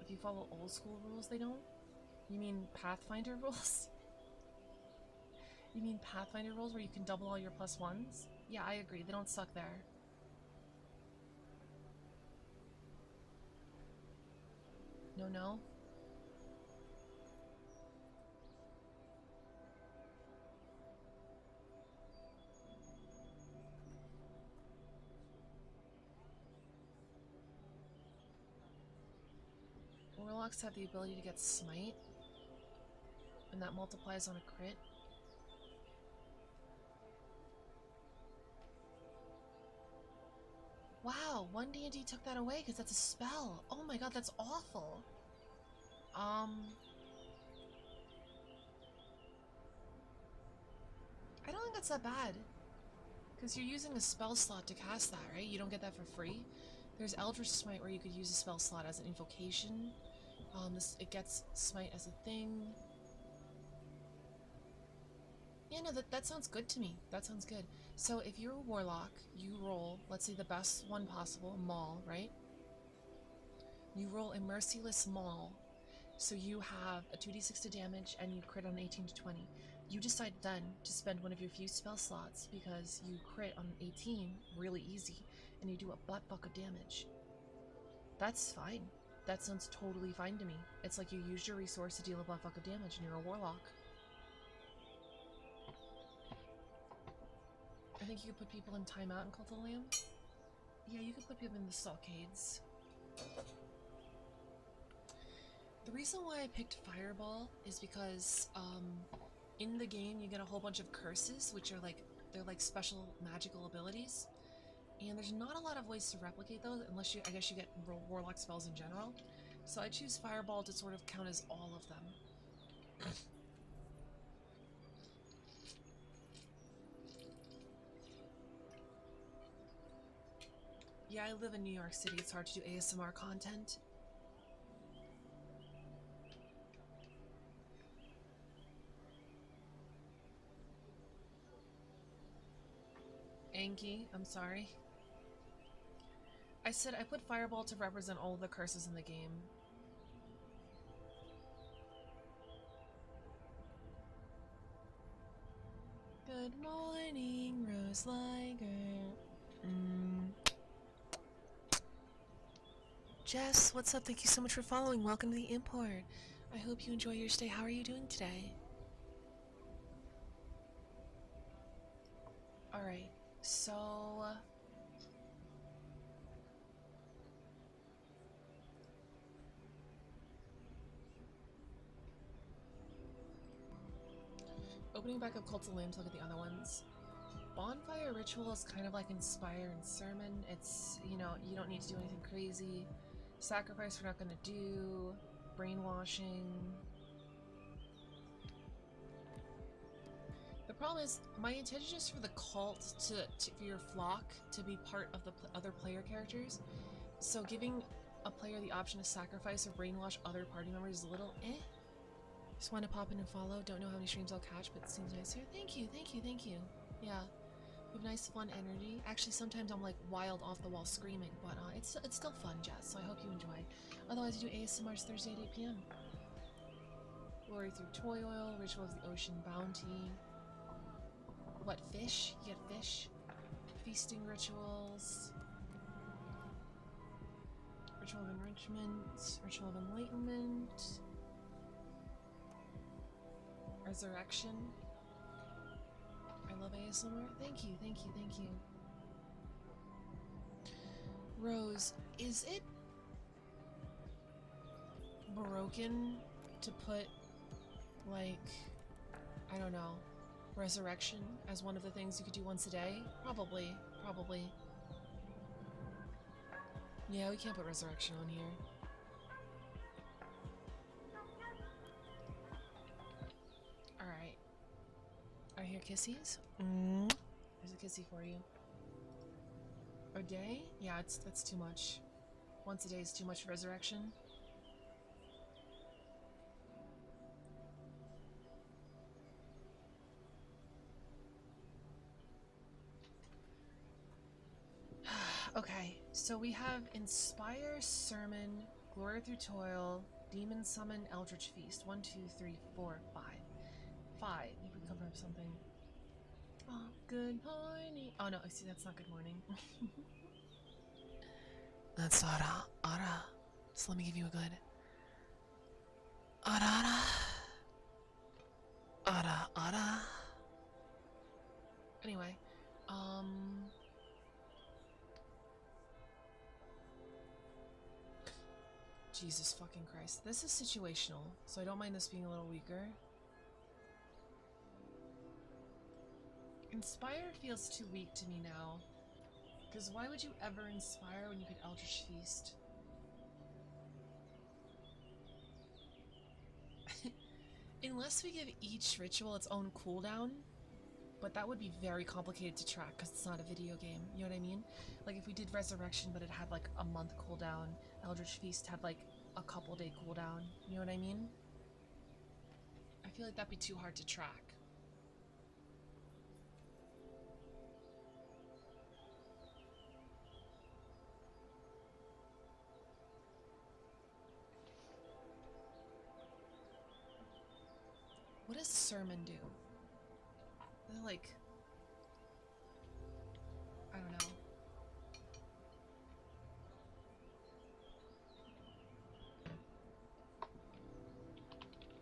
If you follow old school rules, they don't. You mean Pathfinder rules? You mean Pathfinder rules where you can double all your +1s? Yeah, I agree. They don't suck there. No? Warlocks have the ability to get Smite, and that multiplies on a crit. Wow, 1 D&D took that away because that's a spell. Oh my god, that's awful. I don't think that's that bad. Because you're using a spell slot to cast that, right? You don't get that for free. There's Eldritch Smite where you could use a spell slot as an invocation. It gets Smite as a thing. Yeah, no, that sounds good to me. That sounds good. So if you're a warlock, you roll, let's say the best one possible, maul, right? You roll a merciless maul. So you have a 2d6 to damage and you crit on 18 to 20. You decide then to spend one of your few spell slots because you crit on 18 really easy and you do a butt fuck of damage. That's fine. That sounds totally fine to me. It's like you used your resource to deal a butt fuck of damage and you're a warlock. I think you could put people in timeout in Cult of the Lamb. Yeah, you could put people in the stockades. The reason why I picked Fireball is because in the game you get a whole bunch of curses, which are like, they're like special magical abilities. And there's not a lot of ways to replicate those unless you, I guess you get warlock spells in general. So I choose Fireball to sort of count as all of them. Yeah, I live in New York City. It's hard to do ASMR content. Anki, I'm sorry. I said I put Fireball to represent all of the curses in the game. Good morning, Rose Liger. Jess, what's up? Thank you so much for following. Welcome to the import. I hope you enjoy your stay. How are you doing today? Alright, so... opening back up Cult of the Lamb to look at the other ones. Bonfire Ritual is kind of like Inspire and Sermon. It's, you know, you don't need to do anything crazy. Sacrifice we're not going to do. Brainwashing. The problem is, my intention is for the cult for your flock to be part of the other player characters. So giving a player the option to sacrifice or brainwash other party members is a little eh. Just want to pop in and follow. Don't know how many streams I'll catch, but it seems nice here. Thank you, thank you, thank you. Yeah. We have nice fun energy. Actually, sometimes I'm like wild off the wall screaming, but it's still fun, Jess, so I hope you enjoy. Otherwise, you do ASMRs Thursday at 8 p.m. Glory through Toil, Ritual of the Ocean Bounty. What, fish? You get fish? Feasting rituals. Ritual of Enrichment. Ritual of Enlightenment. Resurrection. I love ASMR. Thank you, thank you, thank you. Rose, is it broken to put, like, I don't know, resurrection as one of the things you could do once a day? Probably, probably. Yeah, we can't put resurrection on here. Alright. Are here kissies? There's a kissy for you. A day? Yeah, that's too much. Once a day is too much for resurrection. Okay, so we have Inspire, Sermon, Glory Through Toil, Demon Summon, Eldritch Feast. 1, 2, 3, 4, 5. 5. You can cover up something. Oh, good morning. Oh no, see, that's not good morning. That's Ara. Ara. So let me give you a good. Ara. Ara. Ara. Anyway, Jesus fucking Christ. This is situational, so I don't mind this being a little weaker. Inspire feels too weak to me now. Because why would you ever inspire when you could Eldritch Feast? Unless we give each ritual its own cooldown, but that would be very complicated to track because it's not a video game, you know what I mean? Like if we did Resurrection but it had like a month cooldown, Eldritch Feast had like a couple day cooldown, you know what I mean? I feel like that'd be too hard to track. What does sermon do? They're like... I don't know.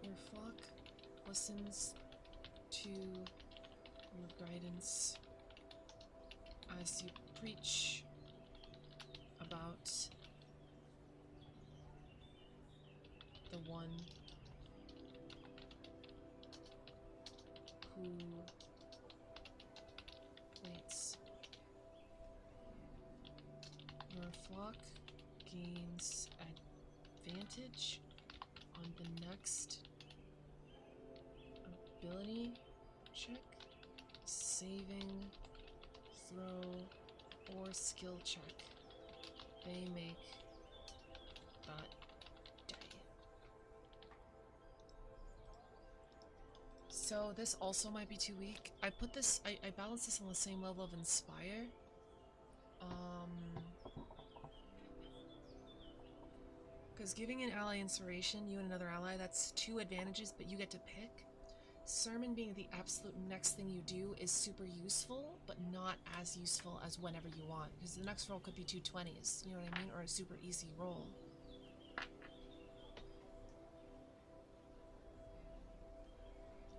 Your flock listens to your guidance as you preach about the one who waits. Your flock gains advantage on the next ability check, saving, throw, or skill check they make that day. So this also might be too weak. I put this, I balanced this on the same level of Inspire. Because giving an ally inspiration, you and another ally, that's 2 advantages, but you get to pick. Sermon being the absolute next thing you do is super useful, but not as useful as whenever you want. Because the next roll could be 2 20s, you know what I mean? Or a super easy roll.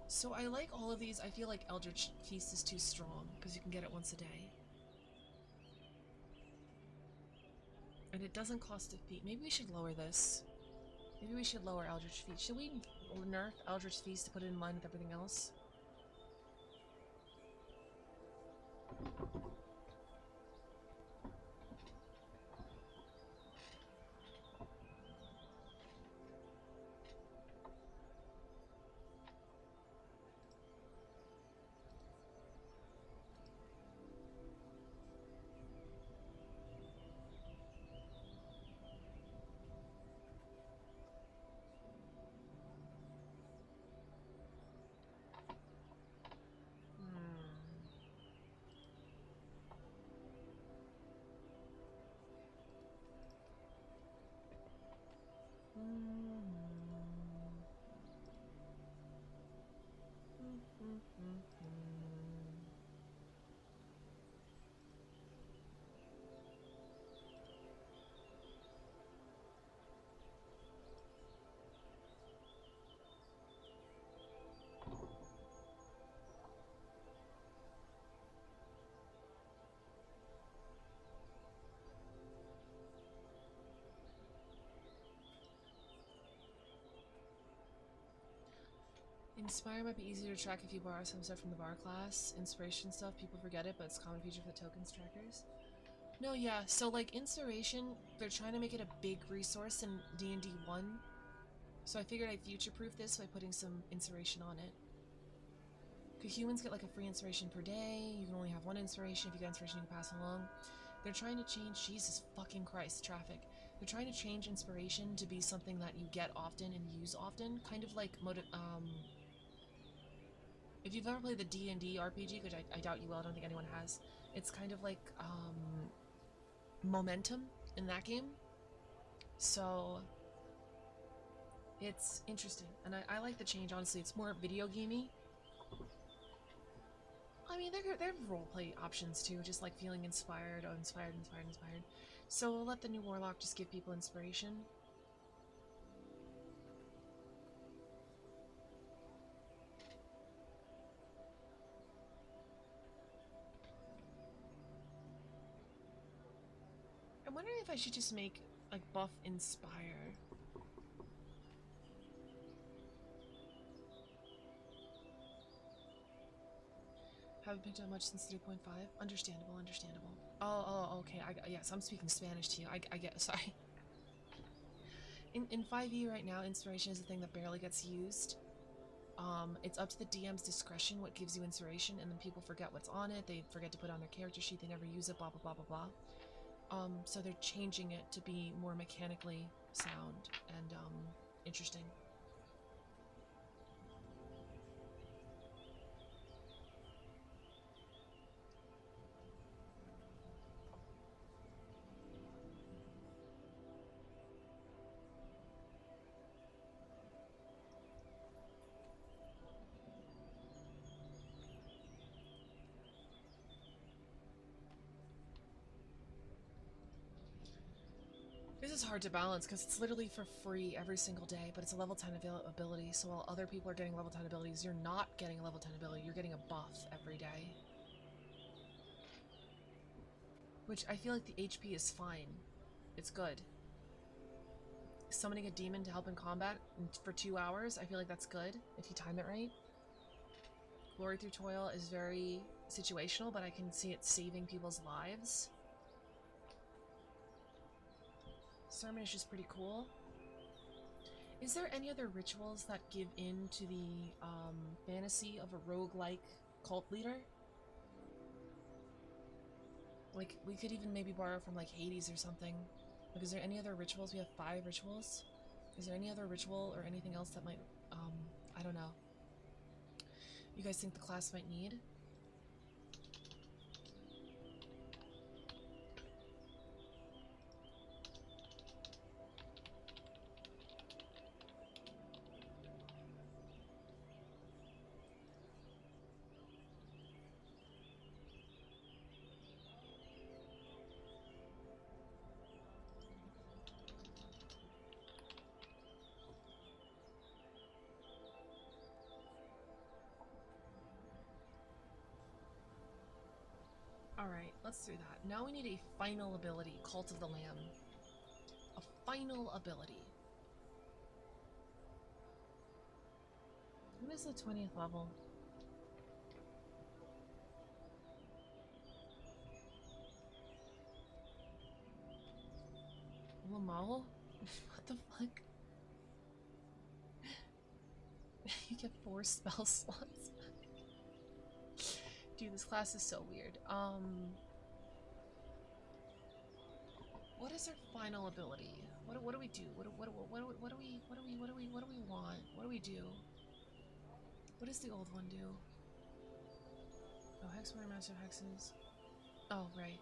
So I like all of these. I feel like Eldritch Feast is too strong, because you can get it once a day. And it doesn't cost defeat. Maybe we should lower this. Maybe we should lower Eldritch Feast. Should we nerf Eldritch Feast to put it in line with everything else? Inspire might be easier to track if you borrow some stuff from the bar class. Inspiration stuff, people forget it, but it's a common feature for the tokens trackers. No, yeah, so like Inspiration, they're trying to make it a big resource in D&D 1. So I figured I'd future-proof this by putting some Inspiration on it. Because humans get like a free Inspiration per day, you can only have 1 Inspiration, if you get Inspiration you can pass along. They're trying to change, Jesus fucking Christ, traffic. They're trying to change Inspiration to be something that you get often and use often, kind of like if you've ever played the D&D RPG, which I doubt you will, I don't think anyone has, it's kind of like momentum in that game. So it's interesting, and I like the change, honestly. It's more video gamey. I mean, they're roleplay options too, just like feeling inspired, oh, inspired. So we'll let the new Warlock just give people inspiration. I'm wondering if I should just make, like, buff Inspire. Haven't picked up much since 3.5. Understandable. Oh, okay. Yes, I'm speaking Spanish to you. I get, sorry. In 5e right now, Inspiration is a thing that barely gets used. It's up to the DM's discretion what gives you inspiration, and then people forget what's on it, they forget to put it on their character sheet, they never use it, blah blah blah blah blah. So they're changing it to be more mechanically sound and interesting. is hard to balance because it's literally for free every single day, but it's a level 10 ability, so while other people are getting level 10 abilities, you're not getting a level 10 ability, you're getting a buff every day. Which I feel like the HP is fine. It's good. Summoning a demon to help in combat for 2 hours, I feel like that's good, if you time it right. Glory through toil is very situational, but I can see it saving people's lives. Sermon is just pretty cool. Is there any other rituals that give in to the fantasy of a roguelike cult leader? Like, we could even maybe borrow from, like, Hades or something. Like, is there any other rituals? We have 5 rituals. Is there any other ritual or anything else that might, I don't know. You guys think the class might need? Alright, let's do that. Now we need a final ability, Cult of the Lamb. A final ability. What is the 20th level? Lamal? What the fuck? You get 4 spell slots. Dude, this class is so weird. What is our final ability? What do we do? What do we want? What do we do? What does the old one do? Oh, Hexmore, Master of Hexes. Oh, right.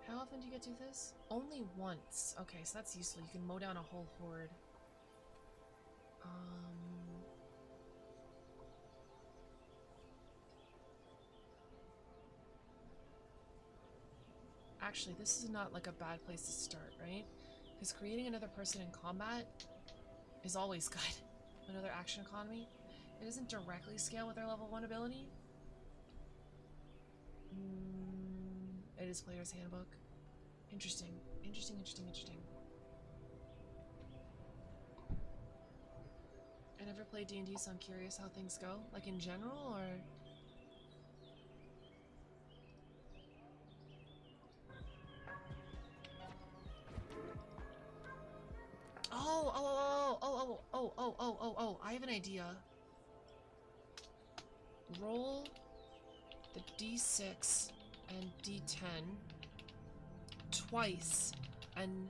How often do you get to do this? Only once. Okay, so that's useful. You can mow down a whole horde. Actually, this is not like a bad place to start, right? Because creating another person in combat is always good. Another action economy. It doesn't directly scale with our level 1 ability. It is Player's Handbook. Interesting. Interesting. I never played D&D, so I'm curious how things go. Like in general, or... Oh, I have an idea. Roll the D6 and D10 twice and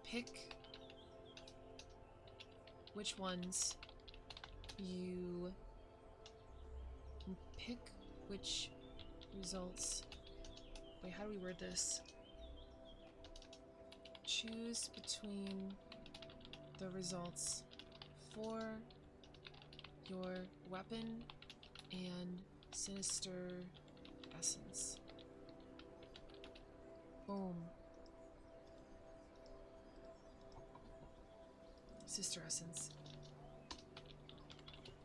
pick which ones you pick which results. Wait, how do we word this? Choose between the results for your weapon and sinister essence. Boom. Sister essence.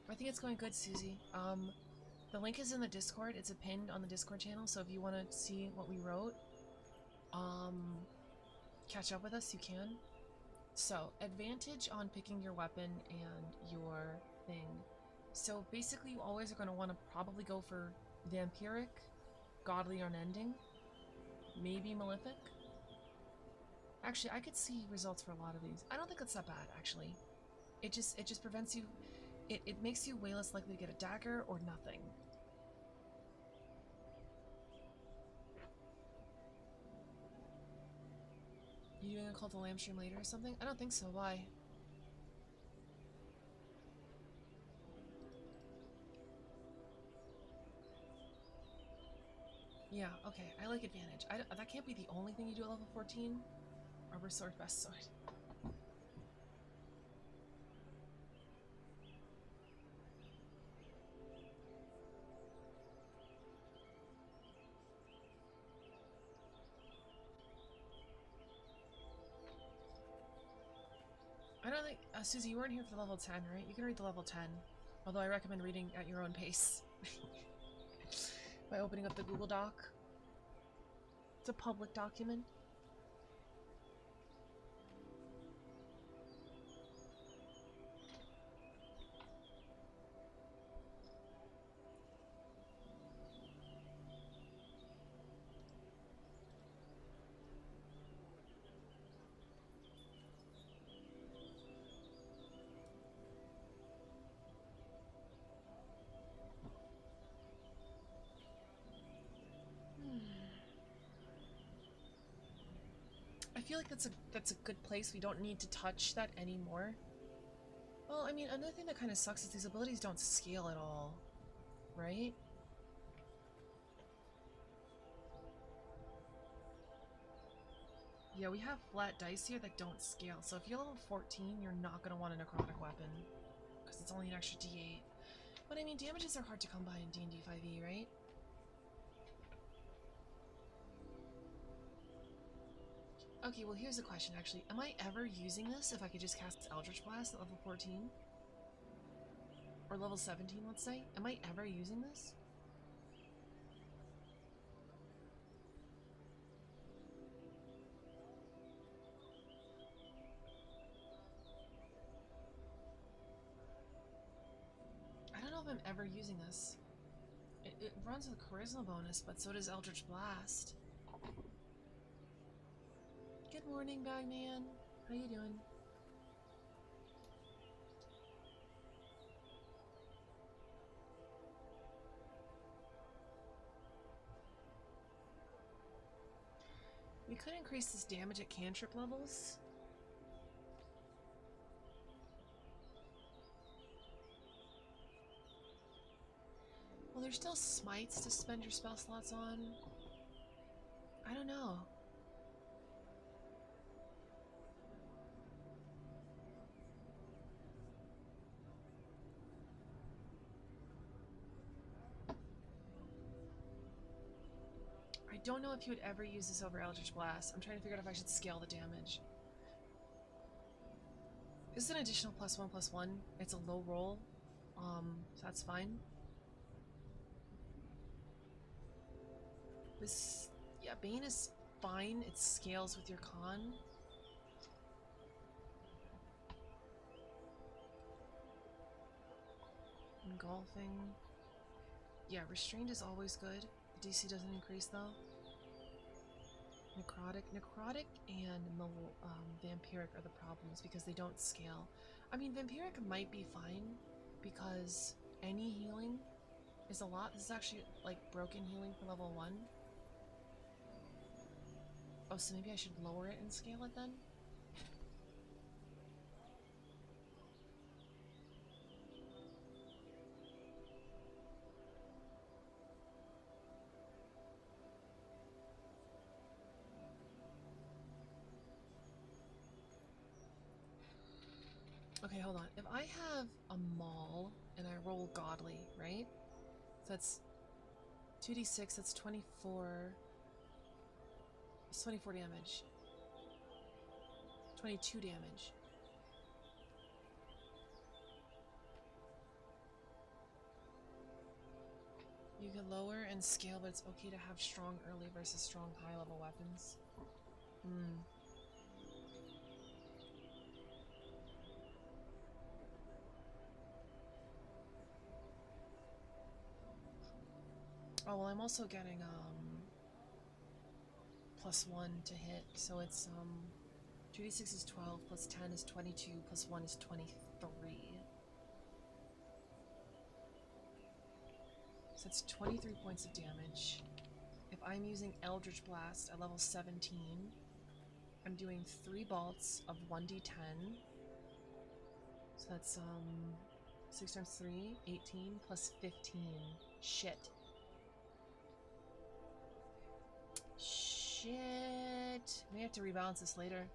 I think it's going good, Susie. The link is in the Discord. It's pinned on the Discord channel, so if you want to see what we wrote, catch up with us, you can. So, advantage on picking your weapon and your thing. So basically you always are going to want to probably go for vampiric, godly unending, maybe malefic. Actually, I could see results for a lot of these. I don't think that's that bad, actually. It just prevents you, it makes you way less likely to get a dagger or nothing. You doing a Cult of the Lamb stream later or something? I don't think so. Why? Yeah, okay. I like advantage. That can't be the only thing you do at level 14. Arbor sword, best sword. Apparently, Susie, you weren't here for the level 10, right? You can read the level 10. Although I recommend reading at your own pace. By opening up the Google Doc. It's a public document. I feel like that's a good place. We don't need to touch that anymore. Well, I mean, another thing that kind of sucks is these abilities don't scale at all, right? Yeah, we have flat dice here that don't scale. So if you're level 14, you're not going to want a necrotic weapon because it's only an extra D8. But I mean, damages are hard to come by in D&D 5e, right? Okay, well here's a question actually. Am I ever using this if I could just cast Eldritch Blast at level 14? Or level 17, let's say? Am I ever using this? I don't know if I'm ever using this. It runs with a Charisma bonus, but so does Eldritch Blast. Good morning, Bagman. How you doing? We could increase this damage at cantrip levels. Well, there's still smites to spend your spell slots on. I don't know. I don't know if you would ever use this over Eldritch Blast. I'm trying to figure out if I should scale the damage. This is an additional +1/+1. It's a low roll, so that's fine. This, yeah, Bane is fine. It scales with your con. Engulfing. Yeah, Restrained is always good. The DC doesn't increase though. Necrotic and Vampiric are the problems because they don't scale. I mean, Vampiric might be fine because any healing is a lot. This is actually like broken healing for level 1. Oh, so maybe I should lower it and scale it then? Okay, hold on. If I have a Maul and I roll Godly, right? So that's 2d6, that's 24. It's 24 damage. 22 damage. You can lower and scale, but it's okay to have strong early versus strong high level weapons. Oh, well, I'm also getting +1 to hit, so it's 2d6 is 12, plus 10 is 22, plus 1 is 23. So it's 23 points of damage. If I'm using Eldritch Blast at level 17, I'm doing 3 bolts of 1d10. So that's 6 times 3, 18, plus 15. Shit. Shit. May have to rebalance this later.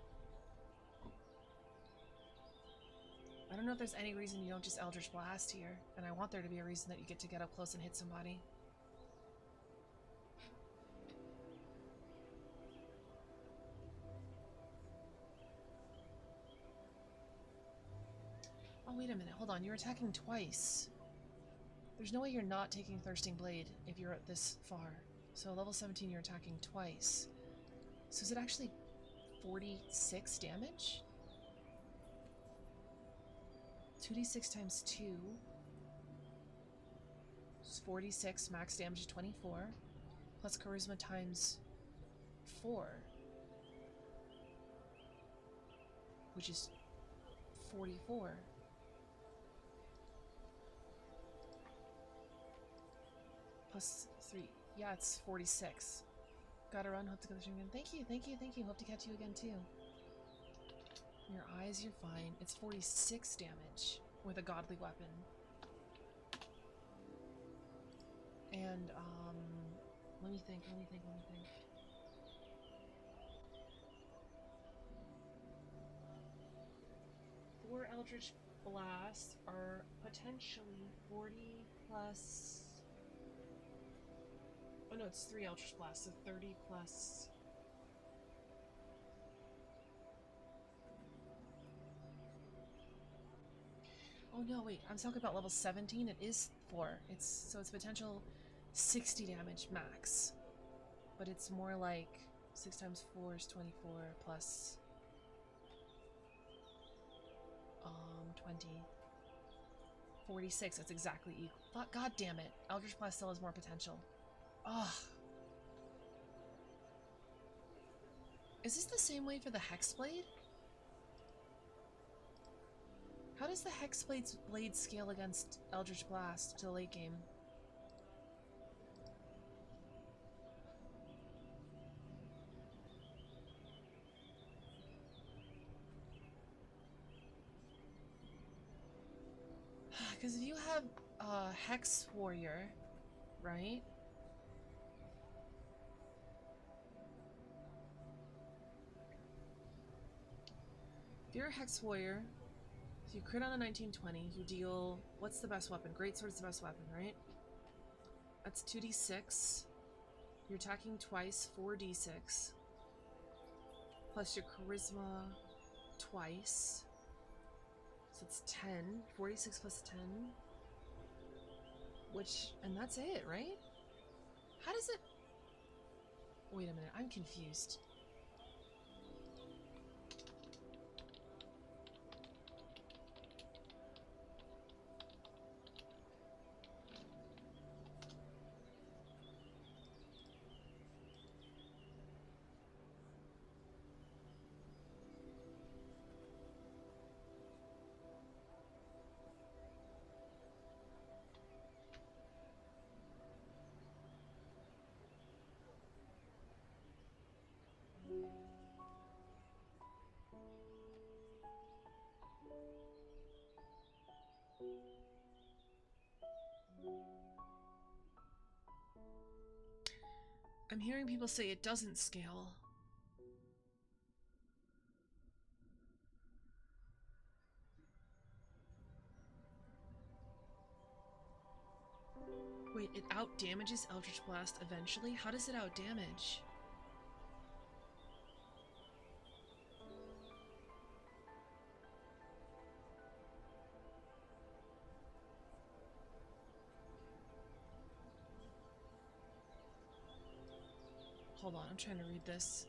I don't know if there's any reason you don't just Eldritch Blast here, and I want there to be a reason that you get up close and hit somebody. Wait a minute, hold on. You're attacking twice. There's no way you're not taking Thirsting Blade if you're at this far. So level 17, you're attacking twice. So is it actually 46 damage? 2d6 times 2 is 46, max damage is 24, plus charisma times 4, which is 44. Plus 3. Yeah, it's 46. Gotta run, hope to get the stream again. Thank you, thank you, thank you. Hope to catch you again too. Your eyes, you're fine. It's 46 damage with a godly weapon. And, let me think. 4 Eldritch Blasts are potentially 40 plus... Oh no, it's 3 Eldritch Blasts, so 30 plus... Oh no, wait, I'm talking about level 17. It is 4. So it's potential 60 damage max. But it's more like 6 times 4 is 24 plus 20. 46, that's exactly equal. God damn it. Eldritch Blast still has more potential. Ugh. Is this the same way for the Hexblade? How does the Hexblade's blade scale against Eldritch Blast to the late game? Because if you have Hex Warrior, right? If you're a Hex Warrior, if you crit on a 1920, you deal... What's the best weapon? Greatsword's the best weapon, right? That's 2d6. You're attacking twice, 4d6. Plus your charisma twice. So it's 10. 46 plus 10. Which... And that's it, right? How does it... Wait a minute, I'm confused. I'm hearing people say it doesn't scale. Wait, it out-damages Eldritch Blast eventually? How does it out-damage? Hold on, I'm trying to read this.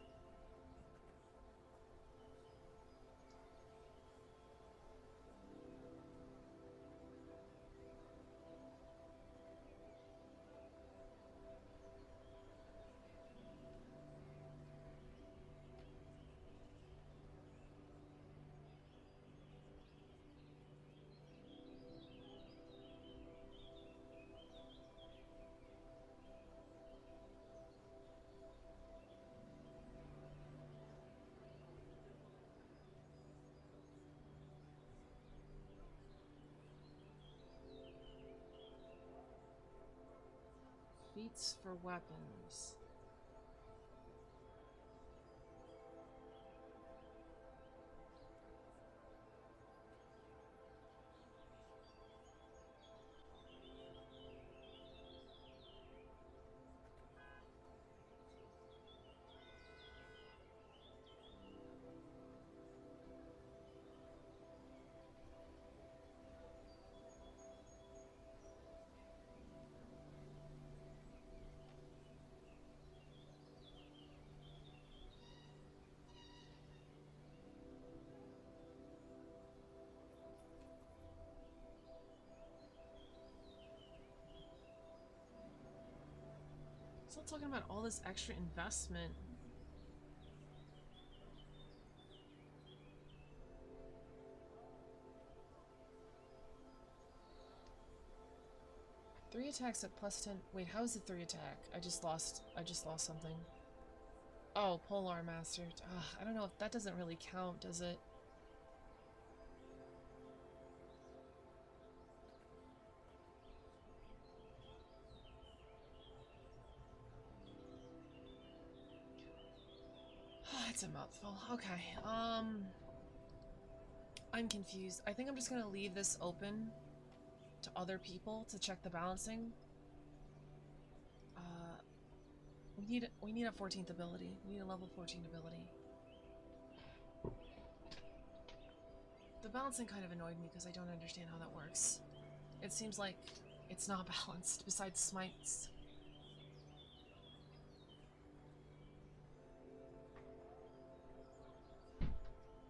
Feats for weapons. Still talking about all this extra investment. Three attacks at +10. Wait, how is it 3 attack? I just lost something. Oh, Polar Master. Ugh, I don't know if that doesn't really count, does it? It's a mouthful. Okay, I'm confused. I think I'm just gonna leave this open to other people to check the balancing. We need a 14th ability. We need a level 14 ability. The balancing kind of annoyed me because I don't understand how that works. It seems like it's not balanced, besides smites.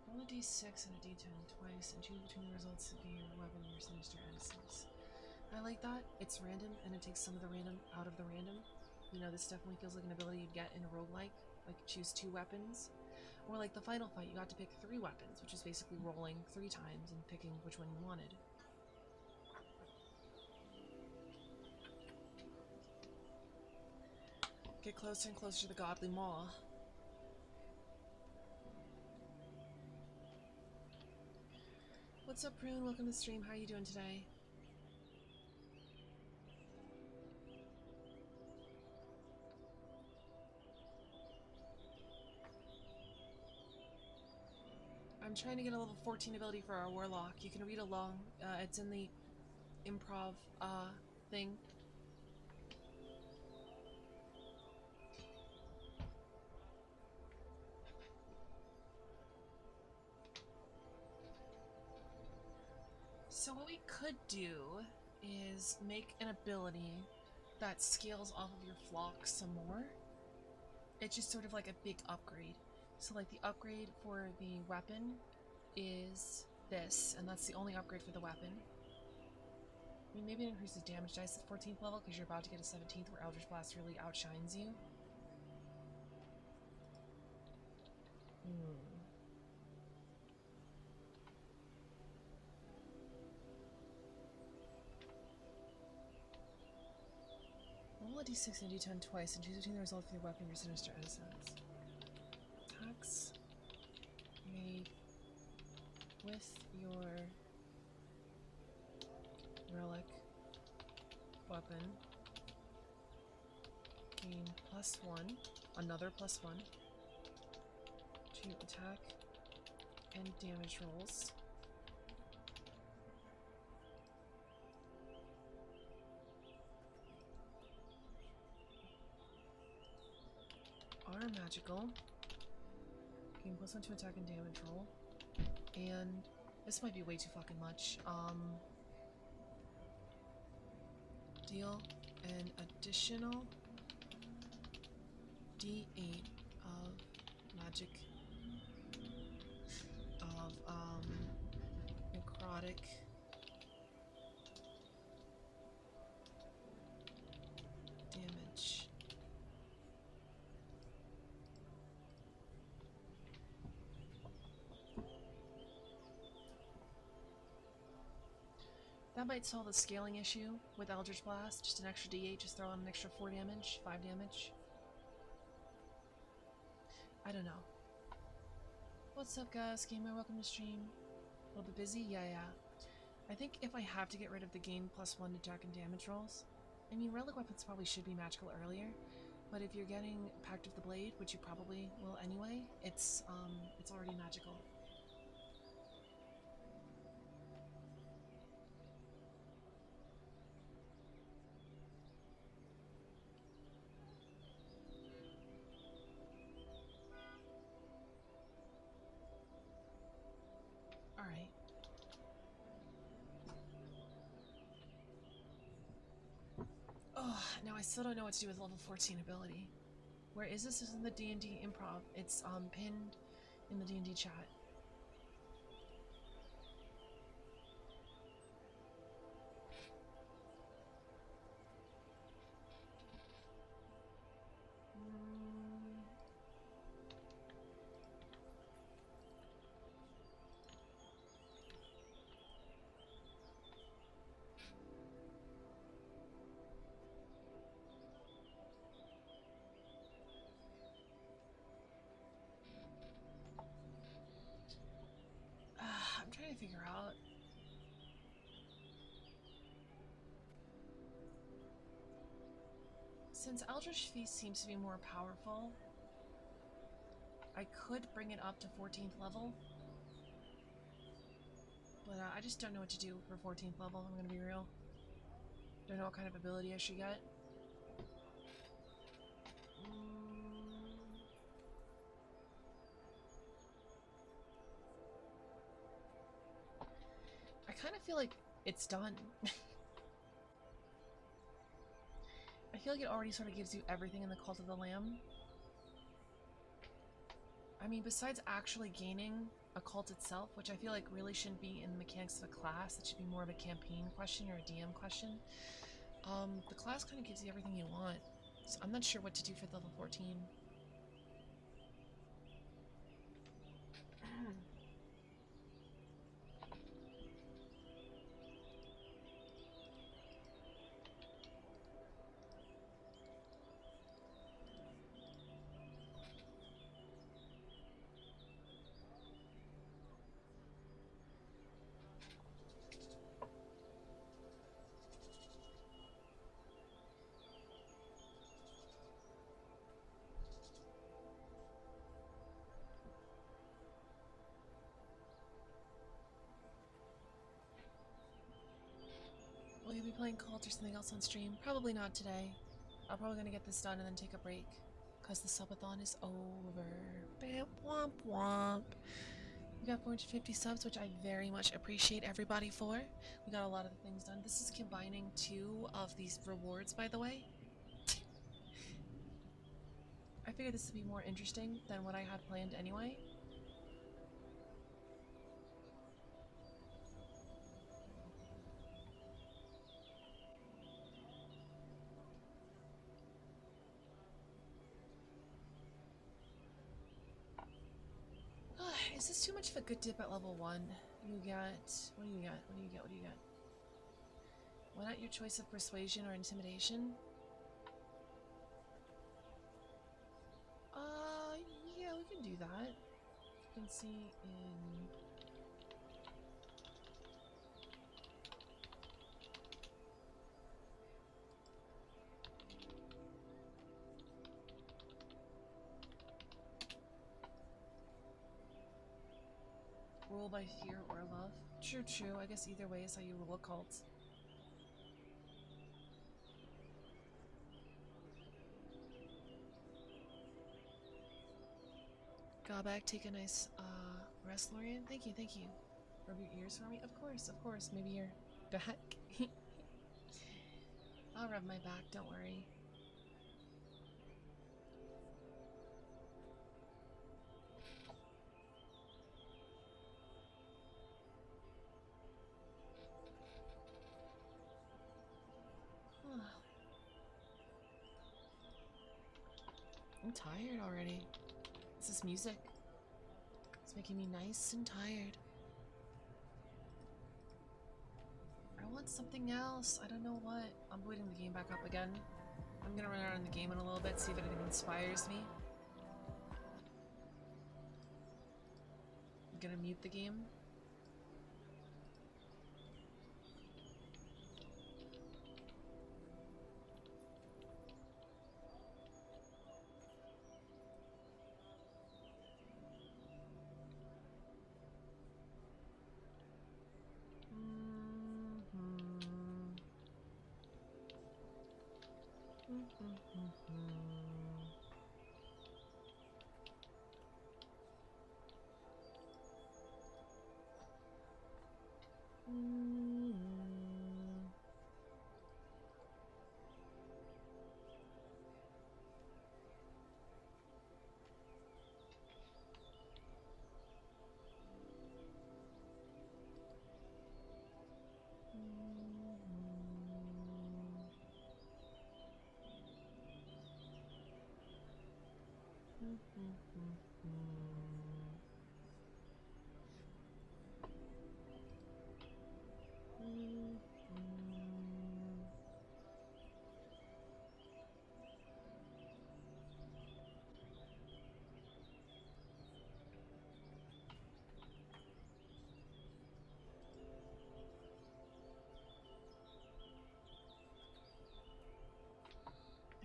Roll a d6 and a d10 twice and choose between the results of your weapon and your sinister innocence. I like that. It's random and it takes some of the random out of the random. You know, this definitely feels like an ability you'd get in a roguelike, like choose 2 weapons. Or like the final fight, you got to pick 3 weapons, which is basically rolling 3 times and picking which one you wanted. Get closer and closer to the godly maw. What's up, Prune? Welcome to the stream. How are you doing today? I'm trying to get a level 14 ability for our Warlock. You can read along. It's in the improv thing. So what we could do is make an ability that scales off of your flock some more. It's just sort of like a big upgrade. So like the upgrade for the weapon is this, and that's the only upgrade for the weapon. I mean, maybe it increases damage dice at 14th level because you're about to get a 17th where Eldritch Blast really outshines you. Roll a d6 and a d10 twice and choose between the result of your weapon and your sinister innocence. Attacks made with your relic weapon gain +1, another +1 to attack and damage rolls. Are magical. Gain +1 to attack and damage roll. And this might be way too fucking much. Deal an additional d8 of magic of necrotic damage. That might solve the scaling issue with Eldritch Blast. Just an extra d8, just throw on an extra 4 damage, 5 damage. I don't know. What's up, guys? Gamer, welcome to stream. A little bit busy? Yeah. I think if I have to get rid of the gain +1 to attack and damage rolls, I mean, relic weapons probably should be magical earlier, but if you're getting Pact of the Blade, which you probably will anyway, it's already magical. Alright. Oh, now I still don't know what to do with level 14 ability. Where is this? This is in the D&D improv. It's pinned in the D&D chat. to figure out. Since Eldritch Feast seems to be more powerful, I could bring it up to 14th level. But I just don't know what to do for 14th level, I'm gonna be real. Don't know what kind of ability I should get. I kind of feel like it's done. I feel like it already sort of gives you everything in the Cult of the Lamb. I mean, besides actually gaining a cult itself, which I feel like really shouldn't be in the mechanics of a class, it should be more of a campaign question or a DM question. The class kind of gives you everything you want. So I'm not sure what to do for level 14. Will you be playing Cult or something else on stream? Probably not today. I'm probably gonna get this done and then take a break. Because the subathon is over. Bam, womp womp. We got 450 subs, which I very much appreciate everybody for. We got a lot of the things done. This is combining 2 of these rewards, by the way. I figured this would be more interesting than what I had planned anyway. Is this too much of a good dip at level 1? You get... What do you get? What do you get? What do you get? Why not your choice of persuasion or intimidation? Yeah, we can do that. You can see in... Rule by fear or love. True, true. I guess either way is how you rule a cult. Got back, take a nice rest, Lorian. Thank you, thank you. Rub your ears for me? Of course, of course. Maybe your back. I'll rub my back, don't worry. I'm tired already. This is music. It's making me nice and tired. I want something else. I don't know what. I'm booting the game back up again. I'm gonna run around the game in a little bit, see if anything inspires me. I'm gonna mute the game.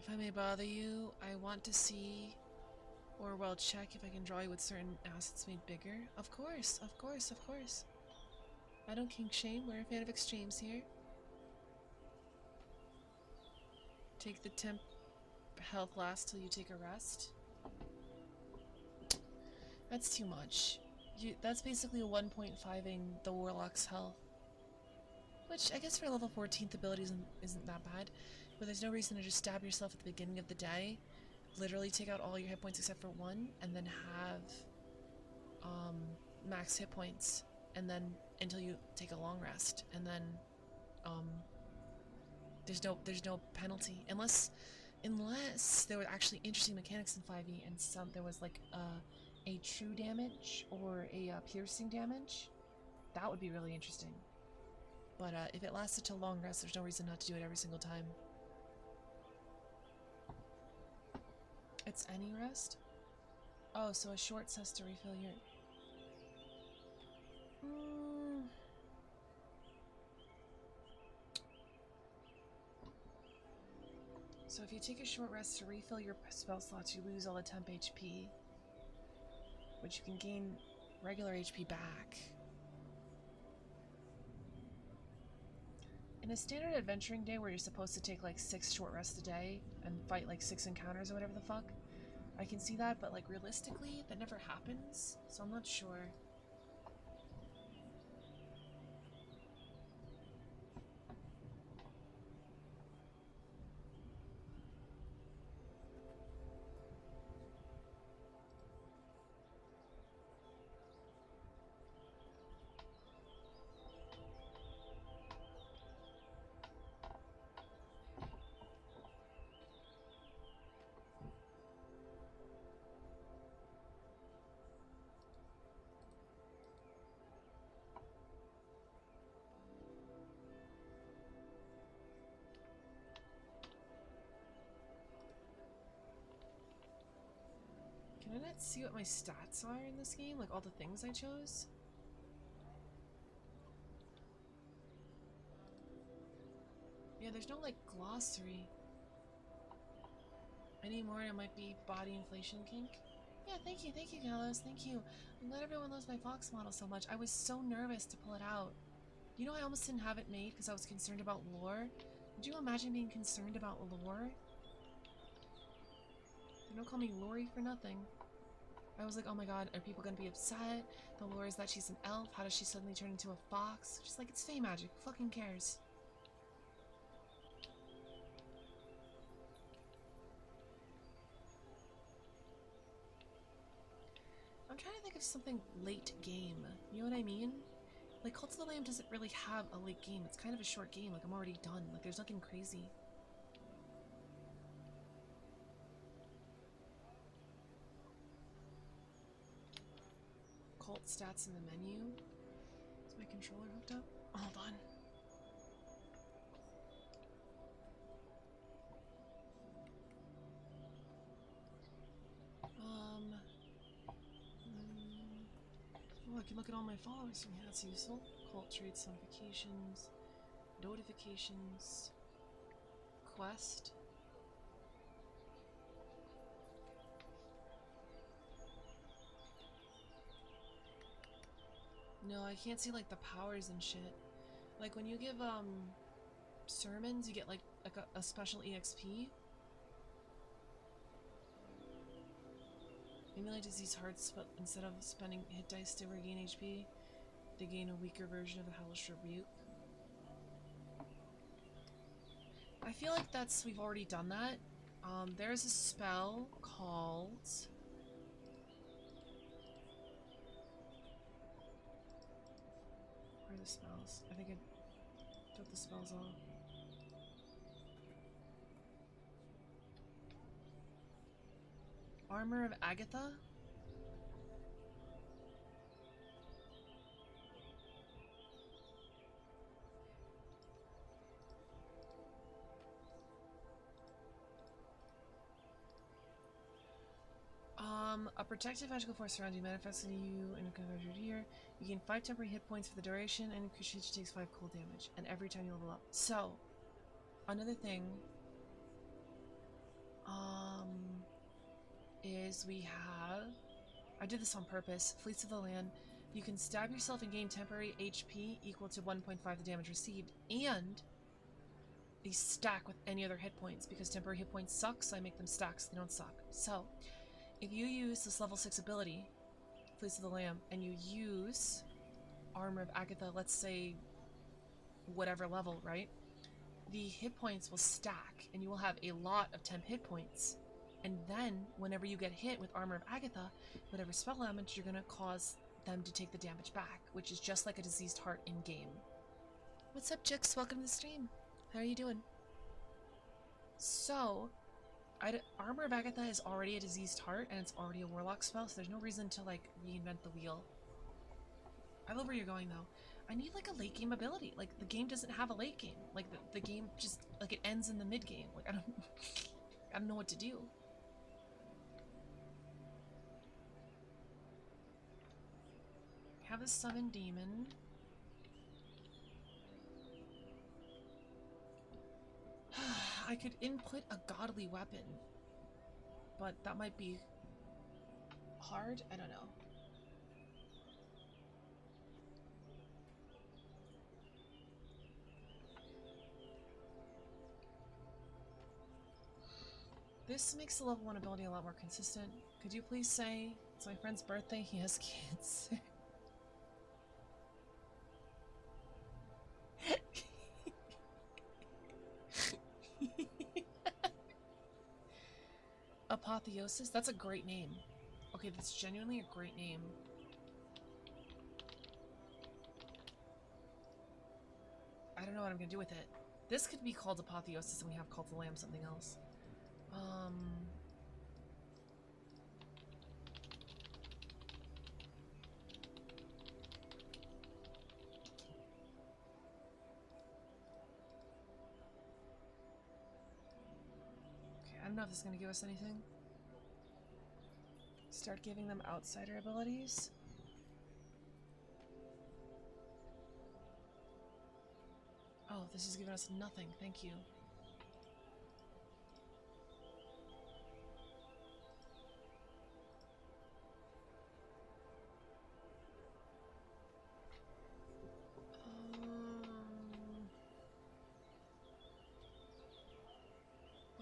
If I may bother you, I want to see or well check if I can draw you with certain assets made bigger. Of course, of course, of course. I don't kink shame, we're a fan of extremes here. Take the temp health last till you take a rest. That's too much. That's basically a 1.5ing the Warlock's health. Which, I guess for a level 14th ability isn't that bad. But there's no reason to just stab yourself at the beginning of the day. Literally take out all your hit points except for one, and then have max hit points. And then until you take a long rest. And then there's no penalty. Unless there were actually interesting mechanics in 5e and there was like a true damage or a piercing damage. That would be really interesting. But if it lasted till long rest, there's no reason not to do it every single time. It's any rest? Oh, so a short has to refill your... So if you take a short rest to refill your spell slots, you lose all the temp HP. But you can gain regular HP back. In a standard adventuring day where you're supposed to take like 6 short rests a day and fight like 6 encounters or whatever the fuck, I can see that, but like realistically, that never happens, so I'm not sure. Can I not see what my stats are in this game? Like all the things I chose? Yeah, there's no like glossary. Anymore, it might be body inflation kink. Yeah, thank you, Gallows, thank you. I'm glad everyone loves my Fox model so much. I was so nervous to pull it out. You know, I almost didn't have it made because I was concerned about lore. Could you imagine being concerned about lore? They don't call me Lori for nothing. I was like, oh my god, are people gonna be upset? The lore is that she's an elf. How does she suddenly turn into a fox? Just like, it's Fey magic. Who fucking cares? I'm trying to think of something late game. You know what I mean? Like, Cult of the Lamb doesn't really have a late game. It's kind of a short game. Like, I'm already done. Like, there's nothing crazy. Cult stats in the menu. Is my controller hooked up? Hold on. Oh, I can look at all my followers from here. That's useful. Cult traits, notifications, quest. No, I can't see like the powers and shit. Like when you give sermons, you get like a special EXP. Emulate disease hearts, but instead of spending hit dice to regain HP, they gain a weaker version of the Hellish Rebuke. I feel like we've already done that. There's a spell called... Where are the spells? I think I took the spells off. Armor of Agatha? A protective magical force around you manifests in you and converted here. You gain 5 temporary hit points for the duration, and your creature takes 5 cold damage, and every time you level up. So, another thing. is we have... I did this on purpose. Fleets of the Land. You can stab yourself and gain temporary HP equal to 1.5 the damage received, and they stack with any other hit points, because temporary hit points suck, so I make them stack so they don't suck. So, if you use this level 6 ability, Fleets of the Lamb, and you use Armor of Agatha, let's say whatever level, right? The hit points will stack, and you will have a lot of temp hit points. And then, whenever you get hit with Armor of Agatha, whatever spell damage, you're gonna cause them to take the damage back, which is just like a diseased heart in-game. What's up, Jix? Welcome to the stream. How are you doing? So, Armor of Agatha is already a diseased heart, and it's already a warlock spell, so there's no reason to, like, reinvent the wheel. I love where you're going, though. I need, like, a late game ability. Like, the game doesn't have a late game. Like, the game just, like, it ends in the mid game. Like, I don't know what to do. Have a summon demon. I could input a godly weapon, but that might be hard. I don't know. This makes the level 1 ability a lot more consistent. Could you please say, it's my friend's birthday, he has kids. Apotheosis? That's a great name. Okay, that's genuinely a great name. I don't know what I'm gonna do with it. This could be called Apotheosis and we have Cult of the Lamb something else. I don't know if this is going to give us anything. Start giving them outsider abilities. Oh, this is giving us nothing. Thank you.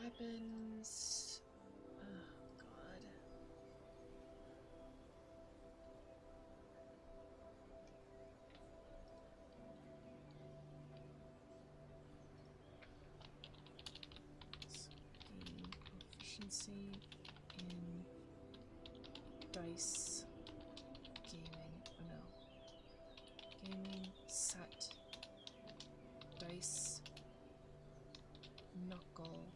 Weapons. Oh, God. Let's gain proficiency in dice gaming. Oh, no. Gaming set. Dice. Knuckle.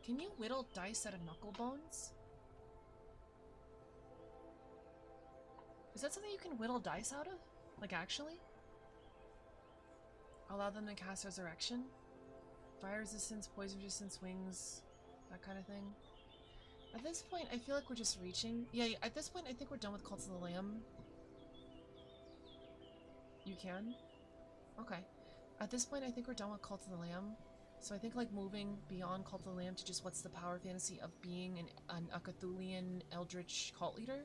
Can you whittle dice out of knuckle bones? Is that something you can whittle dice out of? Like, actually? Allow them to cast Resurrection? Fire resistance, poison resistance, wings, that kind of thing. At this point, I feel like we're just reaching. Yeah, at this point, I think we're done with Cult of the Lamb. You can? Okay. At this point, I think we're done with Cult of the Lamb. So I think, like, moving beyond Cult of the Lamb to just what's the power fantasy of being a Cthulhian eldritch cult leader.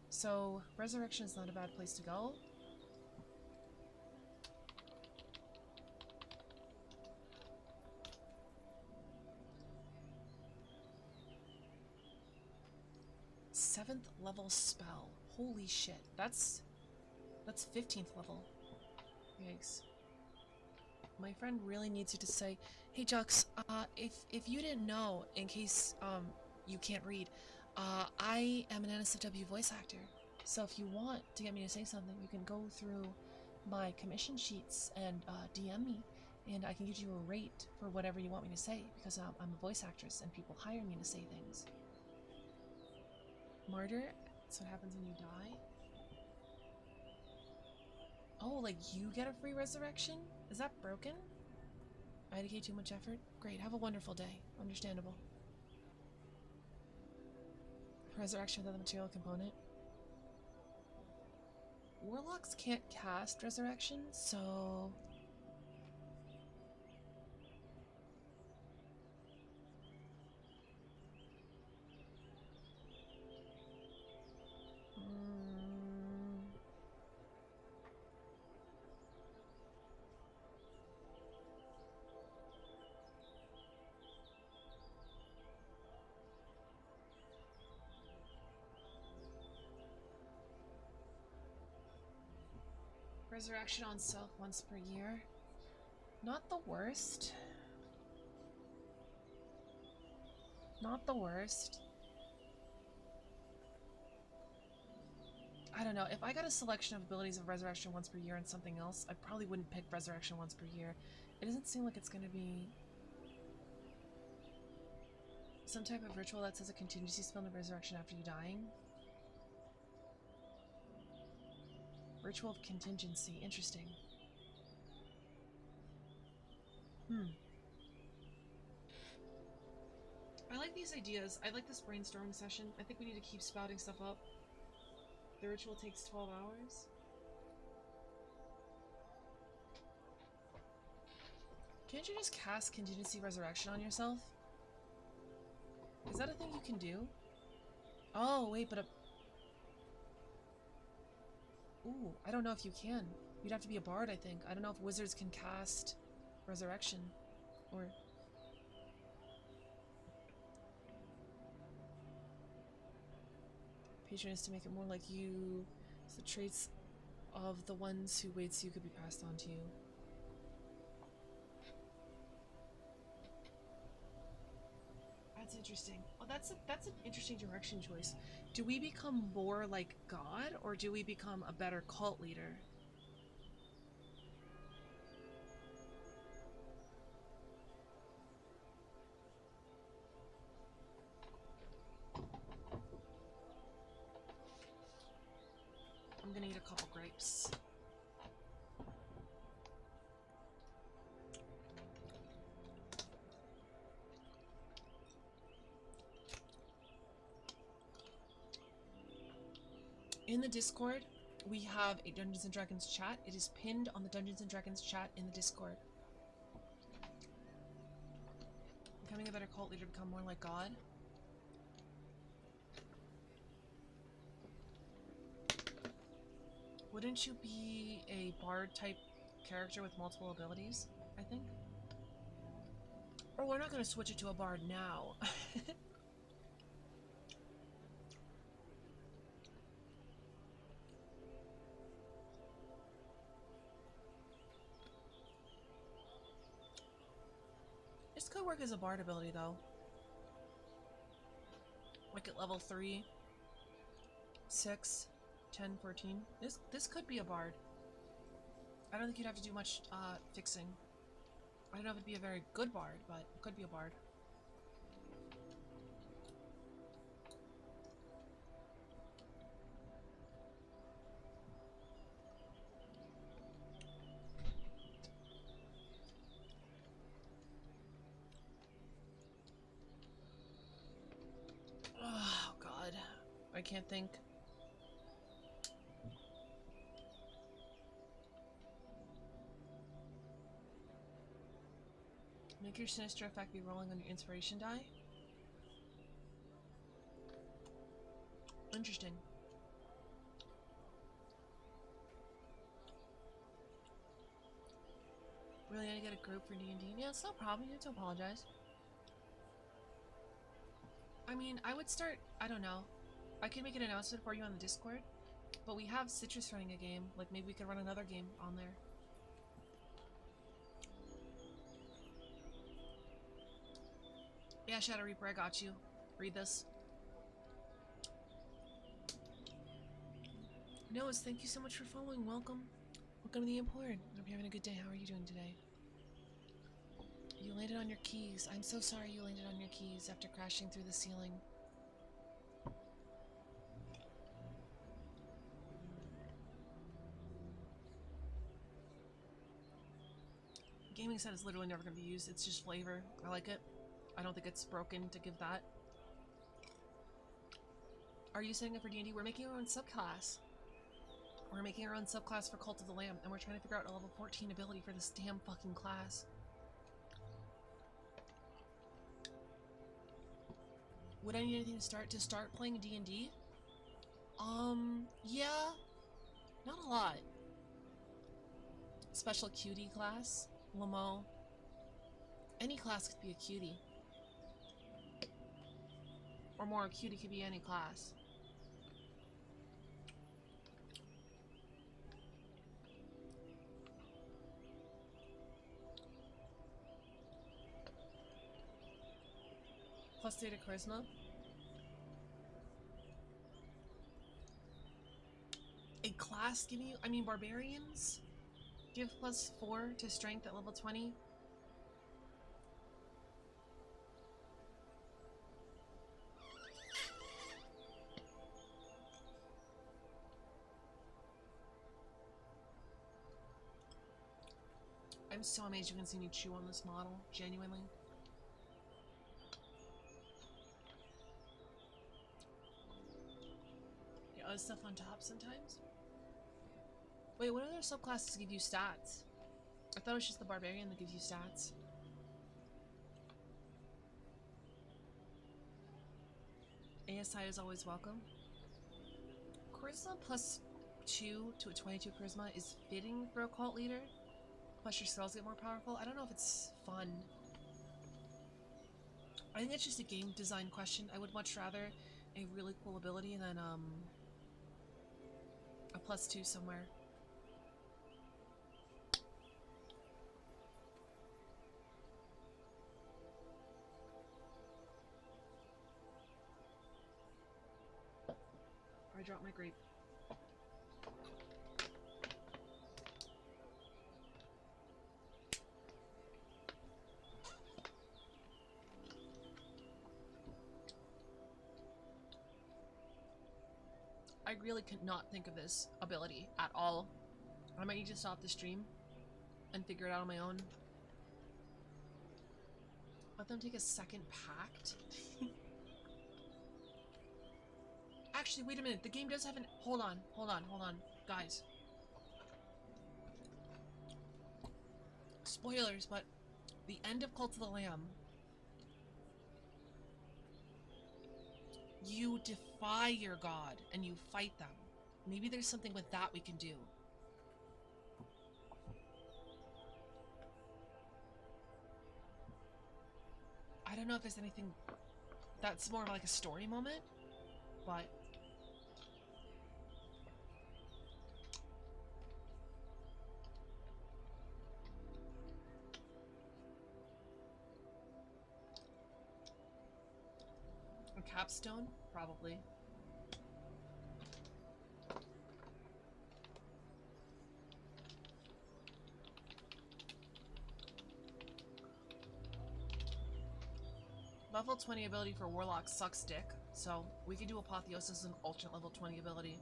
So Resurrection is not a bad place to go. Seventh level spell. Holy shit. That's 15th level. Yikes. My friend really needs you to say, hey Jux, if you didn't know, in case you can't read, I am an NSFW voice actor. So if you want to get me to say something, you can go through my commission sheets and DM me, and I can give you a rate for whatever you want me to say, because I'm a voice actress and people hire me to say things. Martyr, that's what happens when you die. Oh, like you get a free resurrection? Is that broken? I dedicate too much effort? Great, have a wonderful day. Understandable. Resurrection without the material component. Warlocks can't cast Resurrection, so... Resurrection on self once per year. Not the worst. Not the worst. I don't know. If I got a selection of abilities of Resurrection once per year and something else, I probably wouldn't pick Resurrection once per year. It doesn't seem like it's going to be some type of ritual that says a contingency spell of Resurrection after you dying. Ritual of contingency. Interesting. I like these ideas. I like this brainstorming session. I think we need to keep spouting stuff up. The ritual takes 12 hours. Can't you just cast contingency resurrection on yourself? Is that a thing you can do? Oh, wait, but ooh, I don't know if you can. You'd have to be a bard, I think. I don't know if wizards can cast resurrection. Or... Patron is to make it more like you. So the traits of the ones who waits you could be passed on to you. That's interesting. Oh, that's an interesting direction choice. Do we become more like God, or do we become a better cult leader? I'm gonna eat a couple grapes. In the Discord, we have a Dungeons & Dragons chat. It is pinned on the Dungeons & Dragons chat in the Discord. Becoming a better cult leader, become more like God. Wouldn't you be a bard type character with multiple abilities, I think? Or we're not going to switch it to a bard now. This could work as a bard ability, though. Like at level 3, 6, 10, 14. This could be a bard. I don't think you'd have to do much fixing. I don't know if it'd be a very good bard, but it could be a bard. Oh, God. I can't think. Make your sinister effect be rolling on your inspiration die? Interesting. Really, I get a group for D&D? Yeah, it's no problem. You don't have to apologize. I mean, I would start... I don't know. I could make an announcement for you on the Discord. But we have Citrus running a game. Like, maybe we could run another game on there. Yeah, Shadow Reaper, I got you. Read this. Noahs, thank you so much for following. Welcome. Welcome to the Emporium. Hope you're having a good day. How are you doing today? You landed on your keys. I'm so sorry you landed on your keys after crashing through the ceiling. Gaming set is literally never going to be used. It's just flavor. I like it. I don't think it's broken to give that. Are you setting up for D&D? We're making our own subclass. We're making our own subclass for Cult of the Lamb, and we're trying to figure out a level 14 ability for this damn fucking class. Would I need anything to start playing D&D? Yeah. Not a lot. Special cutie class. Lamo. Any class could be a cutie. Or more, a cutie could be any class. Plus 3 to charisma. A class giving you, I mean, barbarians give plus 4 to strength at level 20. I'm so amazed you can see me chew on this model, genuinely. Yeah, other stuff on top sometimes. Wait, what other subclasses give you stats? I thought it was just the barbarian that gives you stats. ASI is always welcome. Charisma plus 2 to a 22 charisma is fitting for a cult leader. Plus your spells get more powerful. I don't know if it's fun. I think it's just a game design question. I would much rather a really cool ability than a plus 2 somewhere. I dropped my grape. I really could not think of this ability at all. I might need to stop the stream and figure it out on my own. Let them take a second pact? Actually, wait a minute. The game does have an... Hold on. Guys. Spoilers, but the end of Cult of the Lamb, you defy your god and you fight them. Maybe there's something with that we can do. I don't know if there's anything that's more like a story moment, but a capstone, probably. Level 20 ability for Warlock sucks dick, so we could do Apotheosis as an alternate level 20 ability.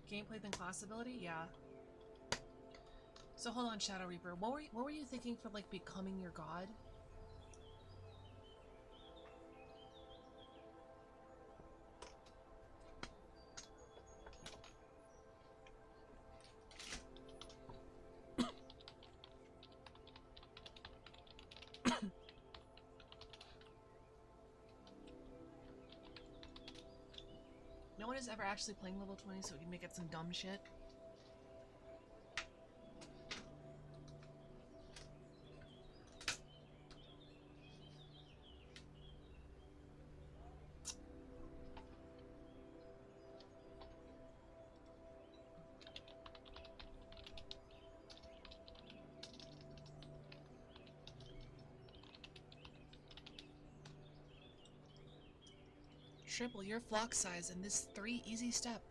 Gameplay than class ability? Yeah. So hold on, Shadow Reaper. What were you thinking for, like, becoming your god? No one is ever actually playing level 20, so we can make it some dumb shit. Triple your flock size in this 3 easy step.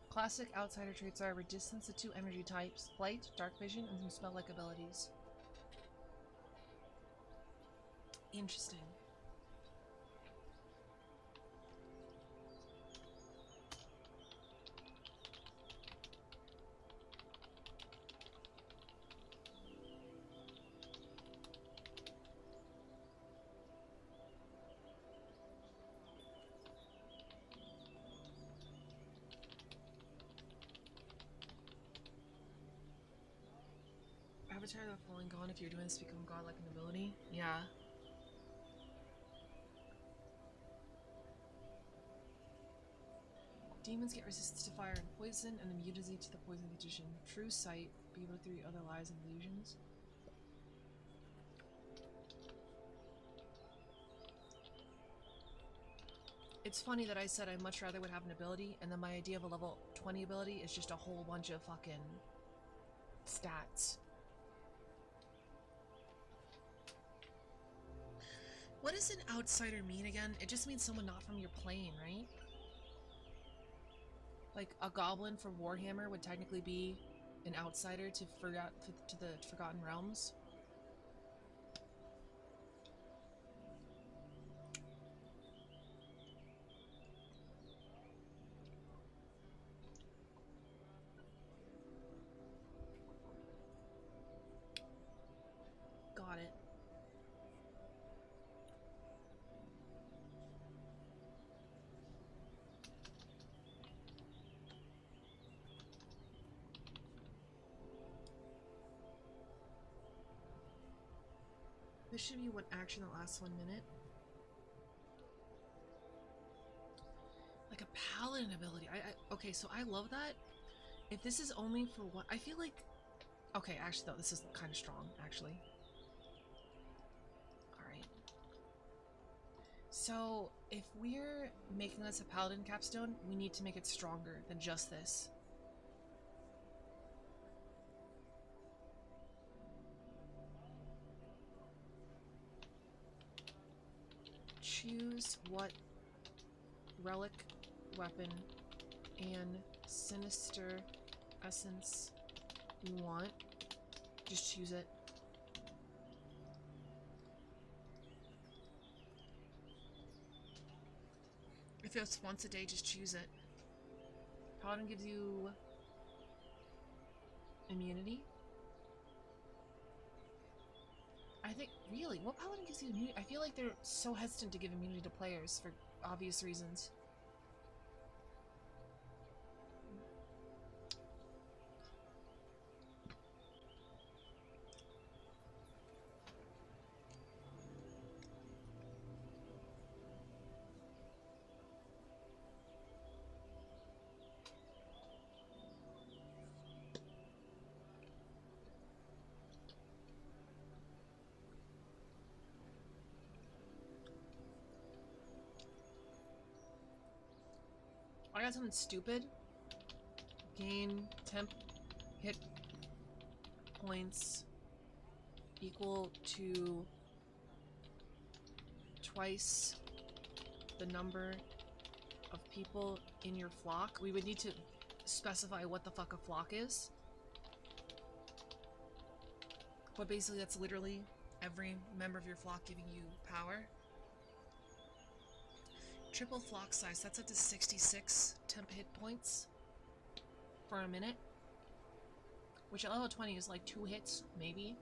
Classic outsider traits are resistance to 2 energy types, flight, dark vision, and some spell-like abilities. Interesting. Avatar of the Fallen God, if you're doing this, become godlike in ability. Yeah. Demons get resistance to fire and poison, and immunity to the poison condition. True sight, be able to through other lies and illusions. It's funny that I said I much rather would have an ability, and then my idea of a level 20 ability is just a whole bunch of fucking stats. What does an outsider mean again? It just means someone not from your plane, right? Like, a goblin from Warhammer would technically be an outsider to the Forgotten Realms. Got it. This should be one action that lasts 1 minute. Like a paladin ability. Okay, so I love that. If this is only for one, I feel like... Okay, actually though, this is kind of strong, actually. Alright. So, if we're making this a paladin capstone, we need to make it stronger than just this. Choose what relic, weapon, and sinister essence you want. Just choose it. If it's once a day, just choose it. Paladin gives you immunity. I think, really, what paladin gives you immunity? I feel like they're so hesitant to give immunity to players for obvious reasons. I got something stupid. Gain temp hit points equal to twice the number of people in your flock. We would need to specify what the fuck a flock is. But basically that's literally every member of your flock giving you power. Triple flock size, that's up to 66 temp hit points for a minute. Which at level 20 is like 2 hits, maybe.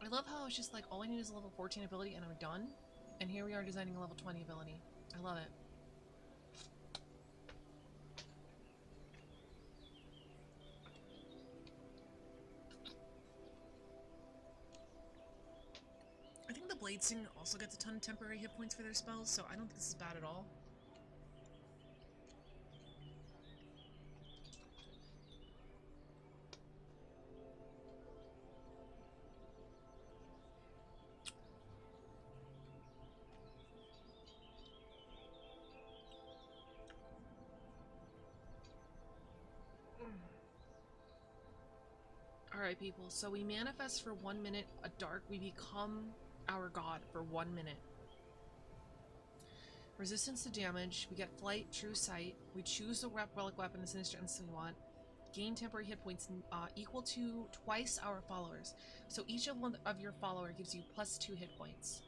I love how it's just like all I need is a level 14 ability and I'm done. And here we are designing a level 20 ability. I love it. I think the Blade Singer also gets a ton of temporary hit points for their spells, so I don't think this is bad at all. Alright people, so we manifest for 1 minute a dark, we become our god for 1 minute. Resistance to damage, we get flight, true sight, we choose the relic weapon, the sinister essence we want, gain temporary hit points equal to twice our followers. So each of one of your follower gives you plus 2 hit points.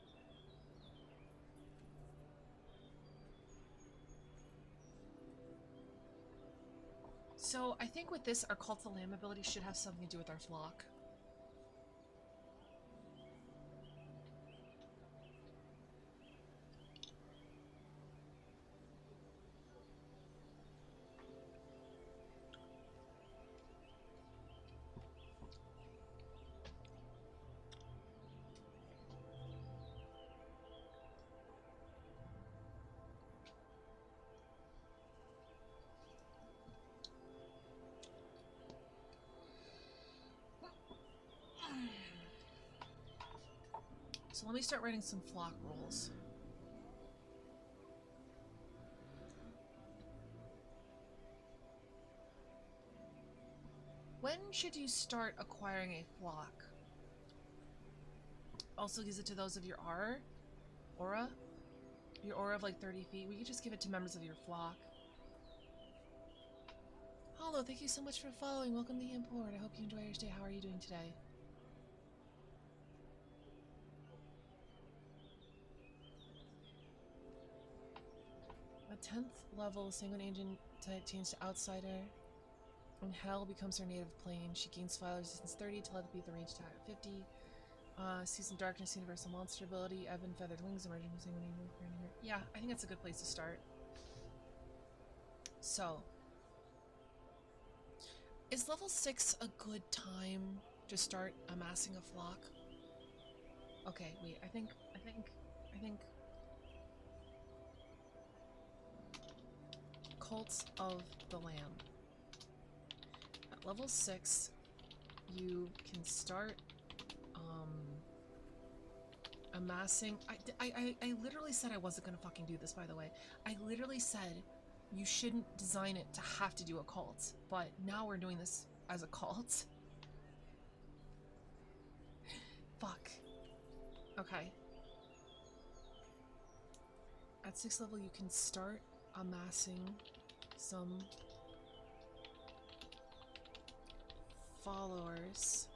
So I think with this, our Cult of the Lamb ability should have something to do with our flock. So let me start writing some flock rules. When should you start acquiring a flock? Also gives it to those of your aura? Your aura of like 30 feet. We could just give it to members of your flock. Hello, thank you so much for following. Welcome to the Import. I hope you enjoy your stay. How are you doing today? A 10th level sanguine agent type changed to outsider. When Hell becomes her native plane, she gains fire resistance 30, telepathy with a range attack 50. Season Darkness, universal monster ability, Ebon Feathered Wings, emerging from sanguine agent. Yeah, I think that's a good place to start. So, is level 6 a good time to start amassing a flock? Okay, wait, I think Cults of the Lamb. At level 6, you can start amassing. I literally said I wasn't gonna fucking do this, by the way. I literally said you shouldn't design it to have to do a cult, but now we're doing this as a cult. Fuck. Okay. At 6th level, you can start amassing some followers.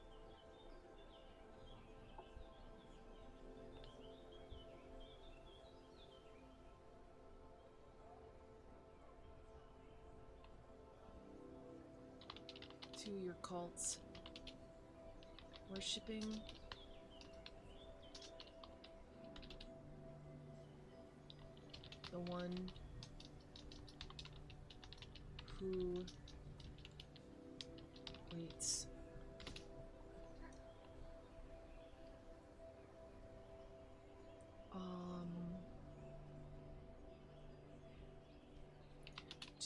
To your cults. Worshipping the one who waits.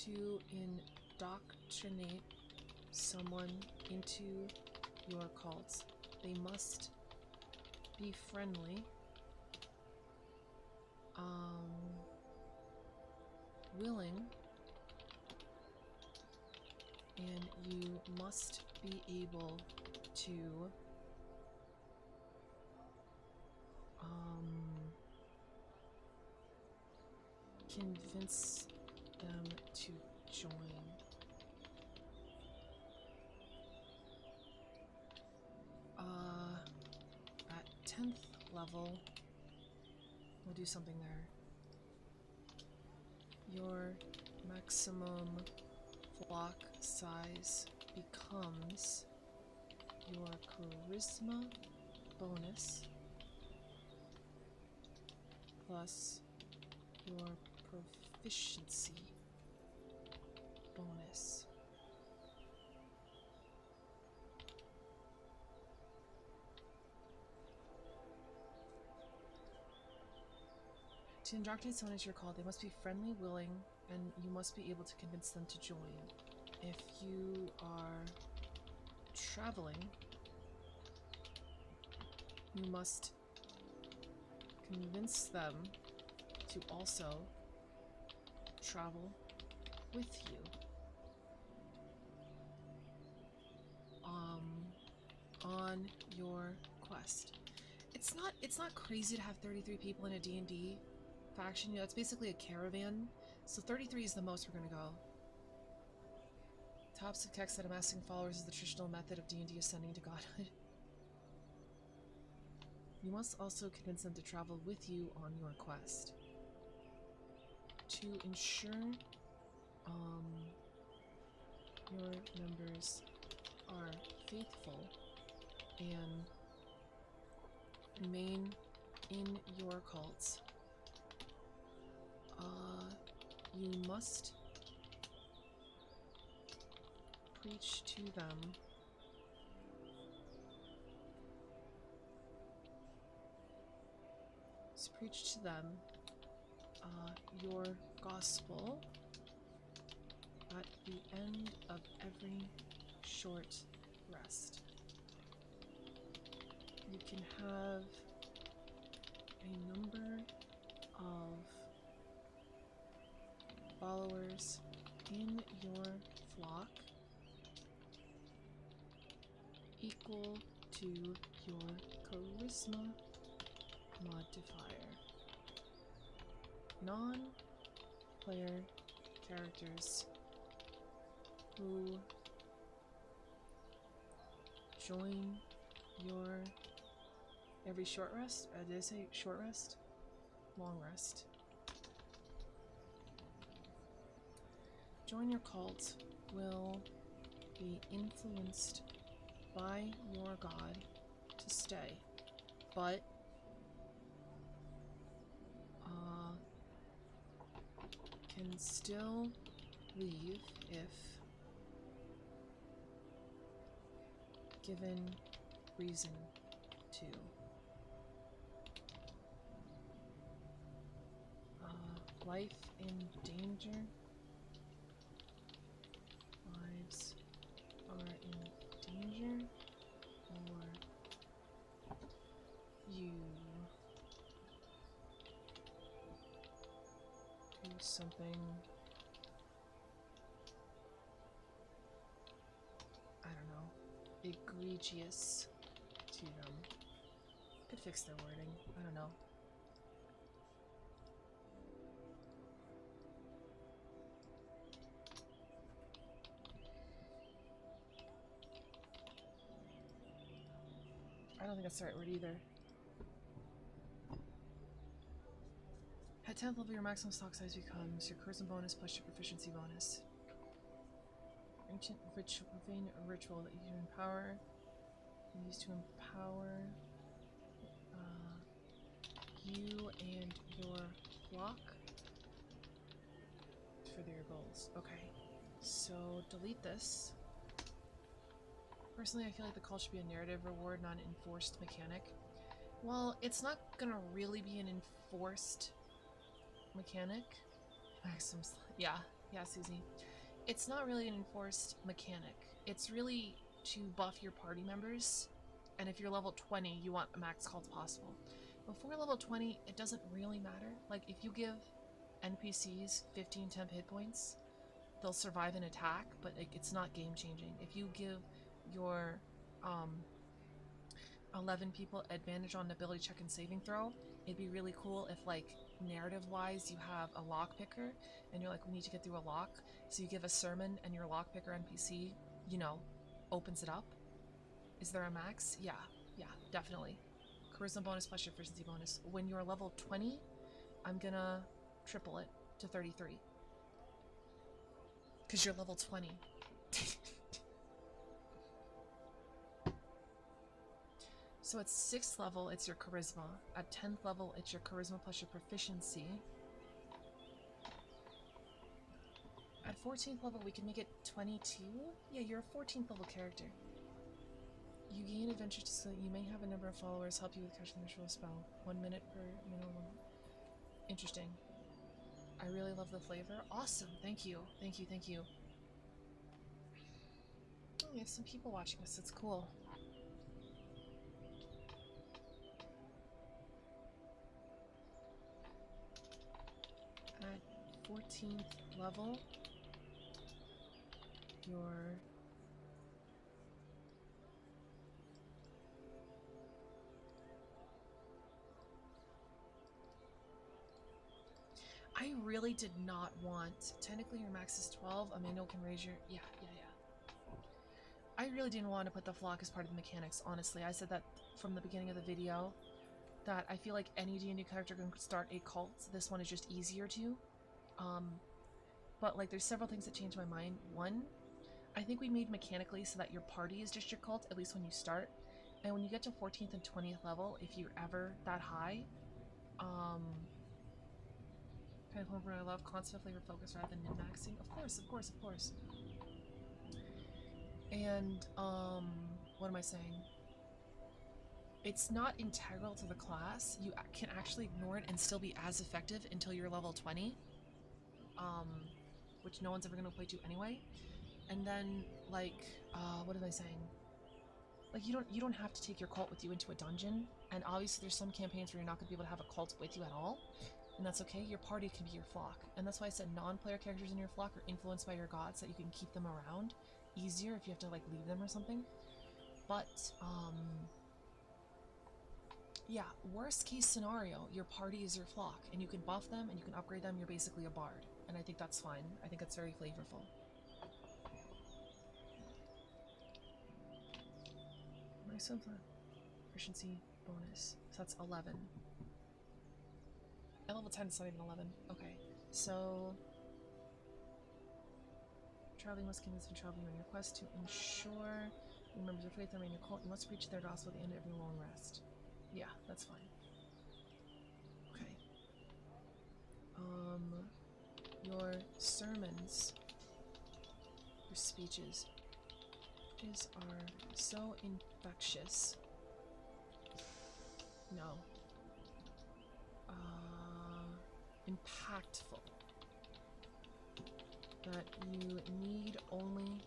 To indoctrinate someone into your cults, they must be friendly, willing, and you must be able to convince them to join. At 10th level, we'll do something there. Your maximum flock size becomes your charisma bonus plus your proficiency bonus. To indoctrinate someone as you're called, they must be friendly, willing, and you must be able to convince them to join. If you are traveling, you must convince them to also travel with you. On your quest. It's not crazy to have 33 people in a D&D faction. You know, it's basically a caravan. So 33 is the most we're gonna go. Tops of text that amassing followers is the traditional method of D&D ascending to godhood. You must also convince them to travel with you on your quest. To ensure your members are faithful and remain in your cults, you must preach to them your gospel at the end of every short rest. You can have a number of followers in your flock equal to your charisma modifier. Non-player characters who join your every short rest. Did I say short rest? Long rest. Join your cult will be influenced by your god to stay, but can still leave if given reason to. Life in danger. Lives are in danger, or you do something, I don't know, egregious to them. Could fix their wording, I don't know. I don't think that's the right word either. At 10th level, your maximum stock size becomes your charisma bonus plus your proficiency bonus. Ancient profane ritual that you can empower. You use to empower you and your flock for their goals. Okay, so delete this. Personally, I feel like the call should be a narrative reward, not an enforced mechanic. Well, it's not gonna really be an enforced mechanic. Yeah, Susie. It's not really an enforced mechanic. It's really to buff your party members, and if you're level 20, you want a max call as possible. Before level 20, it doesn't really matter. Like, if you give NPCs 15 temp hit points, they'll survive an attack, but it's not game changing. If you give your 11 people advantage on ability check and saving throw, it'd be really cool if, like, narrative wise you have a lock picker and you're like, we need to get through a lock, so you give a sermon and your lock picker NPC, you know, opens it up. Is there a max? Yeah, definitely. Charisma bonus plus your efficiency bonus. When you're level 20, I'm gonna triple it to 33 because you're level 20. So at 6th level, it's your charisma. At 10th level, it's your charisma plus your proficiency. At 14th level, we can make it 22? Yeah, you're a 14th level character. You gain adventure so that you may have a number of followers help you with casting the ritual spell. 1 minute per minimum. Interesting. I really love the flavor. Awesome. Thank you. Thank you. Oh, we have some people watching us. That's cool. At 14th level, your I really did not want, technically your max is 12, a manual can raise your, yeah. I really didn't want to put the flock as part of the mechanics, honestly. I said that from the beginning of the video, that I feel like any D&D character can start a cult. This one is just easier to. But like there's several things that changed my mind. One, I think we made mechanically so that your party is just your cult, at least when you start. And when you get to 14th and 20th level, if you're ever that high, kind of homework I love, constant flavor focus rather than min-maxing. Of course. And, what am I saying? It's not integral to the class. You can actually ignore it and still be as effective until you're level 20. Which no one's ever going to play to anyway. And then, like, what am I saying? Like, you don't have to take your cult with you into a dungeon, and obviously there's some campaigns where you're not going to be able to have a cult with you at all, and that's okay. Your party can be your flock, and that's why I said non-player characters in your flock are influenced by your gods, so that you can keep them around easier if you have to, like, leave them or something. But, yeah, worst case scenario, your party is your flock, and you can buff them, and you can upgrade them, you're basically a bard, and I think that's fine. I think that's very flavorful. My sunflower proficiency bonus, so that's 11. At level 10, it's not even 11. Okay, so traveling must convince and traveling on your quest to ensure the members of faith are in your cult. You must preach their gospel at the end of every long rest. Yeah, that's fine. Okay. Your sermons, your speeches, are so infectious. No. Impactful. That you need only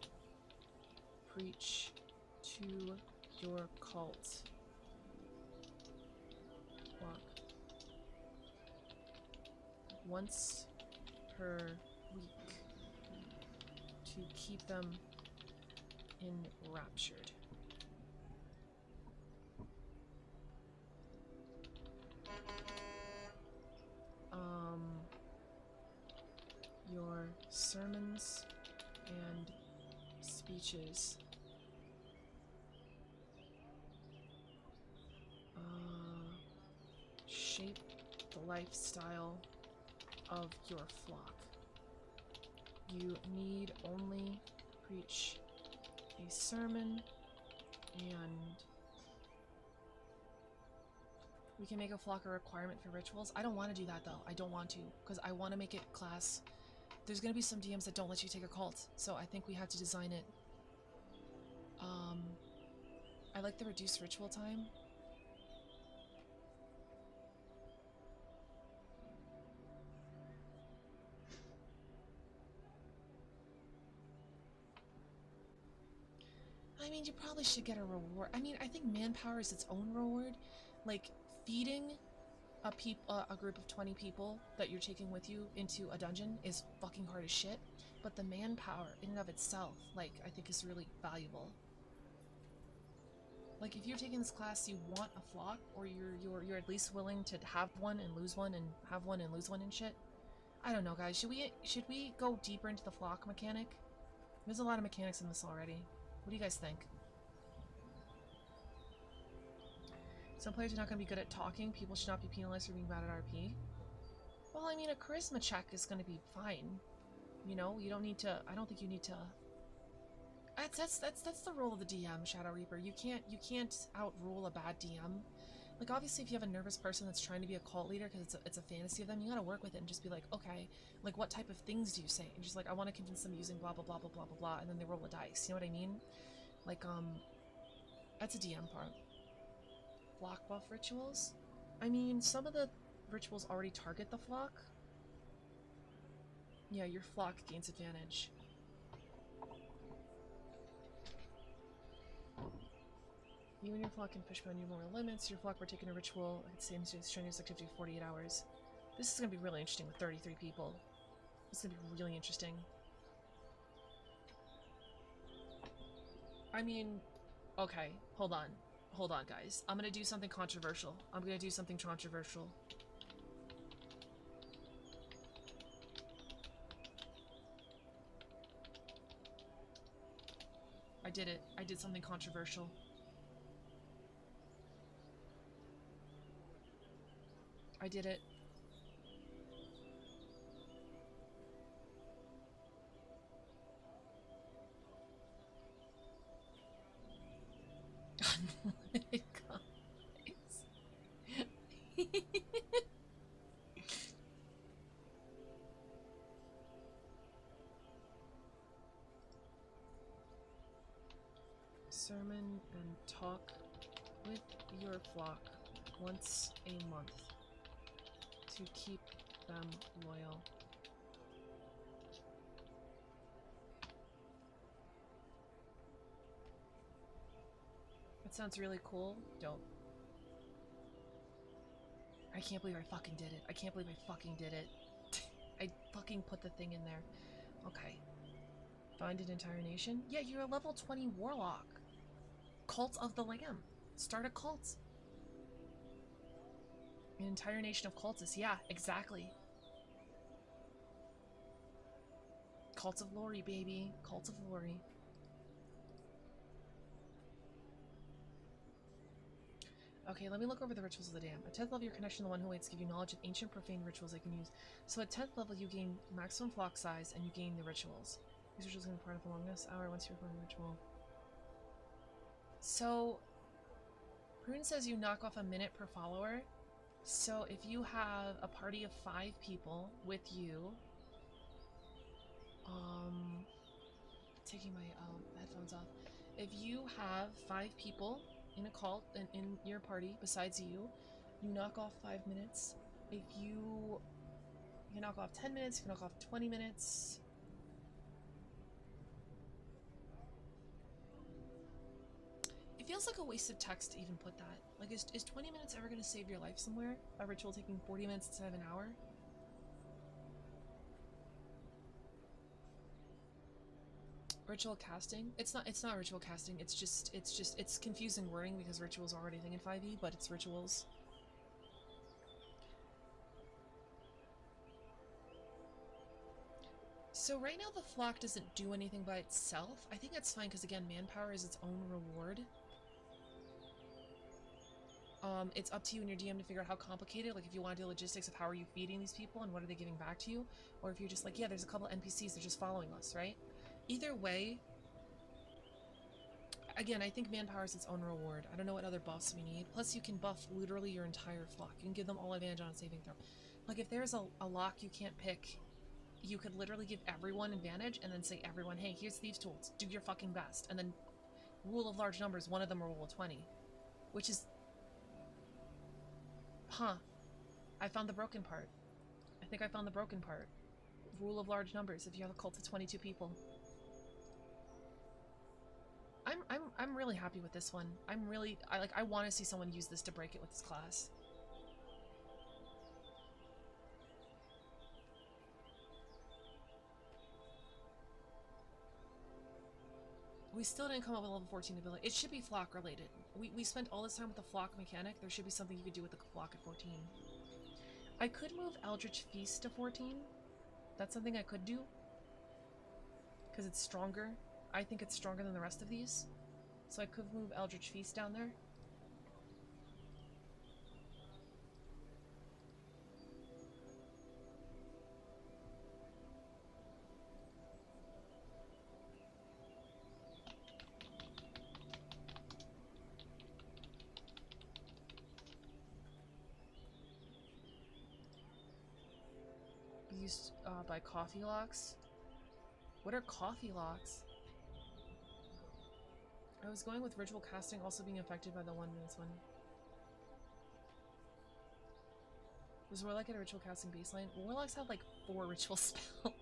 preach to your cult flock once per week to keep them enraptured. Your sermons and speeches shape the lifestyle of your flock. You need only preach a sermon, and we can make a flock a requirement for rituals. I don't want to do that though. I don't want to, because I want to make it class. There's going to be some DMs that don't let you take a cult, so I think we have to design it. I like the reduced ritual time. I mean, you probably should get a reward. I mean, I think manpower is its own reward. Like, feeding a group of 20 people that you're taking with you into a dungeon is fucking hard as shit. But the manpower in and of itself, like, I think is really valuable. Like, if you're taking this class, you want a flock, or you're at least willing to have one and lose one and have one and lose one and shit. I don't know, guys. Should we go deeper into the flock mechanic? There's a lot of mechanics in this already. What do you guys think? Some players are not going to be good at talking. People should not be penalized for being bad at RP. Well, I mean, a charisma check is going to be fine. You know, you don't need to. I don't think you need to. That's the role of the DM, Shadow Reaper. You can't outrule a bad DM. Like, obviously, if you have a nervous person that's trying to be a cult leader because it's a fantasy of them, you gotta work with it and just be like, okay, like, what type of things do you say? And just like, I want to convince them using blah blah blah blah blah blah blah, and then they roll a dice. You know what I mean? Like, that's a DM part. Flock buff rituals. I mean, some of the rituals already target the flock. Yeah, your flock gains advantage. You and your flock can push beyond your moral limits. Your flock were taking a ritual. It seems strenuous activity 48 hours. This is going to be really interesting with 33 people. This is going to be really interesting. I mean, okay, hold on. Hold on, guys. I'm going to do something controversial. I'm going to do something controversial. I did it. I did something controversial. I did it. Sermon and talk with your flock once a month to keep them loyal. That sounds really cool. Dope. I can't believe I fucking did it. I can't believe I fucking did it. I fucking put the thing in there. Okay. Find an entire nation? Yeah, you're a level 20 warlock. Cult of the Lamb. Start a cult. An entire nation of cultists. Yeah, exactly. Cult of Lori, baby. Cult of Lori. Okay, let me look over the rituals of the dam. At 10th level, your connection to the one who waits give you knowledge of ancient profane rituals they can use. So at 10th level, you gain maximum flock size and you gain the rituals. These rituals can be part of the longest hour once you perform the ritual. So, Prune says you knock off a minute per follower. So if you have a party of 5 people with you, taking my headphones off. If you have 5 people in a cult in your party besides you, you knock off 5 minutes. If you can knock off 10 minutes, you can knock off 20 minutes. It feels like a waste of text to even put that. Like, is 20 minutes ever going to save your life somewhere? A ritual taking 40 minutes instead of an hour? Ritual casting? It's not ritual casting. It's confusing wording because rituals are already a thing in 5e, but it's rituals. So right now the flock doesn't do anything by itself. I think that's fine because again, manpower is its own reward. It's up to you and your DM to figure out how complicated, like if you want to do logistics of how are you feeding these people and what are they giving back to you, or if you're just like, yeah, there's a couple NPCs, they're just following us, right? Either way, again, I think manpower is its own reward. I don't know what other buffs we need. Plus, you can buff literally your entire flock. You can give them all advantage on a saving throw. Like, if there's a lock you can't pick, you could literally give everyone advantage and then say, everyone, hey, here's thieves' tools. Do your fucking best. And then, rule of large numbers, one of them will roll a 20. Which is... Huh. I found the broken part. I think I found the broken part. Rule of large numbers if you have a cult of 22 people. I'm really happy with this one. I want to see someone use this to break it with this class. We still didn't come up with level 14 ability. It should be flock related. We spent all this time with the flock mechanic. There should be something you could do with the flock at 14. I could move Eldritch Feast to 14. That's something I could do. Because it's stronger. I think it's stronger than the rest of these. So I could move Eldritch Feast down there. Be used by coffee locks. What are coffee locks? I was going with ritual casting also being affected by the 1 minute one. Was Warlock at a ritual casting baseline? Warlocks have like 4 ritual spells.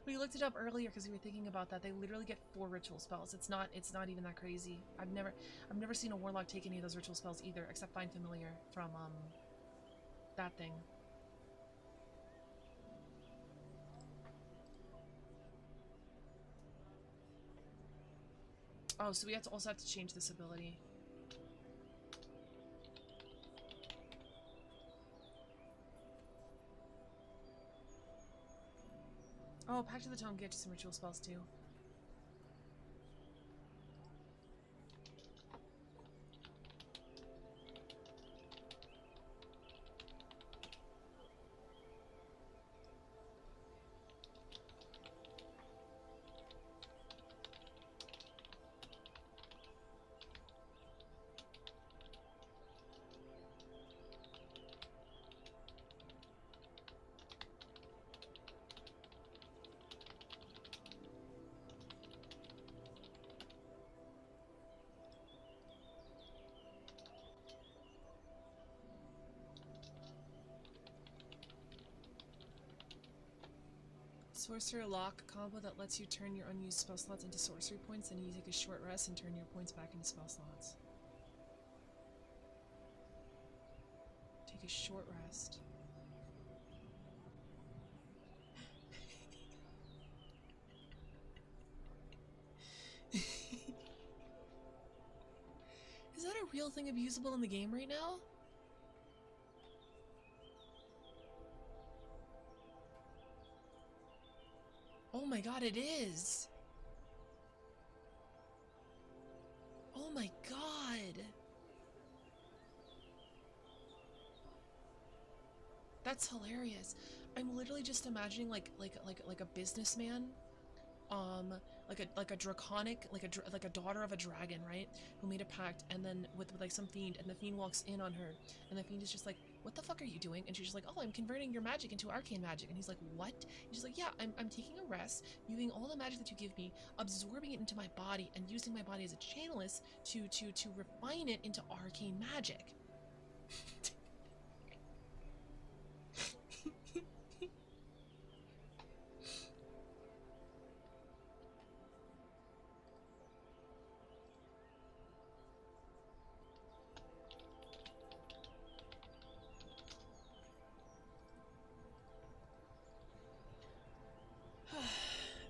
We looked it up earlier because we were thinking about that. They literally get 4 ritual spells. It's not even that crazy. I've never seen a warlock take any of those ritual spells either, except Find Familiar from that thing. Oh, so we also have to change this ability. Oh, Pact of the Tome gets you some ritual spells too. Sorcerer lock combo that lets you turn your unused spell slots into sorcery points, and you take a short rest and turn your points back into spell slots. Take a short rest. Is that a real thing abusable in the game right now? Oh my god, it is! Oh my god! That's hilarious. I'm literally just imagining like a businessman, like a draconic, like a daughter of a dragon, right? Who made a pact, and then with like some fiend, and the fiend walks in on her, and the fiend is just like, "What the fuck are you doing?" And she's just like, "Oh, I'm converting your magic into arcane magic." And he's like, "What?" And she's like, "Yeah, I'm taking a rest, using all the magic that you give me, absorbing it into my body, and using my body as a channelist to refine it into arcane magic."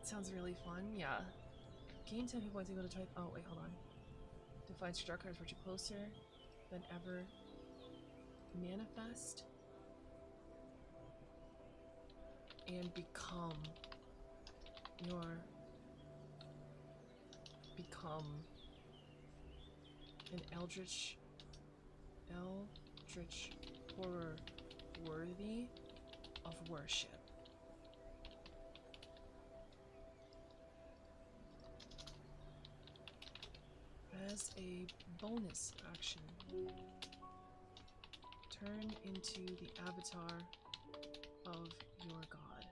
Sounds really fun, yeah. Gain 10 hit points equal to twice. Oh, wait, hold on. Defines your dark cards virtue closer than ever. Manifest and become an eldritch horror worthy of worship. As a bonus action, turn into the avatar of your god,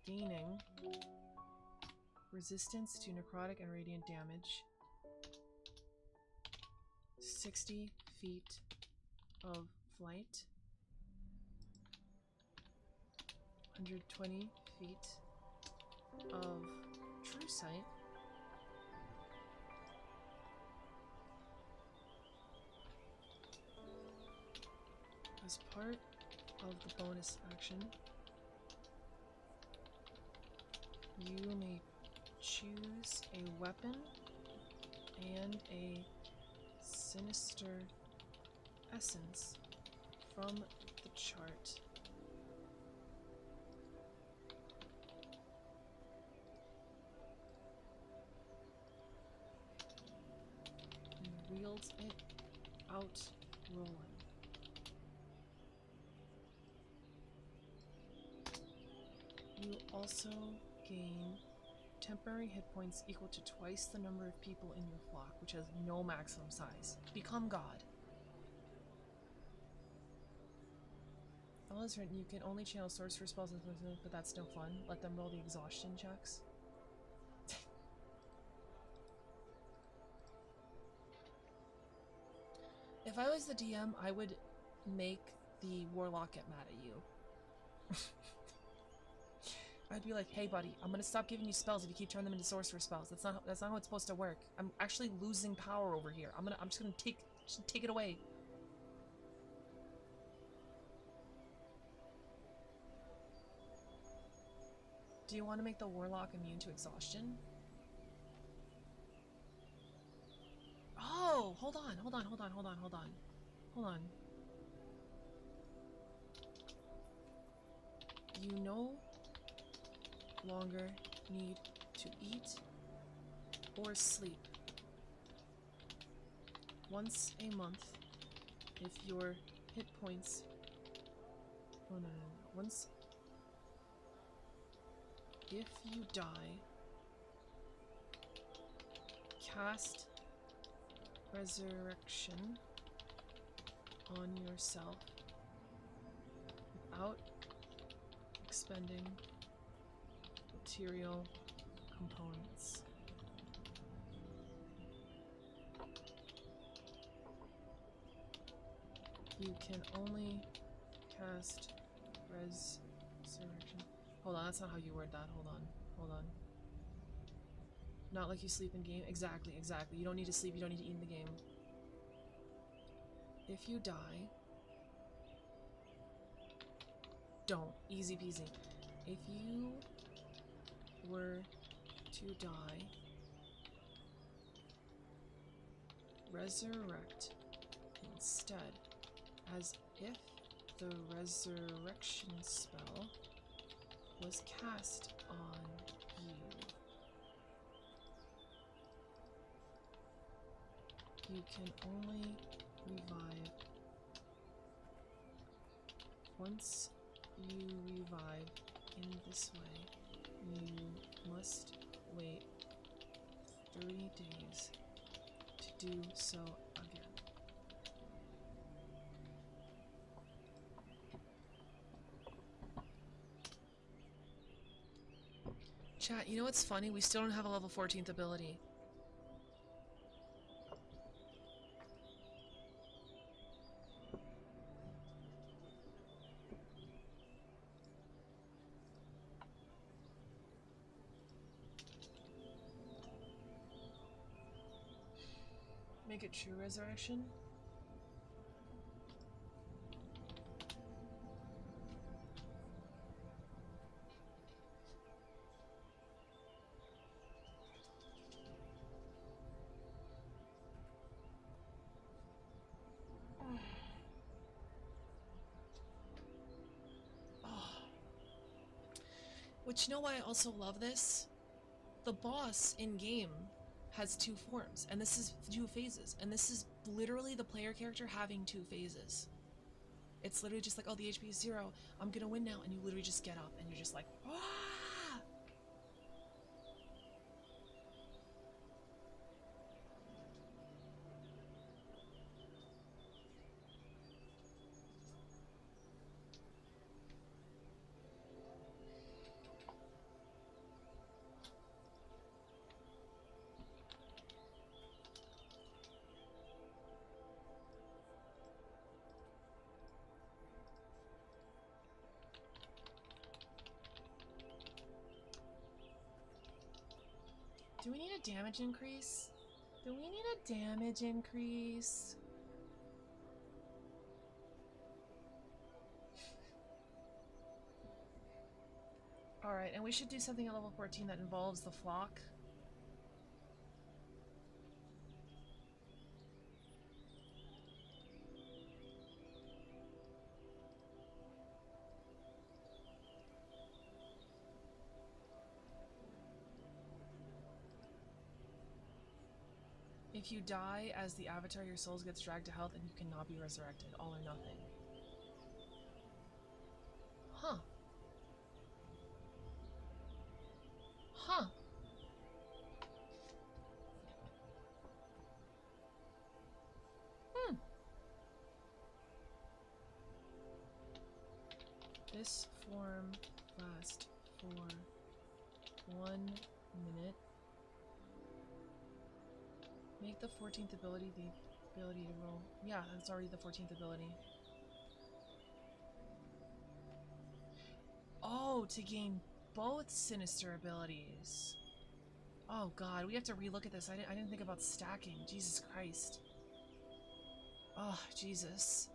gaining resistance to necrotic and radiant damage, 60 feet of flight, 120 feet of true sight, as part of the bonus action. You may choose a weapon and a sinister essence from the chart. And wields it out rolling. You also gain temporary hit points equal to twice the number of people in your flock, which has no maximum size. Become God. All is written, you can only channel sorcerer spells, but that's no fun. Let them roll the exhaustion checks. If I was the DM, I would make the warlock get mad at you. I'd be like, "Hey, buddy, I'm gonna stop giving you spells if you keep turning them into sorcerer spells. That's not how it's supposed to work. I'm actually losing power over here. I'm just gonna take it away." Do you want to make the warlock immune to exhaustion? Oh, hold on. You no longer need to eat or sleep. Once a month, if your hit points... Oh, no. Once... If you die, cast Resurrection on yourself without expending material components. You can only cast Resurrection Hold on, that's not how you word that. Hold on. Hold on. Not like you sleep in game. Exactly, exactly. You don't need to sleep, you don't need to eat in the game. If you die... Don't. Easy peasy. If you were to die, resurrect instead, as if the resurrection spell was cast on you. You can only revive once. You revive in this way. You must wait 3 days to do so again. Chat, you know what's funny? We still don't have a level 14th ability. Make it true resurrection? Which, you know why I also love this? The boss in-game has 2 forms, and this is 2 phases, and this is literally the player character having 2 phases. It's literally just like, oh, the HP is 0, I'm gonna win now, and you literally just get up, and you're just like, ah! Do we need a damage increase? Do we need a damage increase? Alright, and we should do something at level 14 that involves the flock. If you die as the avatar, your soul gets dragged to health and you cannot be resurrected. All or nothing. Huh. Huh. Hmm. This form lasts for 1 minute. Make the 14th ability the ability to roll. Yeah, that's already the 14th ability. Oh, to gain both sinister abilities. Oh god, we have to relook at this. I didn't think about stacking. Jesus Christ. Oh, Jesus.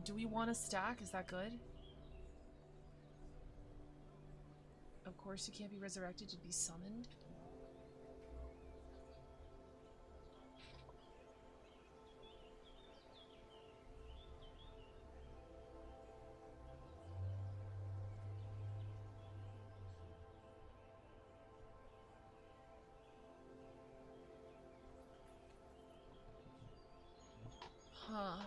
Do we want to stack? Is that good? Of course you can't be resurrected to be summoned. Huh.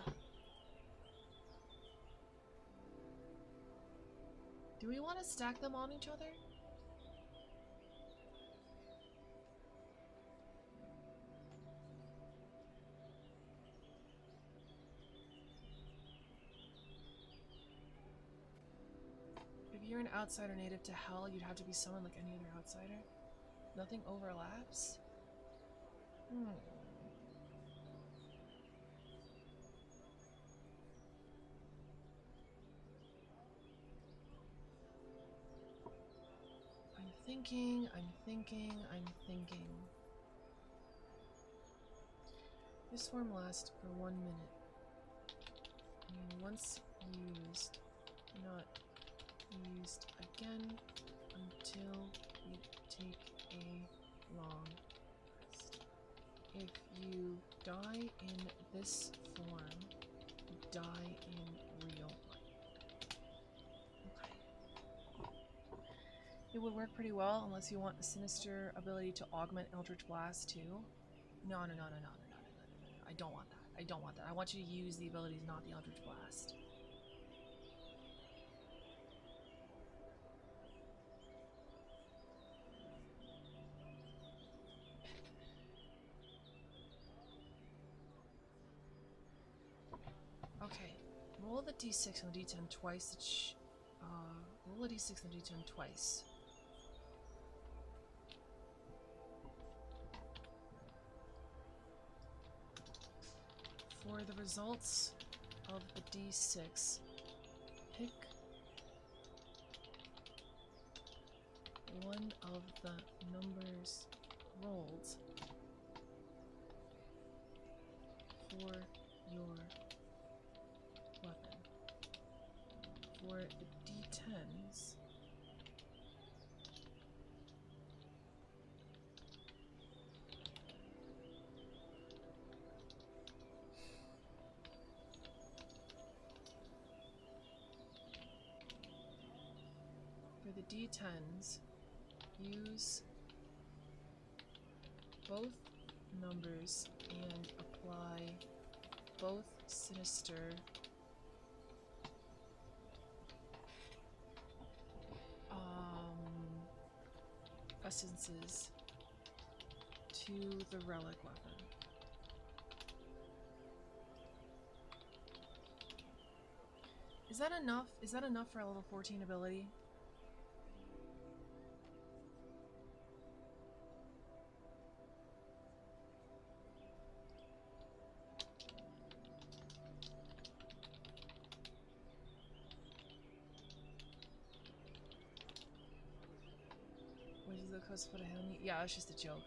Do we want to stack them on each other? If you're an outsider native to hell, you'd have to be summoned like any other outsider. Nothing overlaps? Hmm. thinking, I'm thinking, I'm thinking. This form lasts for 1 minute. And once used, not used again until you take a long rest. If you die in this form, you die in real life. Okay. It would work pretty well unless you want a sinister ability to augment Eldritch Blast too. No. I don't want that. I don't want that. I want you to use the abilities, not the Eldritch Blast. Okay. Roll the d6 and the d10 twice. Roll a d6 and a d10 twice. For the results of the d6, pick one of the numbers rolled for your weapon. For the d10s, use both numbers and apply both sinister essences to the relic weapon. Is that enough? Is that enough for a level 14 ability? What is the cost for the helmet? Yeah, it's just a joke.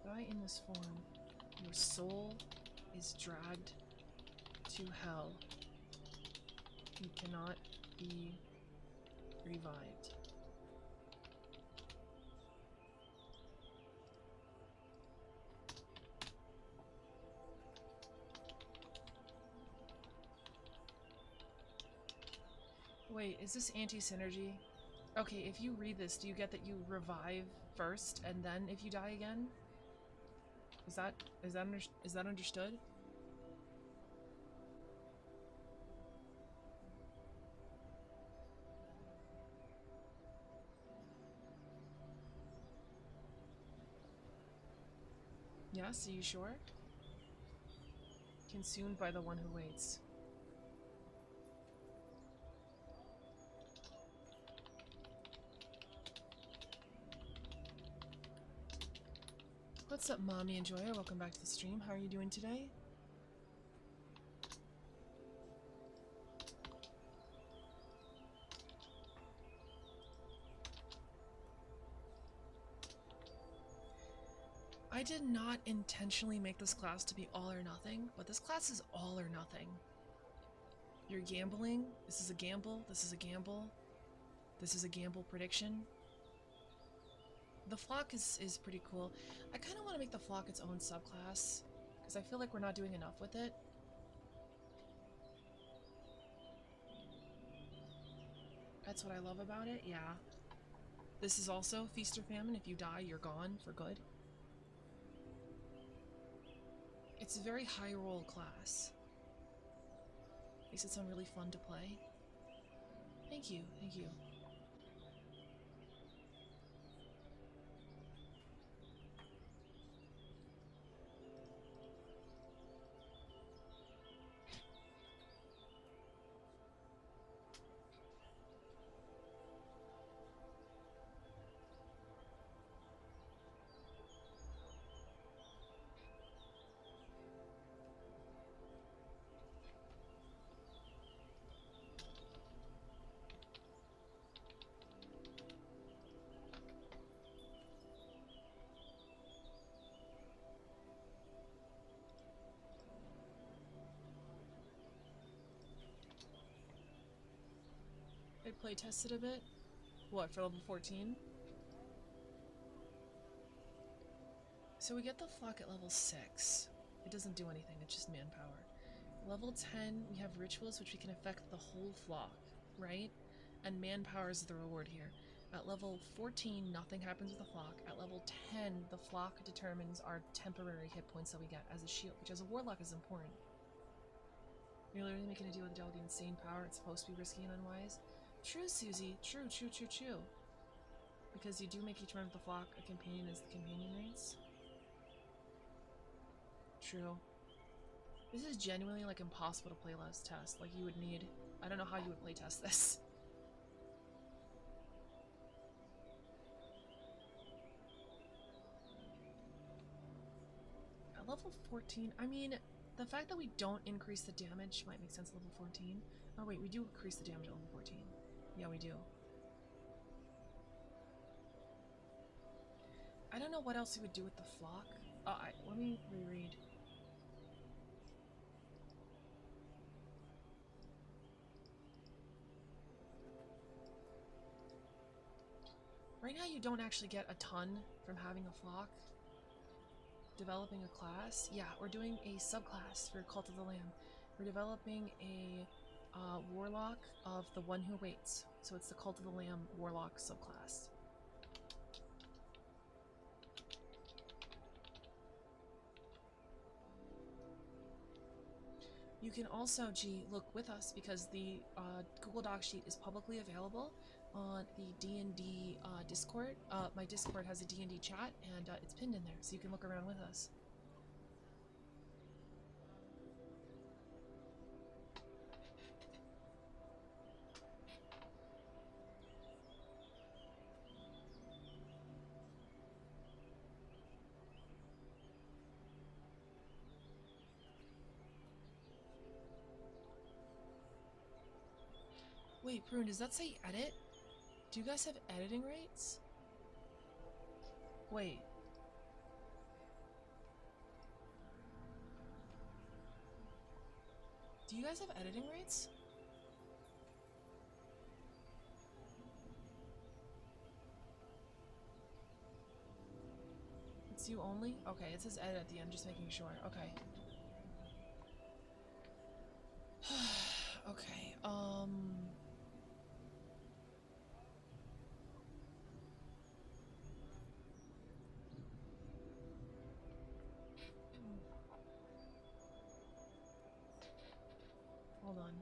Die in this form, your soul is dragged to hell. You cannot be revived. Wait, is this anti-synergy? Okay, if you read this, do you get that you revive first and then if you die again? Is that understood? Yes, are you sure? Consumed by the one who waits. What's up, Mommy and Joya? Welcome back to the stream. How are you doing today? I did not intentionally make this class to be all or nothing, but this class is all or nothing. You're gambling. This is a gamble. This is a gamble. This is a gamble prediction. The flock is pretty cool. I kind of want to make the flock its own subclass, because I feel like we're not doing enough with it. That's what I love about it, yeah. This is also Feast or Famine. If you die, you're gone for good. It's a very high roll class. Makes it sound really fun to play. Thank you, thank you. play test it a bit. What, for level 14? So we get the flock at level 6. It doesn't do anything, it's just manpower. Level 10, we have rituals which we can affect the whole flock, right? And manpower is the reward here. At level 14, nothing happens with the flock. At level 10, the flock determines our temporary hit points that we get as a shield, which as a warlock is important. You're literally making a deal with the devil with insane power. It's supposed to be risky and unwise. True, Susie. True. Because you do make each member of the flock a companion as the companion race. True. This is genuinely, like, impossible to play last test. Like, you would need... I don't know how you would play test this. At level 14, I mean, the fact that we don't increase the damage might make sense at level 14. Oh wait, we do increase the damage at level 14. Yeah, we do. I don't know what else we would do with the flock. Let me reread. Right now you don't actually get a ton from having a flock. Developing a class? Yeah, we're doing a subclass for Cult of the Lamb. We're developing a warlock of the One Who Waits. So it's the Cult of the Lamb warlock subclass. You can also, look with us because the Google Doc sheet is publicly available on the D&D Discord. My Discord has a D&D chat and it's pinned in there, so you can look around with us. Wait, Prune, does that say edit? Do you guys have editing rates? Wait. Do you guys have editing rates? It's you only? Okay, it says edit at the end, just making sure. Okay. Okay, hold on.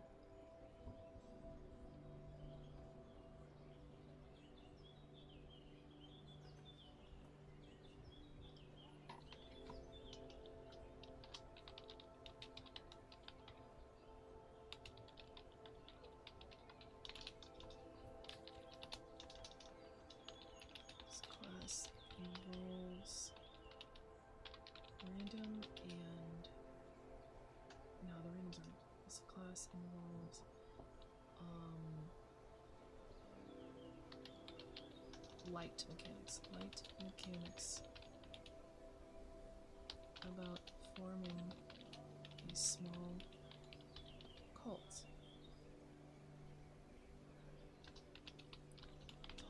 This class enrolls random and... No, the randoms aren't. This class enrolls light mechanics about forming a small cult.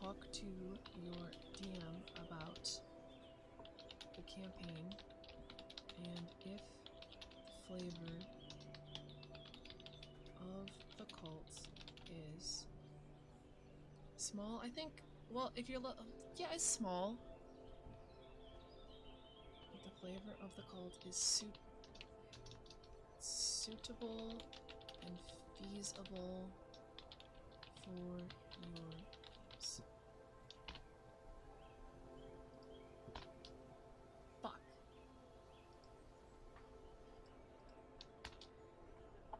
Talk to your DM about the campaign, and if the flavor of the cult is small, I think. Well, if you're yeah, it's small. If the flavor of the cult is suitable and feasible for your fuck.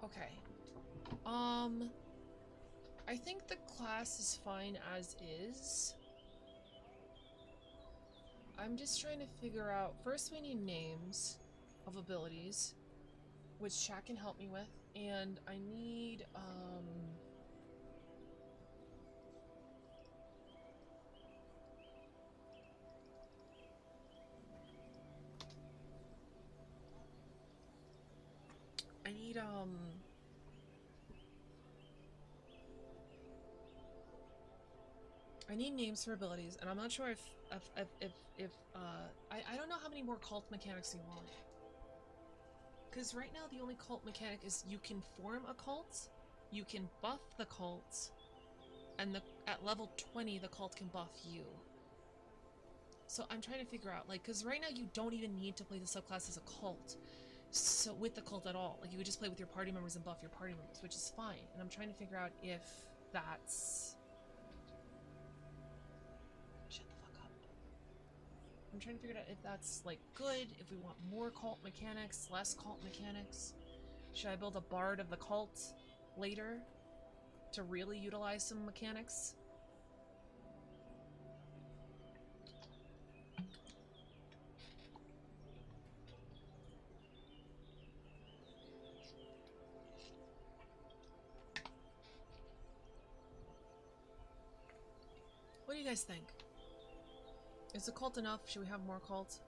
Okay. I think the class is fine as is. I'm just trying to figure out, first we need names of abilities, which chat can help me with, and I need, need names for abilities, and I'm not sure I don't know how many more cult mechanics you want. Because right now the only cult mechanic is you can form a cult, you can buff the cult, and at level 20 the cult can buff you. So I'm trying to figure out, like, because right now you don't even need to play the subclass as a cult, so with the cult at all. Like, you would just play with your party members and buff your party members, which is fine. And I'm trying to figure out if that's... Shut the fuck up. I'm trying to figure out if that's, like, good, if we want more cult mechanics, less cult mechanics. Should I build a bard of the cult later to really utilize some mechanics? What do you guys think? Is the cult enough? Should we have more cults?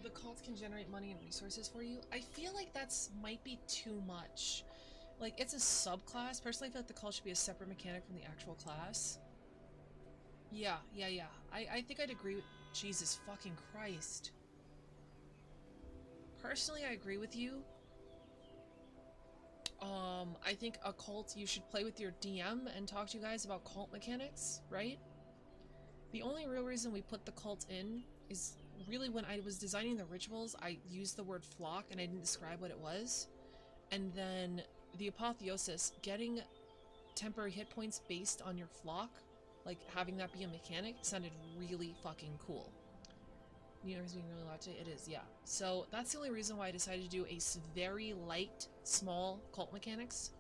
The cult can generate money and resources for you. I feel like that's might be too much. Like, it's a subclass. Personally, I feel like the cult should be a separate mechanic from the actual class. Yeah. I think I'd agree with... Jesus fucking Christ. Personally, I agree with you. I think a cult, you should play with your DM and talk to you guys about cult mechanics, right? The only real reason we put the cult in is really when I was designing the rituals, I used the word flock and I didn't describe what it was. And then the apotheosis, getting temporary hit points based on your flock, like having that be a mechanic, sounded really fucking cool. The universe being really loud today? It is, yeah. So that's the only reason why I decided to do a very light, small cult mechanics.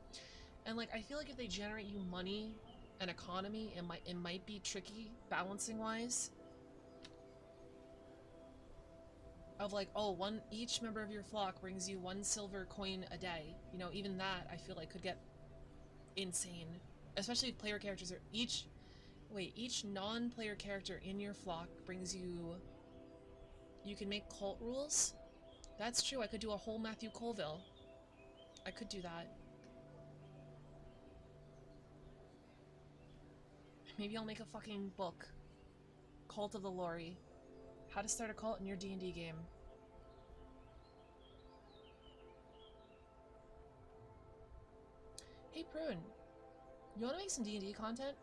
And like, I feel like if they generate you money and economy, it might be tricky balancing wise. Of like, oh, each member of your flock brings you 1 silver coin a day. You know, even that I feel like could get insane. Especially if player characters are each non-player character in your flock brings you... You can make cult rules? That's true, I could do a whole Matthew Colville. I could do that. Maybe I'll make a fucking book. Cult of the Lori. How to start a cult in your D&D game. Hey Prune, you wanna make some D&D content?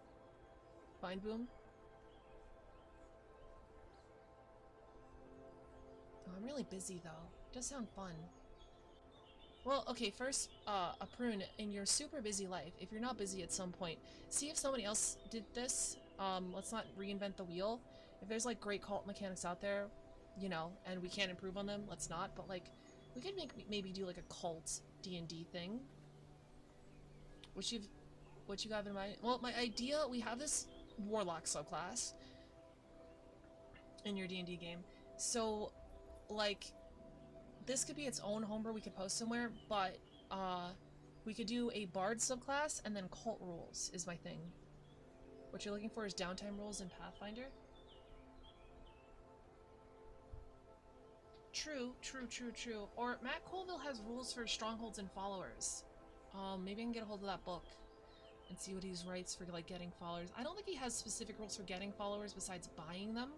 Find Boom? Oh, I'm really busy though. It does sound fun. Well, okay, first, a Prune, in your super busy life, if you're not busy at some point, see if somebody else did this. Let's not reinvent the wheel. If there's like great cult mechanics out there, you know, and we can't improve on them, let's not. But like, we could maybe do like a cult D&D thing. What you got in mind? Well, my idea, we have this warlock subclass in your D&D game. So, like, this could be its own homebrew we could post somewhere, but we could do a bard subclass and then cult rules is my thing. What you're looking for is downtime rules in Pathfinder. True. Or Matt Colville has rules for strongholds and followers. Maybe I can get a hold of that book and see what he writes for like getting followers. I don't think he has specific rules for getting followers besides buying them.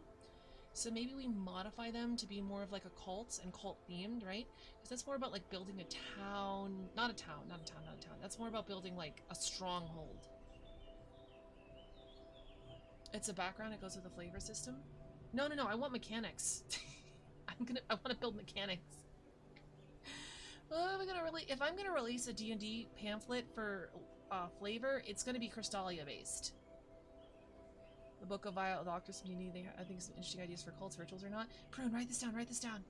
So maybe we modify them to be more of like a cult and cult themed, right? Because that's more about like building a town, not a town. That's more about building like a stronghold. It's a background, it goes with the flavor system. No, I want mechanics. I want to build mechanics. If I'm gonna release a D&D pamphlet for flavor, it's gonna be Crystalia based. The Book of Vile Doctor's Community, I think some interesting ideas for cults, rituals or not. Prune, write this down.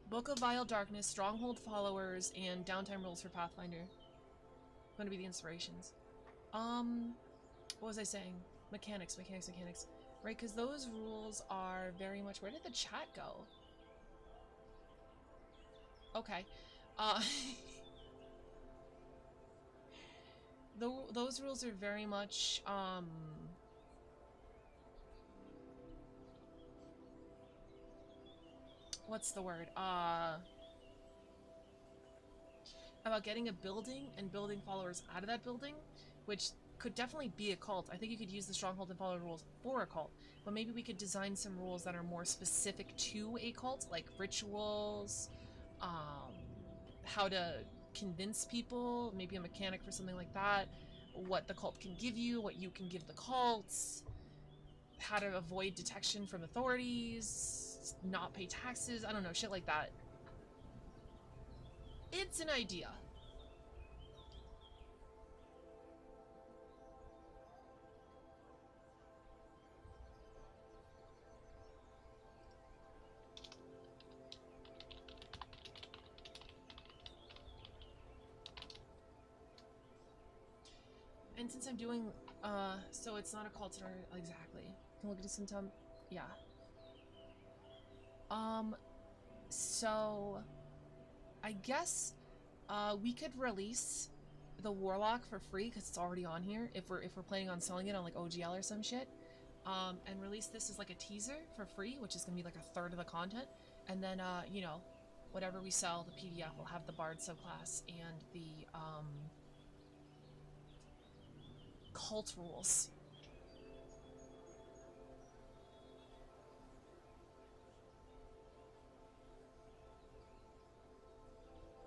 Book of Vile Darkness, Stronghold Followers, and Downtime Rules for Pathfinder. Going to be the inspirations. What was I saying? Mechanics. Right, because those rules are very much... Where did the chat go? Okay. Those rules are very much, what's the word? About getting a building and building followers out of that building, which could definitely be a cult. I think you could use the stronghold and follower rules for a cult, but maybe we could design some rules that are more specific to a cult, like rituals, how to convince people, maybe a mechanic for something like that, what the cult can give you, what you can give the cults, how to avoid detection from authorities, not pay taxes, I don't know, shit like that. It's an idea. And since I'm doing, so it's not a cult or exactly. Can look at some time. Yeah. So I guess, we could release the Warlock for free because it's already on here. If we're planning on selling it on like OGL or some shit, and release this as like a teaser for free, which is gonna be like a third of the content, and then you know, whatever we sell, the PDF will have the Bard subclass and the cult rules.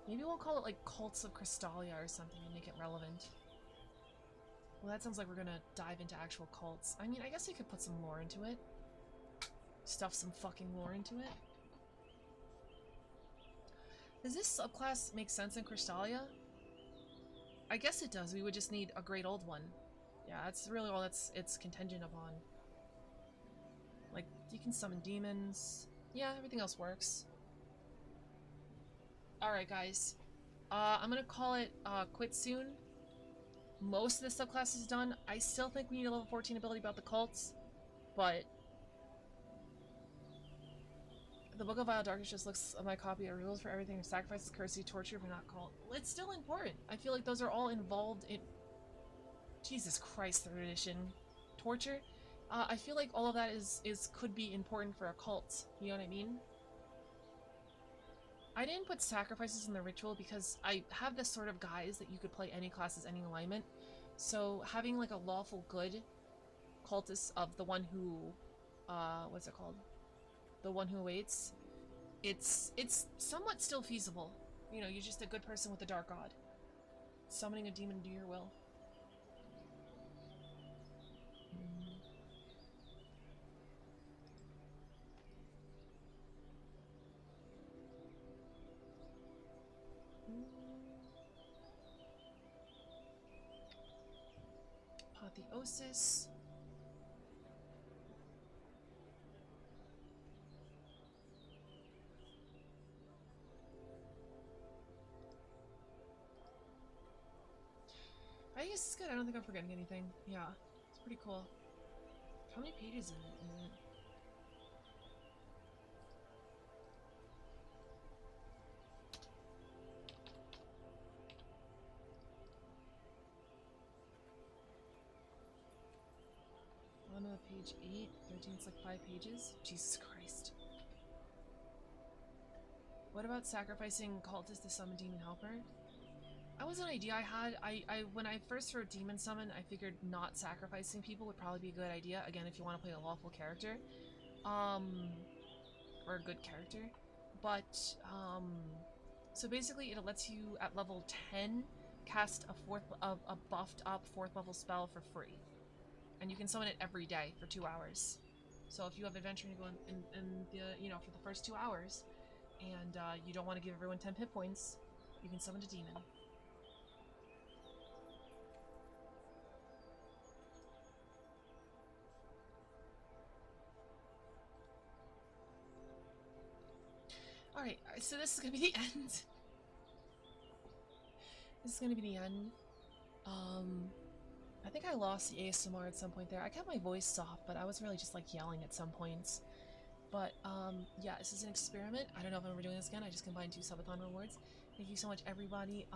Maybe we'll call it like Cults of Crystalia or something and make it relevant. Well, that sounds like we're gonna dive into actual cults. I mean, I guess we could put some lore into it. Stuff some fucking lore into it. Does this subclass make sense in Crystalia? I guess it does. We would just need a great old one. Yeah, that's really all it's contingent upon. Like, you can summon demons. Yeah, everything else works. Alright, guys. I'm gonna call it quit soon. Most of the subclass is done. I still think we need a level 14 ability about the cults, but the Book of Vile Darkness just looks at my copy of rules for everything: sacrifices, currency, torture, but not cult. It's still important. I feel like those are all involved in... Jesus Christ, 3rd edition. Torture? I feel like all of that could be important for a cult. You know what I mean? I didn't put sacrifices in the ritual because I have this sort of guise that you could play any classes, any alignment. So having like a lawful good cultist of the one who, what's it called? The one who awaits. It's somewhat still feasible. You know, you're just a good person with a dark god. Summoning a demon to your will. Apotheosis. I guess it's good. I don't think I'm forgetting anything. Yeah, it's pretty cool. How many pages is it? On page 8, 13, it's like 5 pages. Jesus Christ. What about sacrificing cultists to summon demon helper? That was an idea I had. When I first heard demon summon, I figured not sacrificing people would probably be a good idea. Again, if you want to play a lawful character. Or a good character. But, so basically it lets you, at level 10, cast a buffed up 4th level spell for free. And you can summon it every day for 2 hours. So if you have adventure and you go in the, you know, for the first 2 hours, and you don't want to give everyone 10 hit points, you can summon a demon. Alright, so this is gonna be the end. This is gonna be the end. I think I lost the ASMR at some point there. I kept my voice soft, but I was really just like yelling at some points. But yeah, this is an experiment. I don't know if I'm ever doing this again. I just combined 2 subathon rewards. Thank you so much, everybody,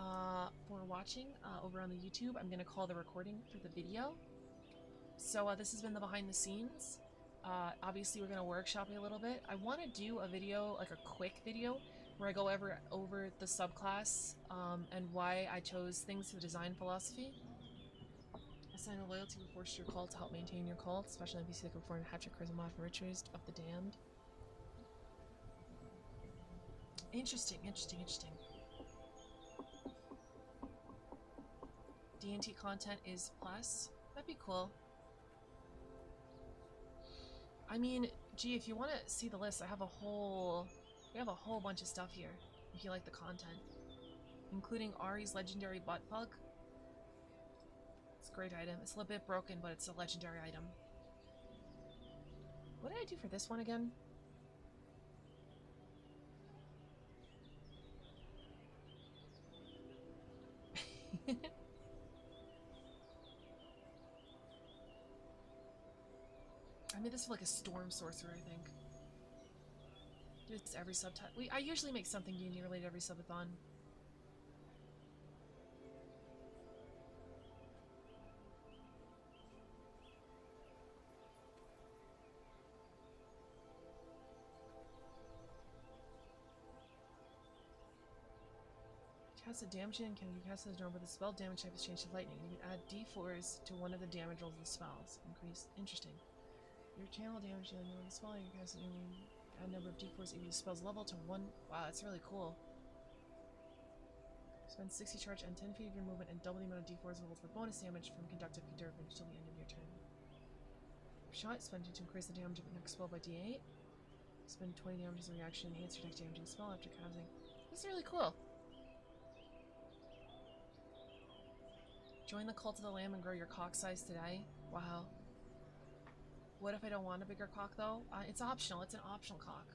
for watching over on the YouTube. I'm gonna call the recording for the video. So this has been the behind the scenes. Obviously, we're going to workshop it a little bit. I want to do a video, like a quick video, where I go over the subclass and why I chose things for the design philosophy. Assign a loyalty will force your cult to help maintain your cult, especially NPC that can perform hatchet charisma and rituals of the damned. Interesting, interesting, interesting. D&T content is plus. That'd be cool. I mean, gee, if you want to see the list, we have a whole bunch of stuff here. If you like the content, including Ari's legendary butt plug. It's a great item. It's a little bit broken, but it's a legendary item. What did I do for this one again? I made this for like a storm sorcerer, I think. Do this every subtitle. I usually make something D&D related every subathon. Cast a damage and can be cast as normal, but the spell damage type is changed to lightning. You can add d4s to one of the damage rolls of the spells. Increase. Interesting. Your channel damage on the spell, you can cast add number of d4s equal to spell's level to 1. Wow, that's really cool. Spend 60 charge and 10 feet of your movement and double the amount of d4s rolled for bonus damage from conductive damage until the end of your turn. Shot, spend it to increase the damage of the next spell by d8. Spend 20 damage as a reaction, enhance your next damaging spell after casting. This is really cool. Join the cult of the lamb and grow your cock size today. Wow. What if I don't want a bigger cock though? It's optional. It's an optional cock.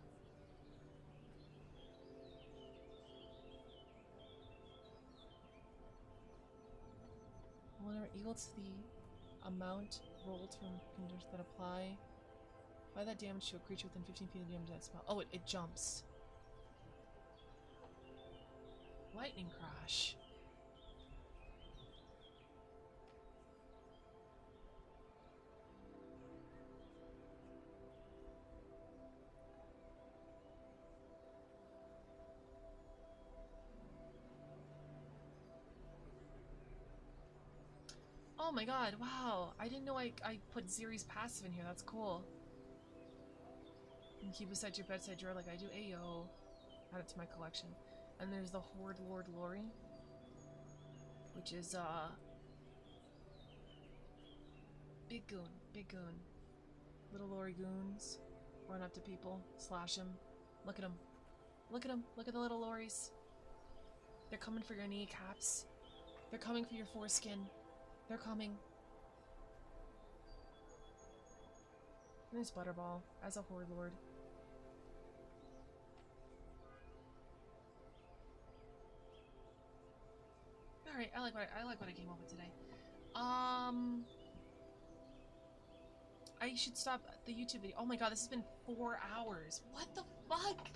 Whenever equal to the amount rolled from conditions that apply. Apply that damage to a creature within 15 feet of the damage of that spell. Oh, it jumps. Lightning crash. Oh my god, wow. I didn't know I put Ziri's passive in here. That's cool. And keep beside your bedside drawer like I do. Ayo. Add it to my collection. And there's the Horde Lord Lori. Which is, big goon. Big goon. Little Lori goons. Run up to people. Slash them. Look at them. Look at them. Look at the little Loris. They're coming for your kneecaps. They're coming for your foreskin. They're coming. And there's Butterball as a Horde Lord. Alright, I like what I came up with today. I should stop the YouTube video. Oh my god, this has been 4 hours. What the fuck?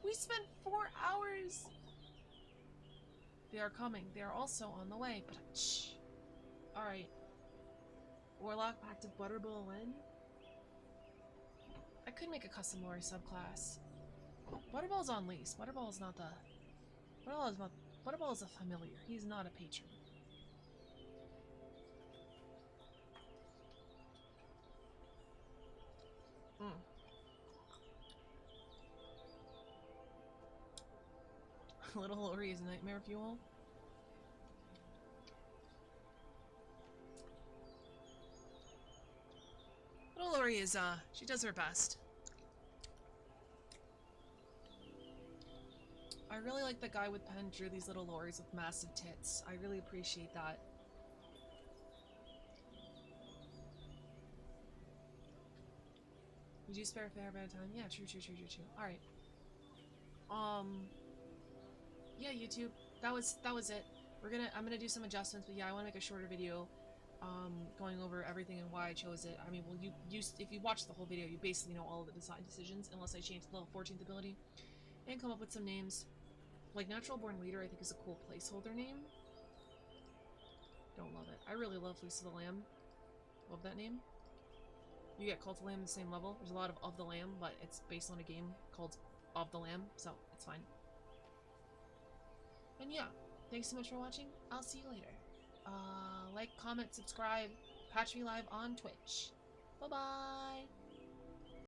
We spent 4 hours. They are coming. They are also on the way. But shh. Alright. Warlock Pact of Butterball Len. I could make a custom Lori subclass. Butterball's on lease. Butterball is not the... Butterball is a familiar. He's not a patron. Little Lori is nightmare fuel. Little Lori is, she does her best. I really like the guy with pen drew these little Loris with massive tits. I really appreciate that. You do spare a fair amount of time? Yeah, true. Alright. Yeah, YouTube. That was it. I'm gonna do some adjustments, but yeah, I wanna make a shorter video going over everything and why I chose it. I mean, well, if you watch the whole video, you basically know all of the design decisions, unless I change the level 14th ability, and come up with some names. Like, Natural Born Leader, I think, is a cool placeholder name. Don't love it. I really love Loose of the Lamb. Love that name. you get Cult of the Lamb the same level. There's a lot of the Lamb, but it's based on a game called Of the Lamb, so it's fine. And yeah, thanks so much for watching. I'll see you later. Like, comment, subscribe, catch me live on Twitch. Bye-bye!